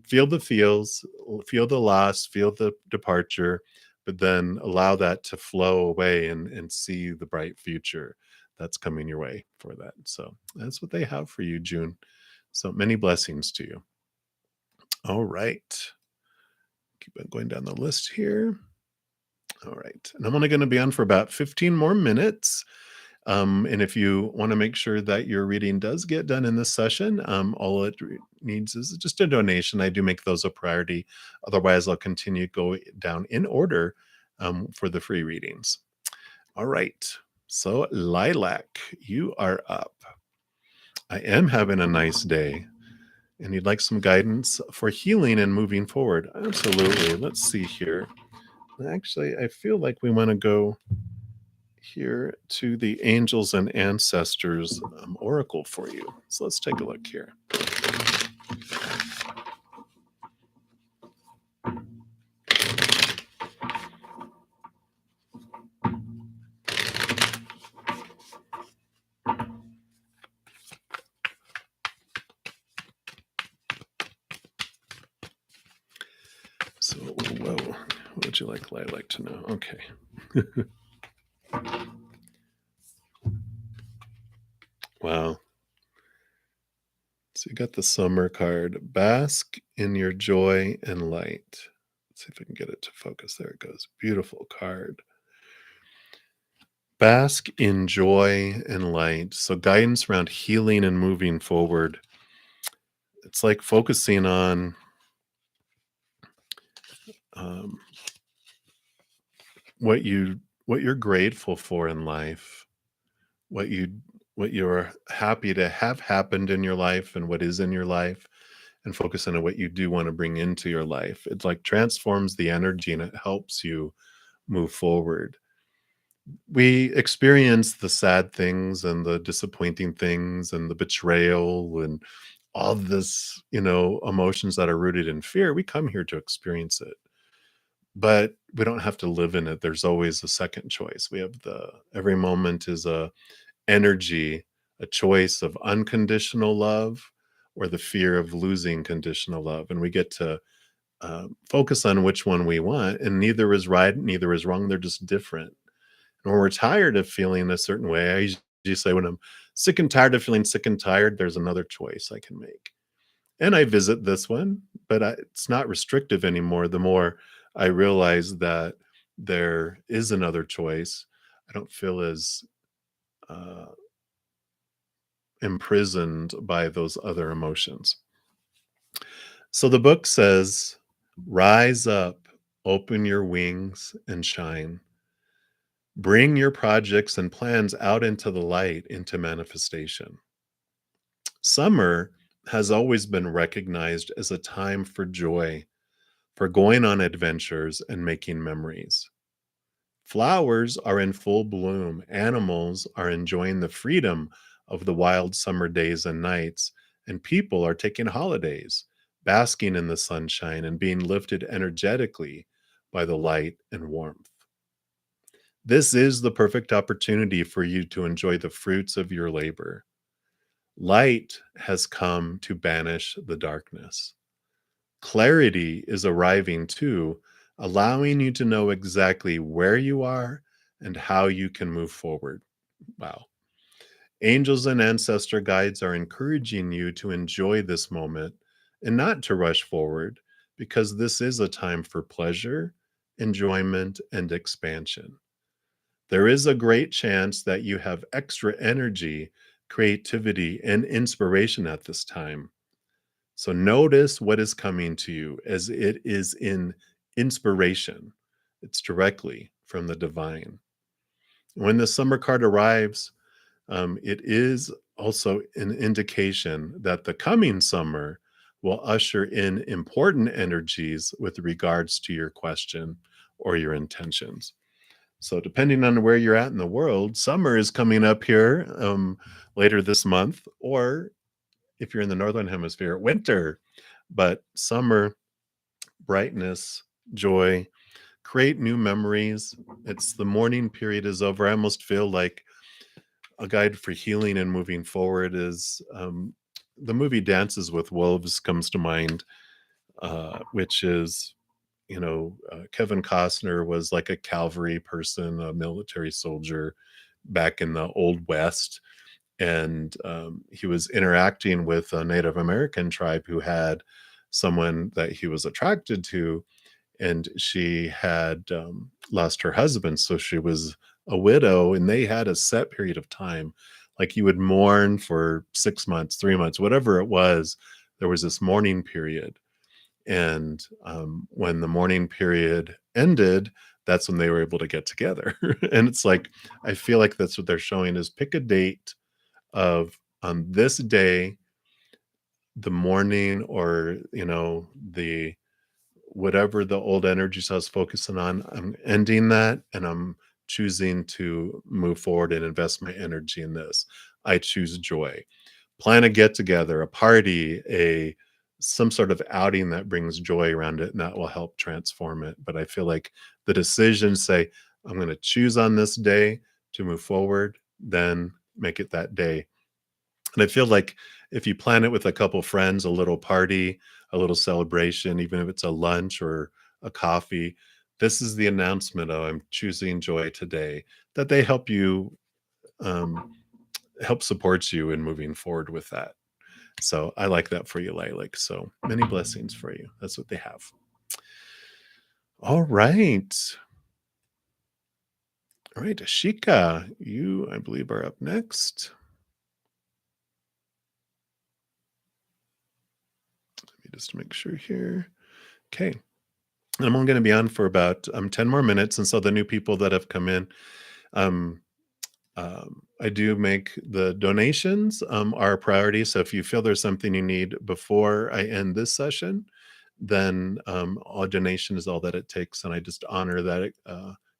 feel the feels, feel the loss, feel the departure, but then allow that to flow away and see the bright future that's coming your way for that. So that's what they have for you, June. So many blessings to you. All right. Keep on going down the list here. All right. And I'm only going to be on for about 15 more minutes. And if you want to make sure that your reading does get done in this session, all it needs is just a donation. I do make those a priority. Otherwise, I'll continue to go down in order for the free readings. All right. So, Lilac, you are up. I am having a nice day. And you'd like some guidance for healing and moving forward? Absolutely. Let's see here. Actually, I feel like we want to go here to the Angels and Ancestors Oracle for you. So let's take a look here. So, whoa, what would you like Lilac to know? Okay. Wow. So you got the summer card. Bask in your joy and light. Let's see if I can get it to focus. There it goes. Beautiful card. Bask in joy and light. So guidance around healing and moving forward. It's like focusing on what you're grateful for in life, what you're happy to have happened in your life and what is in your life, and focus on what you do want to bring into your life. It like transforms the energy and it helps you move forward. We experience the sad things and the disappointing things and the betrayal and all this, emotions that are rooted in fear. We come here to experience it, but we don't have to live in it. There's always a second choice. We have every moment is a energy, a choice of unconditional love or the fear of losing conditional love. And we get to focus on which one we want. And neither is right, neither is wrong. They're just different. And when we're tired of feeling a certain way, I usually say when I'm sick and tired of feeling sick and tired, there's another choice I can make. And I visit this one, but it's not restrictive anymore. The more I realize that there is another choice, I don't feel as uh, imprisoned by those other emotions. So the book says, rise up, open your wings, and shine. Bring your projects and plans out into the light, into manifestation. Summer has always been recognized as a time for joy, for going on adventures and making memories. Flowers are in full bloom. Animals are enjoying the freedom of the wild summer days and nights, and people are taking holidays, basking in the sunshine and being lifted energetically by the light and warmth. This is the perfect opportunity for you to enjoy the fruits of your labor. Light has come to banish the darkness. Clarity is arriving too, allowing you to know exactly where you are and how you can move forward. Wow. Angels and ancestor guides are encouraging you to enjoy this moment and not to rush forward, because this is a time for pleasure, enjoyment, and expansion. There is a great chance that you have extra energy, creativity, and inspiration at this time. So notice what is coming to you as it is in inspiration. It's directly from the divine. When the summer card arrives, it is also an indication that the coming summer will usher in important energies with regards to your question or your intentions. So, depending on where you're at in the world, summer is coming up here later this month, or if you're in the northern hemisphere, winter. But summer, brightness, joy, create new memories. It's the mourning period is over. I almost feel like a guide for healing and moving forward is the movie Dances with Wolves comes to mind, which is, Kevin Costner was like a cavalry person, a military soldier, back in the old West, and he was interacting with a Native American tribe who had someone that he was attracted to, and she had lost her husband, so she was a widow, and they had a set period of time. Like you would mourn for 6 months, 3 months, whatever it was. There was this mourning period, and when the mourning period ended, that's when they were able to get together. And it's like, I feel like that's what they're showing is pick a date of on this day, the morning, or the whatever the old energies I was focusing on, I'm ending that, and I'm choosing to move forward and invest my energy in this. I choose joy. Plan a get together, a party, a some sort of outing that brings joy around it, and that will help transform it. But I feel like the decisions say, I'm going to choose on this day to move forward, then make it that day. And I feel like if you plan it with a couple friends, a little party, a little celebration, even if it's a lunch or a coffee, this is the announcement of I'm choosing joy today, that they help you um, help support you in moving forward with that. So I like that for you, Lilac. So many blessings for you. That's what they have. All right. All right. Ashika, you, I believe, are up next. Let me just make sure here. Okay. I'm only going to be on for about 10 more minutes. And so the new people that have come in, um, I do make the donations are a priority. So if you feel there's something you need before I end this session, then all donation is all that it takes. And I just honor that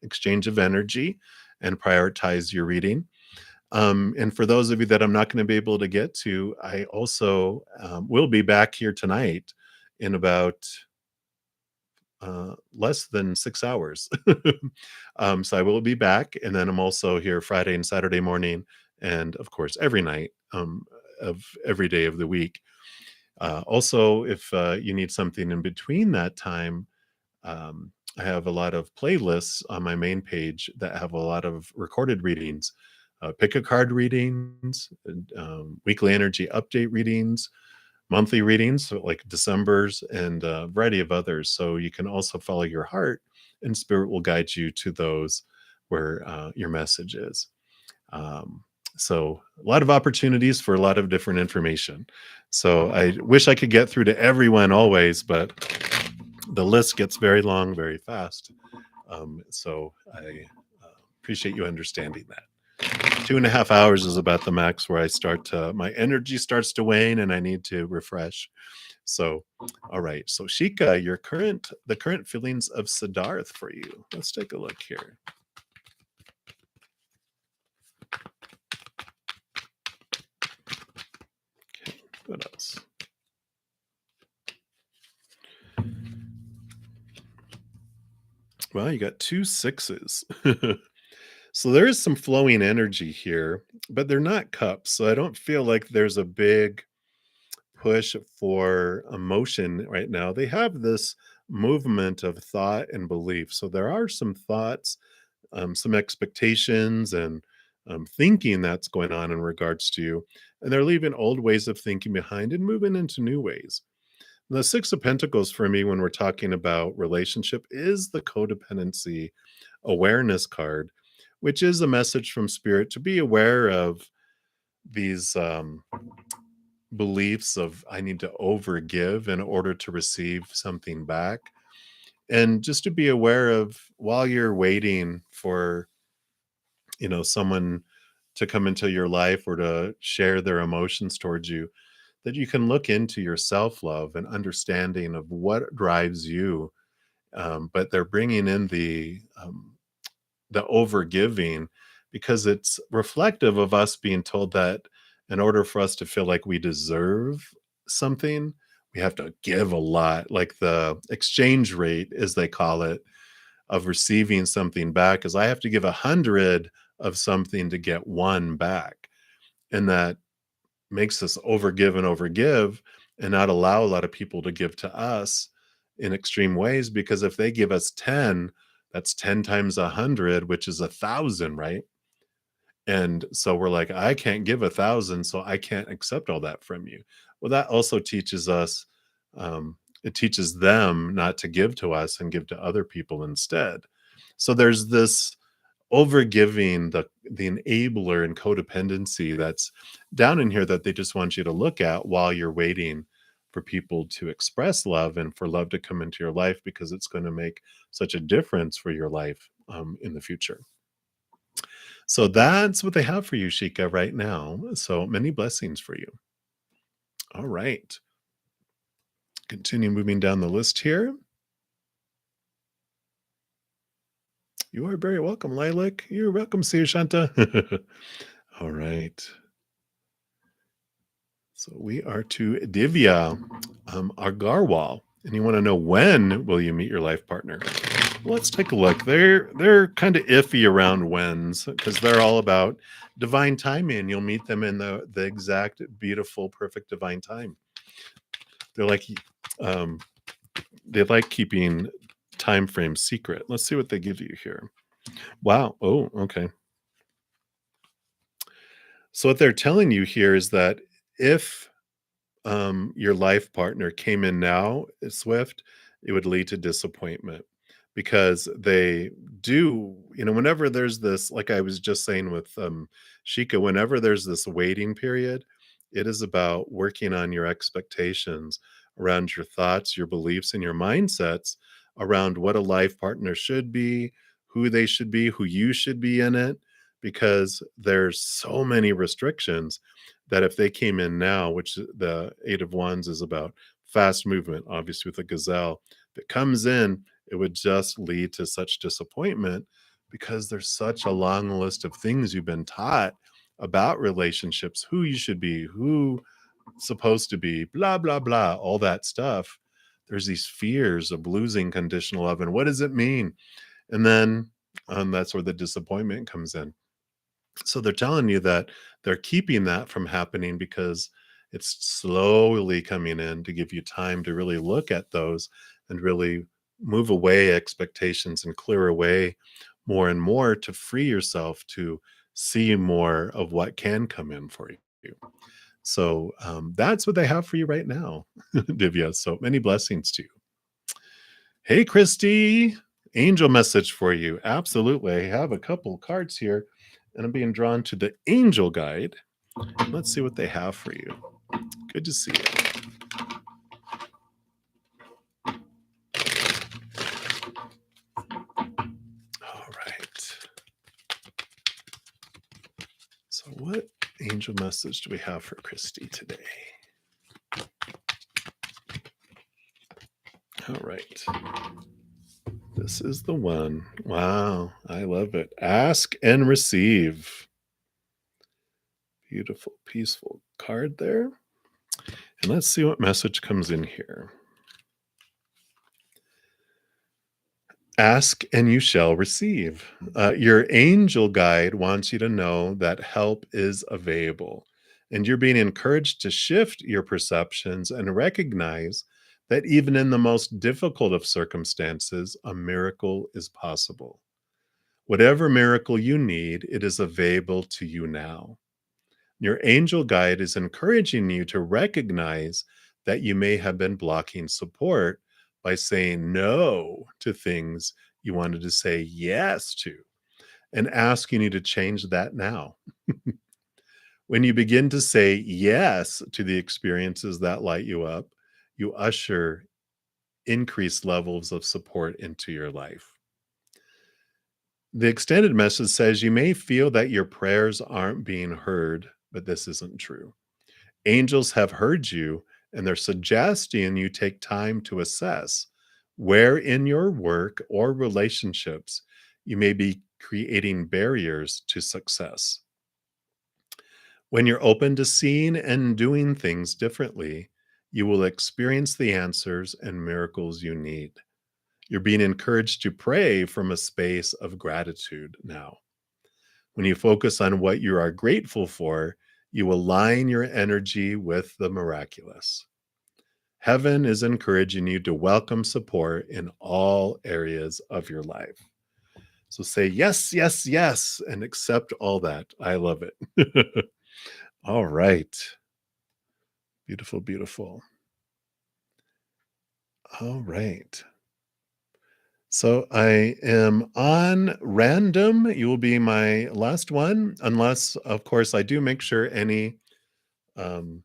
exchange of energy and prioritize your reading. And for those of you that I'm not going to be able to get to, I also will be back here tonight in about less than 6 hours. So I will be back, and then I'm also here Friday and Saturday morning, and of course every night of every day of the week. Also, if you need something in between that time, I have a lot of playlists on my main page that have a lot of recorded readings, pick a card readings, and, weekly energy update readings, monthly readings, so like December's, and a variety of others. So you can also follow your heart, and spirit will guide you to those where your message is. Um, so a lot of opportunities for a lot of different information. So I wish I could get through to everyone always, but the list gets very long very fast. So I appreciate you understanding that. 2.5 hours is about the max where I start to, my energy starts to wane and I need to refresh. So, all right. So Shika, the current feelings of Siddharth for you. Let's take a look here. Okay, what else? Well, you got 2 6s. So there is some flowing energy here, but they're not cups. So I don't feel like there's a big push for emotion right now. They have this movement of thought and belief. So there are some thoughts, some expectations, and thinking that's going on in regards to you. And they're leaving old ways of thinking behind and moving into new ways. The Six of Pentacles for me, when we're talking about relationship, is the codependency awareness card, which is a message from spirit to be aware of these beliefs of I need to overgive in order to receive something back. And just to be aware of while you're waiting for, someone to come into your life or to share their emotions towards you, that you can look into your self-love and understanding of what drives you. But they're bringing in the overgiving because it's reflective of us being told that in order for us to feel like we deserve something, we have to give a lot. Like the exchange rate, as they call it, of receiving something back is I have to give 100 of something to get one back. And that makes us overgive and overgive and not allow a lot of people to give to us in extreme ways, because if they give us 10, that's 10 times 100, which is 1,000, right? And so we're like, I can't give 1,000, so I can't accept all that from you. Well, that also teaches us, it teaches them not to give to us and give to other people instead. So there's this overgiving, the enabler and codependency that's down in here that they just want you to look at while you're waiting for people to express love and for love to come into your life because it's going to make such a difference for your life in the future. So that's what they have for you, Shika, right now. So many blessings for you. All right. Continue moving down the list here. You are very welcome, Lilac. You're welcome, See Shanta. All right. So we are to Divya, Agarwal. And you want to know, when will you meet your life partner? Let's take a look. They're kind of iffy around whens because they're all about divine timing. You'll meet them in the exact beautiful, perfect divine time. They're like um, they like keeping time frames secret. Let's see what they give you here. Wow. Oh, okay. So what they're telling you here is that if your life partner came in now, Swift, it would lead to disappointment because they do, whenever there's this, like I was just saying with Shika, whenever there's this waiting period, it is about working on your expectations around your thoughts, your beliefs, and your mindsets around what a life partner should be, who they should be, who you should be in it, because there's so many restrictions that if they came in now, which the Eight of Wands is about fast movement, obviously with a gazelle, if it comes in, it would just lead to such disappointment because there's such a long list of things you've been taught about relationships, who you should be, who supposed to be, blah, blah, blah, all that stuff. There's these fears of losing conditional love. And what does it mean? And then that's where the disappointment comes in. So they're telling you that they're keeping that from happening because it's slowly coming in to give you time to really look at those and really move away expectations and clear away more and more to free yourself to see more of what can come in for you. So that's what they have for you right now, Divya. So many blessings to you. Hey, Christy, angel message for you. Absolutely. I have a couple cards here and I'm being drawn to the angel guide. Let's see what they have for you. Good to see you. All right. So what angel message do we have for Christy today? All right. This is the one. Wow, I love it. Ask and receive. Beautiful, peaceful card there. And let's see what message comes in here. Ask and you shall receive. Your angel guide wants you to know that help is available. And you're being encouraged to shift your perceptions and recognize that even in the most difficult of circumstances, a miracle is possible. Whatever miracle you need, it is available to you now. Your angel guide is encouraging you to recognize that you may have been blocking support by saying no to things you wanted to say yes to, and asking you to change that now. When you begin to say yes to the experiences that light you up, you usher increased levels of support into your life. The extended message says you may feel that your prayers aren't being heard, but this isn't true. Angels have heard you, and they're suggesting you take time to assess where in your work or relationships you may be creating barriers to success. When you're open to seeing and doing things differently, you will experience the answers and miracles you need. You're being encouraged to pray from a space of gratitude now. When you focus on what you are grateful for, you align your energy with the miraculous. Heaven is encouraging you to welcome support in all areas of your life. So say yes, yes, yes, and accept all that. I love it. All right. Beautiful, beautiful. All right. So I am on random. You will be my last one, unless, of course, I do make sure any um,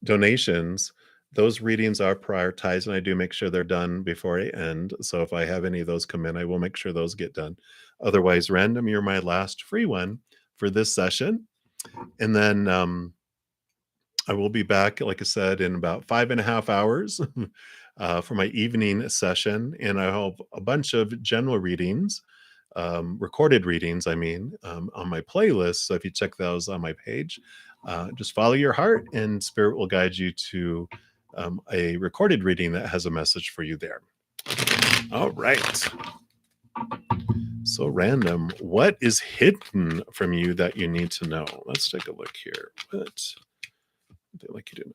donations, those readings are prioritized, and I do make sure they're done before I end. So if I have any of those come in, I will make sure those get done. Otherwise, random, you're my last free one for this session. And then I will be back, like I said, in about 5.5 hours for my evening session. And I have a bunch of general readings, recorded readings, I mean, on my playlist. So if you check those on my page, just follow your heart and spirit will guide you to a recorded reading that has a message for you there. All right. So random. What is hidden from you that you need to know? Let's take a look here. What would they like you to know?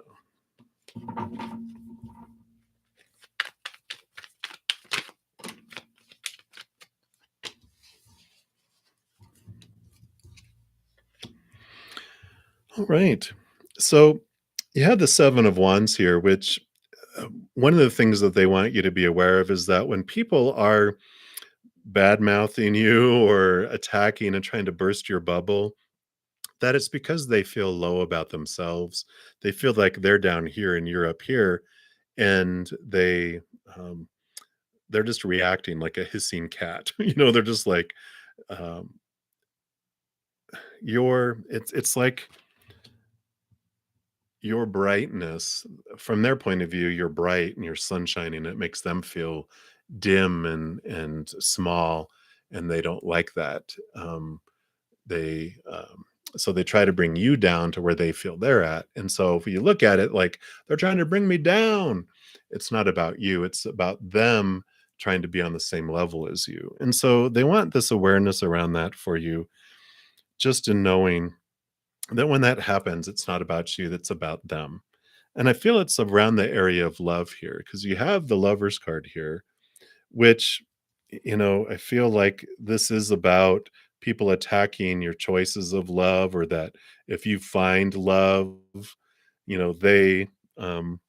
All right. So you have the Seven of Wands here, which one of the things that they want you to be aware of is that when people are bad mouthing you or attacking and trying to burst your bubble, that it's because they feel low about themselves. They feel like they're down here and you're up here, and um, they're just reacting like a hissing cat. They're just like um, you're. It's like your brightness from their point of view. You're bright and you're sunshining. It makes them feel dim and small, and they don't like that. They So they try to bring you down to where they feel they're at. And so if you look at it like they're trying to bring me down, it's not about you, it's about them trying to be on the same level as you. And so they want this awareness around that for you, just in knowing that when that happens, it's not about you, that's about them. And I feel it's around the area of love here because you have the Lover's card here, which, I feel like this is about people attacking your choices of love, or that if you find love, they um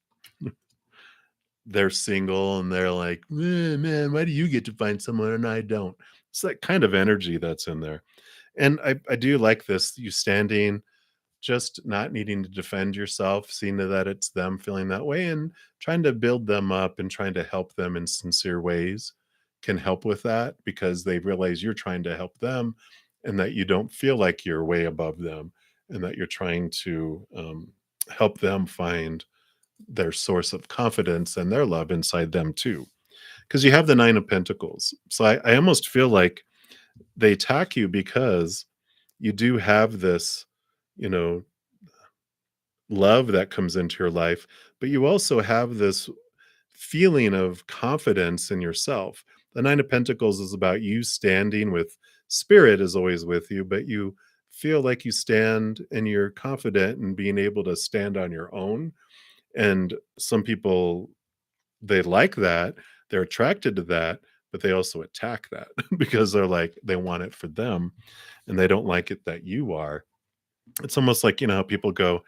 they're single and they're like, man, why do you get to find someone and I don't? It's that kind of energy that's in there. And I do like this, you standing, just not needing to defend yourself, seeing that it's them feeling that way and trying to build them up and trying to help them in sincere ways can help with that, because they realize you're trying to help them and that you don't feel like you're way above them, and that you're trying to help them find their source of confidence and their love inside them too. Because you have the Nine of Pentacles. So I almost feel like they attack you because you do have this, you know, love that comes into your life, but you also have this feeling of confidence in yourself. The Nine of Pentacles is about you standing with spirit is always with you, but you feel like you stand and you're confident in being able to stand on your own. And some people, they like that, they're attracted to that, but they also attack that because they're like, they want it for them and they don't like it that you are. It's almost like, how people go,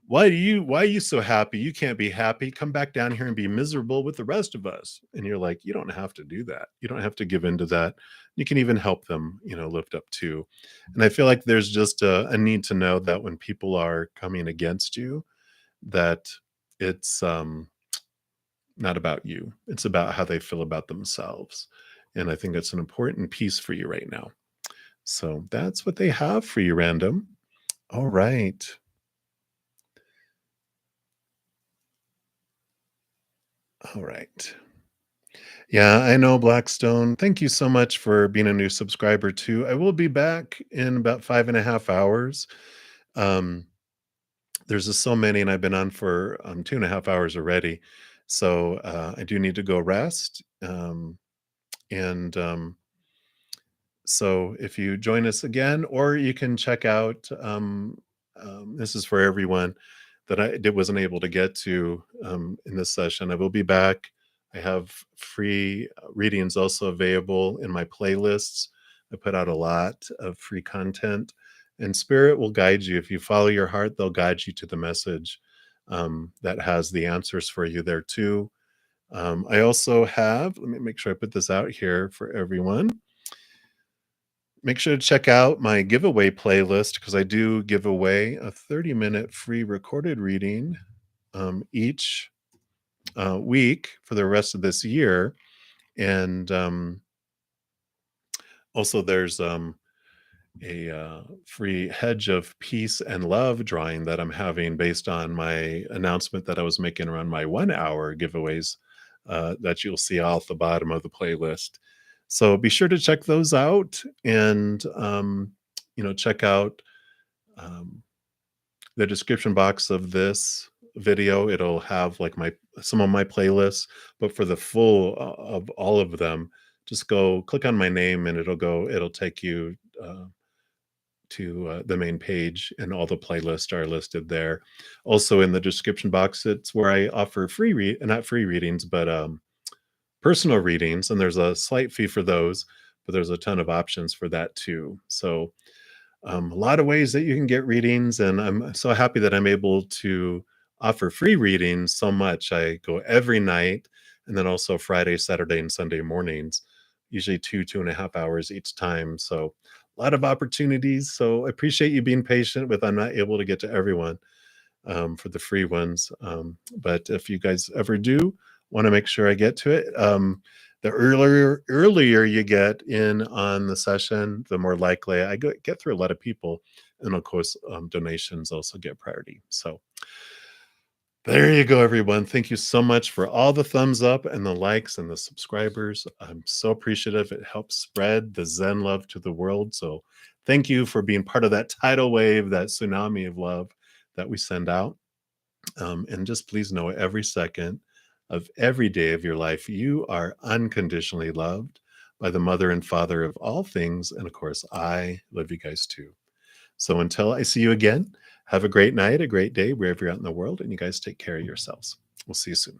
why are you so happy? You can't be happy. Come back down here and be miserable with the rest of us. And you're like, you don't have to do that. You don't have to give into that. You can even help them, lift up too. And I feel like there's just a need to know that when people are coming against you, that it's not about you. It's about how they feel about themselves. And I think that's an important piece for you right now. So that's what they have for you, random. All right. All right. Yeah, I know, Blackstone. Thank you so much for being a new subscriber too. I will be back in about 5.5 hours. Um, there's just so many, and I've been on for 2.5 hours already. So I do need to go rest. And So if you join us again, or you can check out, this is for everyone that wasn't able to get to in this session. I will be back I have free readings also available in my playlists. I put out a lot of free content, and Spirit will guide you. If you follow your heart, they'll guide you to the message that has the answers for you there too. I also have, let me make sure I put this out here for everyone. Make sure to check out my giveaway playlist because I do give away a 30-minute free recorded reading each week for the rest of this year. And also, there's a free Hedge of Peace and Love drawing that I'm having based on my announcement that I was making around my 1 hour giveaways that you'll see all at the bottom of the playlist. So be sure to check those out and, check out um, the description box of this video. It'll have like some of my playlists, but for the full of all of them, just go click on my name and it'll take you to the main page, and all the playlists are listed there. Also, in the description box, it's where I offer not free readings, but personal readings, and there's a slight fee for those, but there's a ton of options for that too. So, a lot of ways that you can get readings, and I'm so happy that I'm able to offer free readings so much. I go every night, and then also Friday, Saturday, and Sunday mornings, usually 2.5 hours each time. So a lot of opportunities. So I appreciate you being patient with. I'm not able to get to everyone for the free ones, but if you guys ever do want to make sure I get to it, the earlier you get in on the session, the more likely I get through a lot of people, and of course, donations also get priority. So there you go, everyone. Thank you so much for all the thumbs up and the likes and the subscribers. I'm so appreciative. It helps spread the Zen love to the world. So thank you for being part of that tidal wave, that tsunami of love that we send out. And just please know every second of every day of your life, you are unconditionally loved by the mother and father of all things. And of course, I love you guys too. So until I see you again, have a great night, a great day, wherever you're out in the world, and you guys take care of yourselves. We'll see you soon.